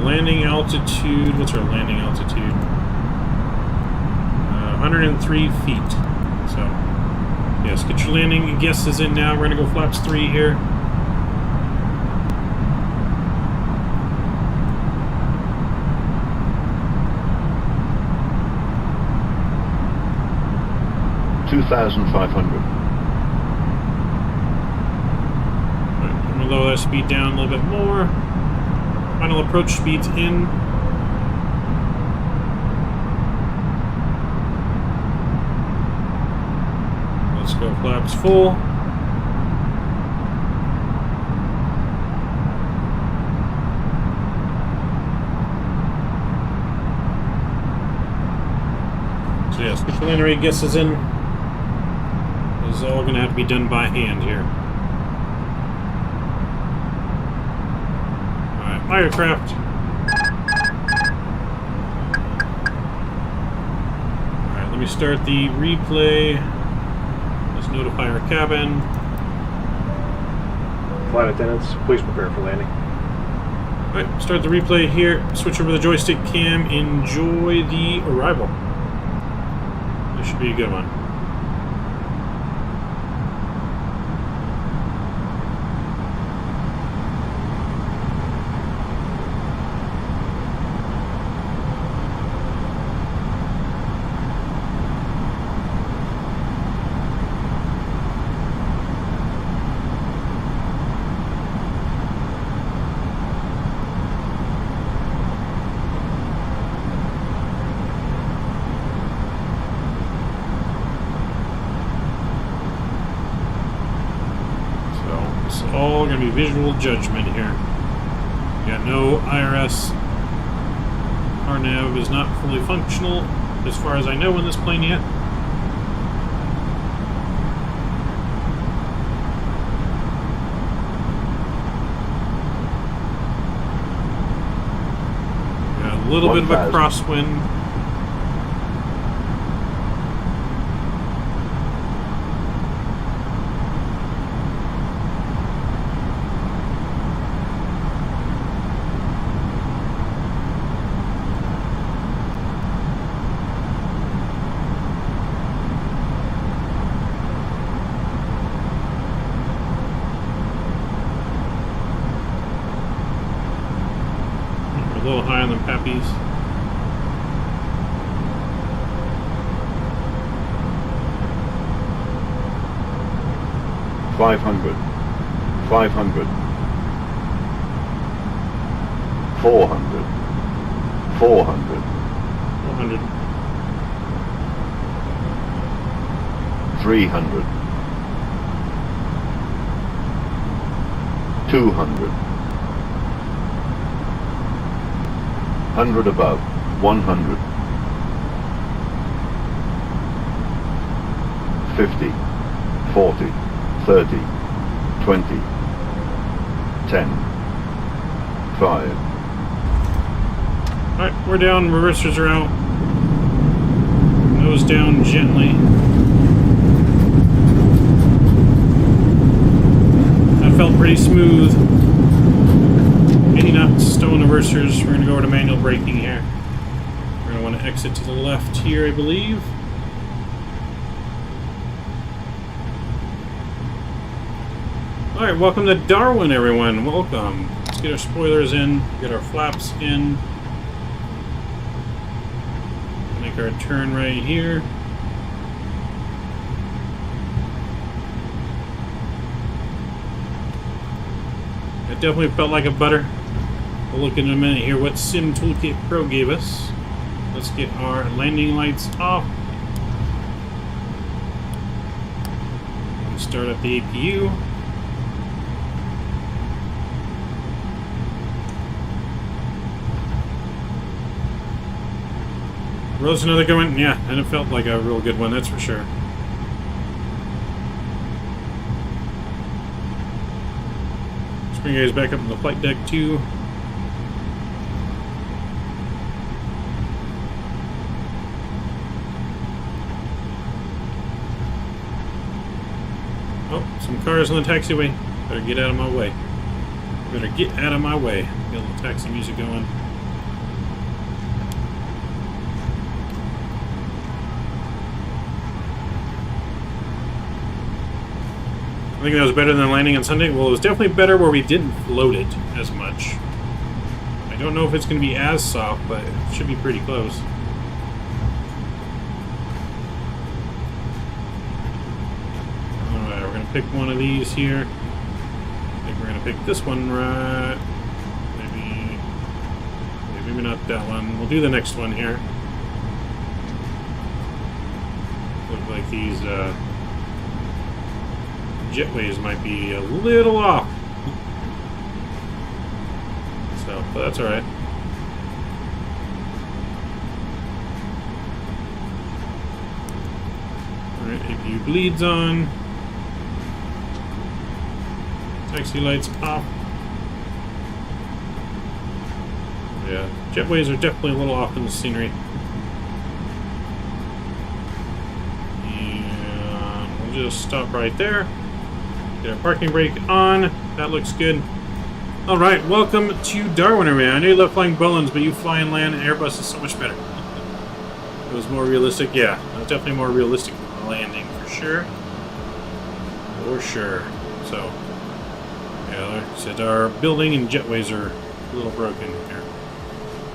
Landing altitude, what's our landing altitude? 103 feet. So, yes, get your landing guesses in now. We're going to go flaps 3 here. $2,500. I'm going to lower that speed down a little bit more. Final approach speed's in. Let's go flaps full. So yes, get your landing rate guesses in. This is all going to have to be done by hand here. Aircraft. Alright, let me start the replay. Let's notify our cabin. Flight attendants, please prepare for landing. Alright, start the replay here. Switch over to the joystick cam. Enjoy the arrival. This should be a good one. All going to be visual judgment here. We got no IRS. RNAV is not fully functional, as far as I know, in this plane yet. Got a little bit of a crosswind. A little high on the pappies. Five hundred. 500. 400. 400. 400. 300. 200. 100 above. 100. 50. 40. 30. 20. 10. 5. Alright, we're down. Reversers are out. Nose down gently. That felt pretty smooth. 80 knots, stowing reversers. We're going to go over to manual braking here. We're going to want to exit to the left here, I believe. Alright, welcome to Darwin, everyone. Welcome. Let's get our spoilers in, get our flaps in. Make our turn right here. It definitely felt like a butter. We'll look in a minute here what Sim Toolkit Pro gave us. Let's get our landing lights off. Start up the APU. Rose another good one? Yeah, and it felt like a real good one, that's for sure. Let's bring you guys back up on the flight deck too. Oh, some cars on the taxiway. Better get out of my way. Better get out of my way. Get a little taxi music going. I think that was better than landing on Sunday. Well, it was definitely better where we didn't float it as much. I don't know if it's going to be as soft, but it should be pretty close. Alright, we're going to pick one of these here. I think we're going to pick this one right. Maybe not that one. We'll do the next one here. Look like these jetways might be a little off. So, but that's alright. Alright, APU bleeds on. Taxi lights off. Yeah, jetways are definitely a little off in the scenery. And we'll just stop right there. Get our parking brake on. That looks good. Alright, welcome to Darwin, man. I know you love flying Boeings, but you fly and land, and Airbus is so much better. It was more realistic. Yeah, it was definitely more realistic landing, for sure. For sure. So, yeah, like I said, our building and jetways are a little broken here.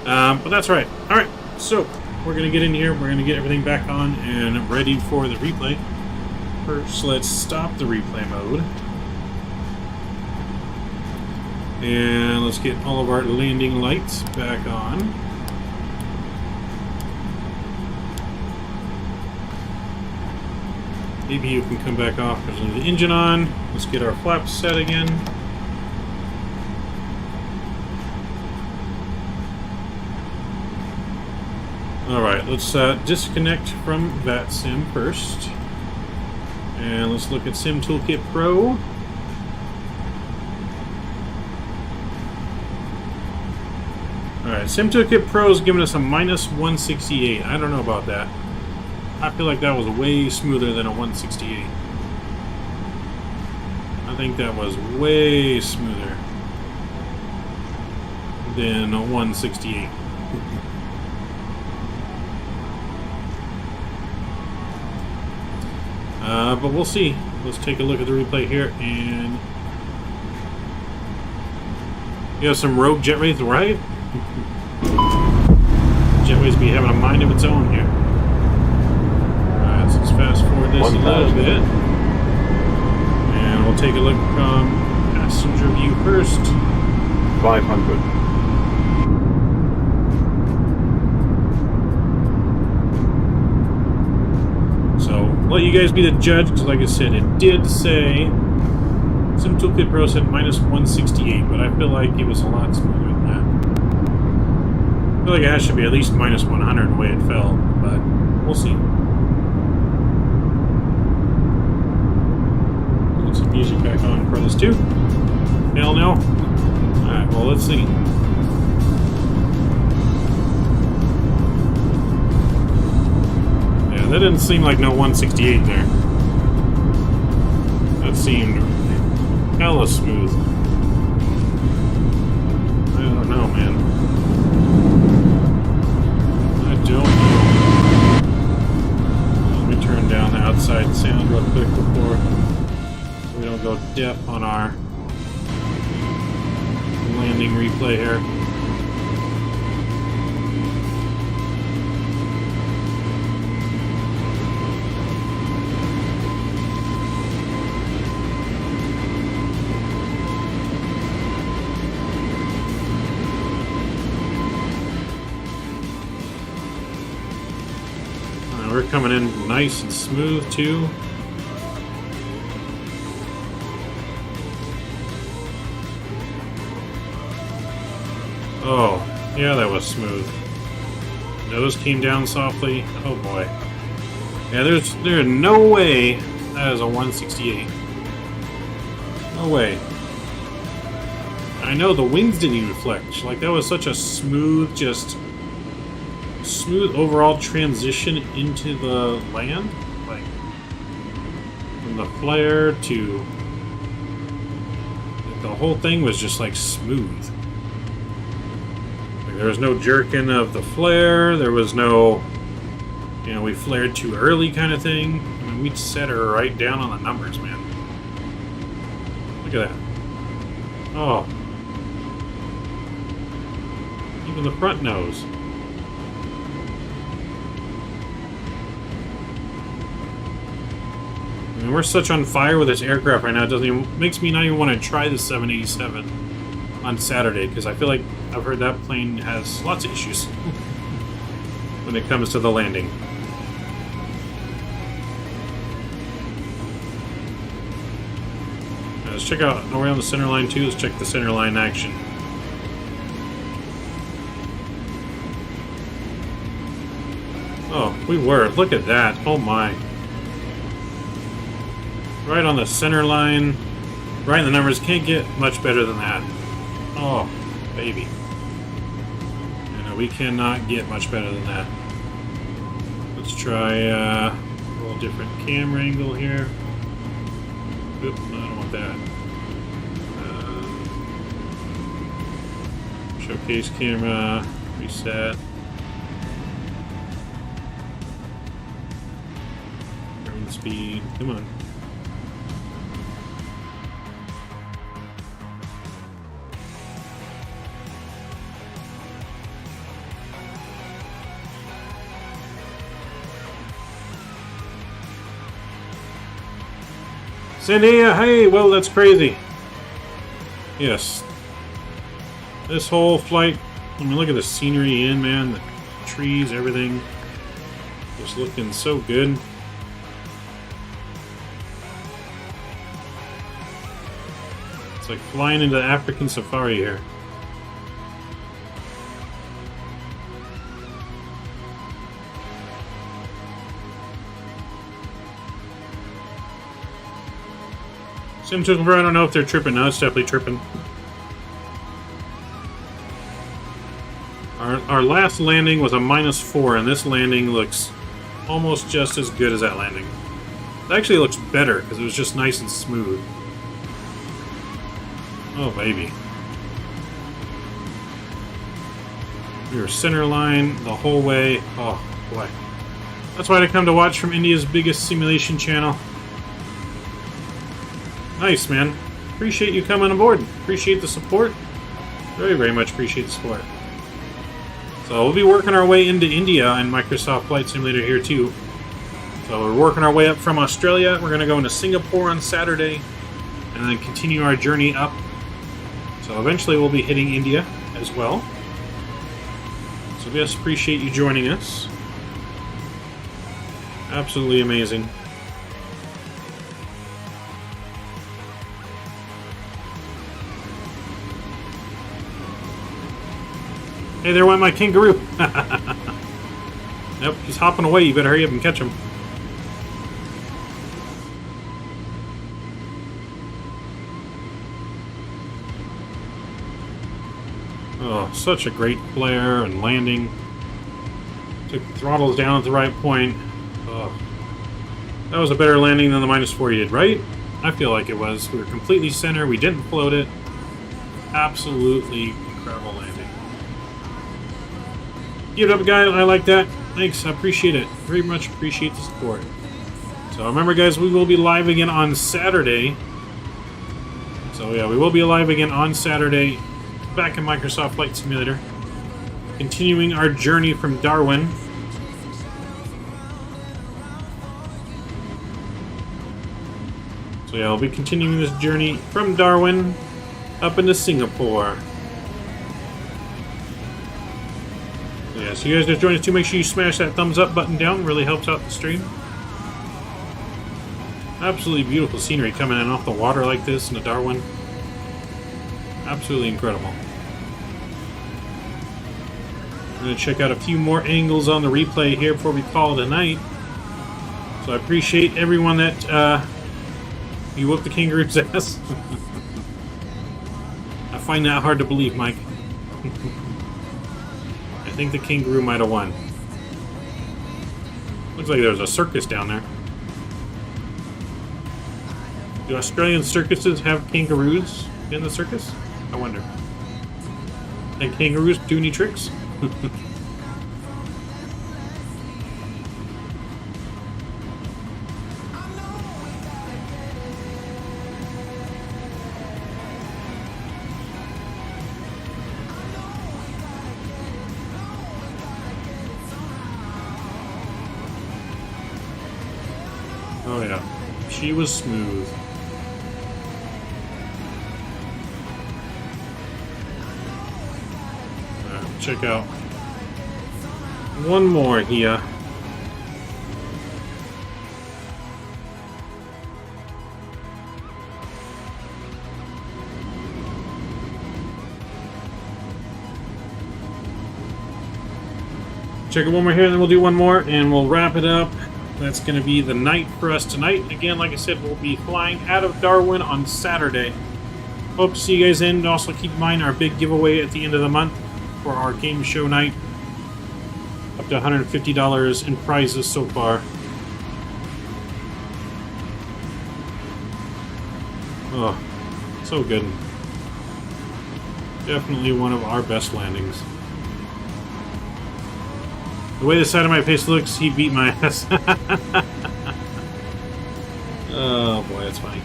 But that's right. Alright, so we're going to get in here. We're going to get everything back on and ready for the replay. First, let's stop the replay mode. And let's get all of our landing lights back on. Maybe you can come back off. There's the engine on. Let's get our flaps set again. Alright, let's disconnect from Vatsim first. And let's look at Sim Toolkit Pro. Alright, Sim Toolkit Pro is giving us a minus 168. I don't know about that. I feel like that was way smoother than a 168. I think that was way smoother than a 168. But we'll see. Let's take a look at the replay here, and you have some rogue jet rays, right? Jetway's be having a mind of its own here. Alright, so let's fast forward this a little bit. And we'll take a look from passenger view first. 500. So, let you guys be the judge, because like I said, it did say Sim Toolkit Pro said minus 168, but I feel like it was a lot smoother than that. I feel like it has to be at least minus 100 the way it fell, but we'll see. Put some music back on for this too. Hell no. Alright, well, let's see. Yeah, that didn't seem like no 168 there. That seemed hella smooth. I don't know, man. I don't know. Let me turn down the outside sound real quick before we don't go deaf on our landing replay here. We're coming in nice and smooth too. Oh, yeah, that was smooth. Nose came down softly. Oh boy. Yeah, there's no way that is a 168. No way. I know the wings didn't even flex. Like, that was such a smooth, just smooth overall transition into the land. Like, from the flare to the whole thing was just like smooth. There was no jerking of the flare. There was no, you know, we flared too early kind of thing. I mean, we set her right down on the numbers, man. Look at that. Oh. Even the front nose. I mean, we're such on fire with this aircraft right now. It doesn't even, makes me not even want to try the 787 on Saturday, because I feel like I've heard that plane has lots of issues when it comes to the landing. Now let's check out, are we on the center line too? Let's check the center line action. Oh, we were. Look at that. Oh my. Right on the center line. Right in the numbers. Can't get much better than that. Oh, baby. You know, we cannot get much better than that. Let's try a little different camera angle here. Oop, I don't want that. Showcase camera. Reset. Drone speed. Come on. Sandia, hey, well, that's crazy. Yes. This whole flight, I mean, look at the scenery in, man. The trees, everything. Just looking so good. It's like flying into the African safari here. Sim Toolkit Pro, I don't know if they're tripping. No, it's definitely tripping. Our last landing was a -4, and this landing looks almost just as good as that landing. It actually looks better, because it was just nice and smooth. Oh, baby. We were center line the whole way. Oh, boy. That's why I come to watch from India's biggest simulation channel. Nice, man. Appreciate you coming aboard. Appreciate the support. Very, very much appreciate the support. So we'll be working our way into India in Microsoft Flight Simulator here too. So we're working our way up from Australia. We're going to go into Singapore on Saturday and then continue our journey up. So eventually we'll be hitting India as well. So we just appreciate you joining us. Absolutely amazing. Hey, there went my kangaroo. Yep, he's hopping away. You better hurry up and catch him. Oh, such a great flare and landing. Took the throttles down at the right point. Oh, that was a better landing than the -4 you did, right? I feel like it was. We were completely center. We didn't float it. Absolutely incredible landing. Give it up, guy. I like that. Thanks. I appreciate it. Very much appreciate the support. So remember, guys, we will be live again on Saturday. So yeah, we will be live again on Saturday back in Microsoft Flight Simulator. Continuing our journey from Darwin. So yeah, I'll be continuing this journey from Darwin up into Singapore. So yeah, so you guys just joined us too. Make sure you smash that thumbs up button down. It really helps out the stream. Absolutely beautiful scenery coming in off the water like this in the Darwin. Absolutely incredible. I'm going to check out a few more angles on the replay here before we call it a night. So I appreciate everyone that you whooped the kangaroo's ass. I find that hard to believe, Mike. I think the kangaroo might have won. Looks like there's a circus down there. Do Australian circuses have kangaroos in the circus? I wonder. Can kangaroos do any tricks? Oh yeah, she was smooth. Check out one more here. Check it one more here, and then we'll do one more, and we'll wrap it up. That's going to be the night for us tonight. Again, like I said, we'll be flying out of Darwin on Saturday. Hope to see you guys in. Also, keep in mind our big giveaway at the end of the month for our game show night. Up to $150 in prizes so far. Oh, so good. Definitely one of our best landings. The way the side of my face looks, he beat my ass. Oh boy, that's funny.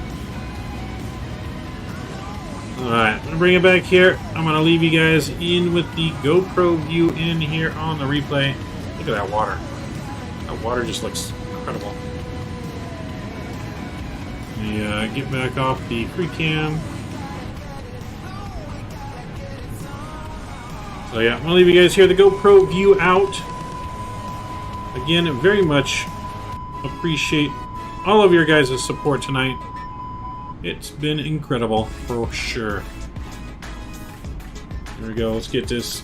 Alright, I'm going to bring it back here. I'm going to leave you guys in with the GoPro view in here on the replay. Look at that water. That water just looks incredible. Let me get back off the free cam. So yeah, I'm going to leave you guys here. The GoPro view out. Again, very much appreciate all of your guys' support tonight. It's been incredible, for sure. There we go. Let's get this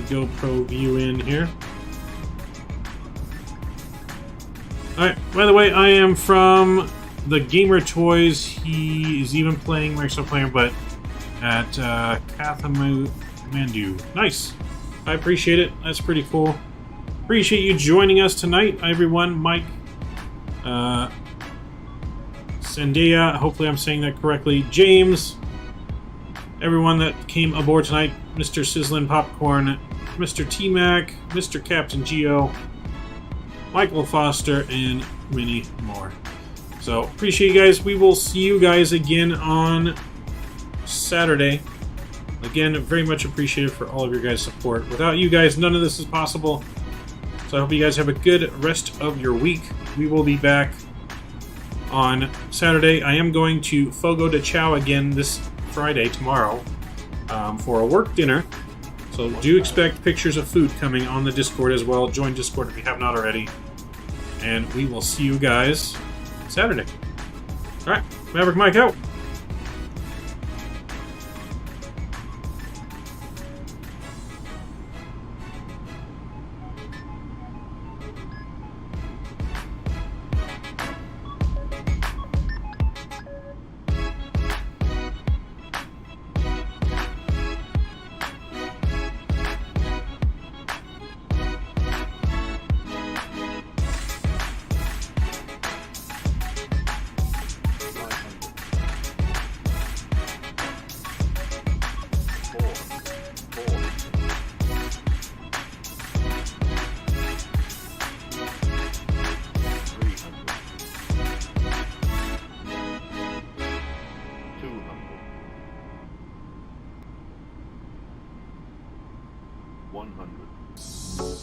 GoPro view in here. Alright, by the way, I am from the Gamer Toys. He is even playing Microsoft Player, but at Kathmandu. Nice. I appreciate it. That's pretty cool. Appreciate you joining us tonight, everyone. Mike, Zendaya, hopefully I'm saying that correctly. James, everyone that came aboard tonight. Mr. Sizzlin' Popcorn, Mr. T-Mac, Mr. Captain Geo, Michael Foster, and many more. So, appreciate you guys. We will see you guys again on Saturday. Again, very much appreciated for all of your guys' support. Without you guys, none of this is possible. So I hope you guys have a good rest of your week. We will be back on Saturday. I am going to Fogo de Chao again this Friday, tomorrow, for a work dinner. So do expect pictures of food coming on the Discord as well. Join Discord if you have not already. And we will see you guys Saturday. Alright, Maverick Mike out. $100.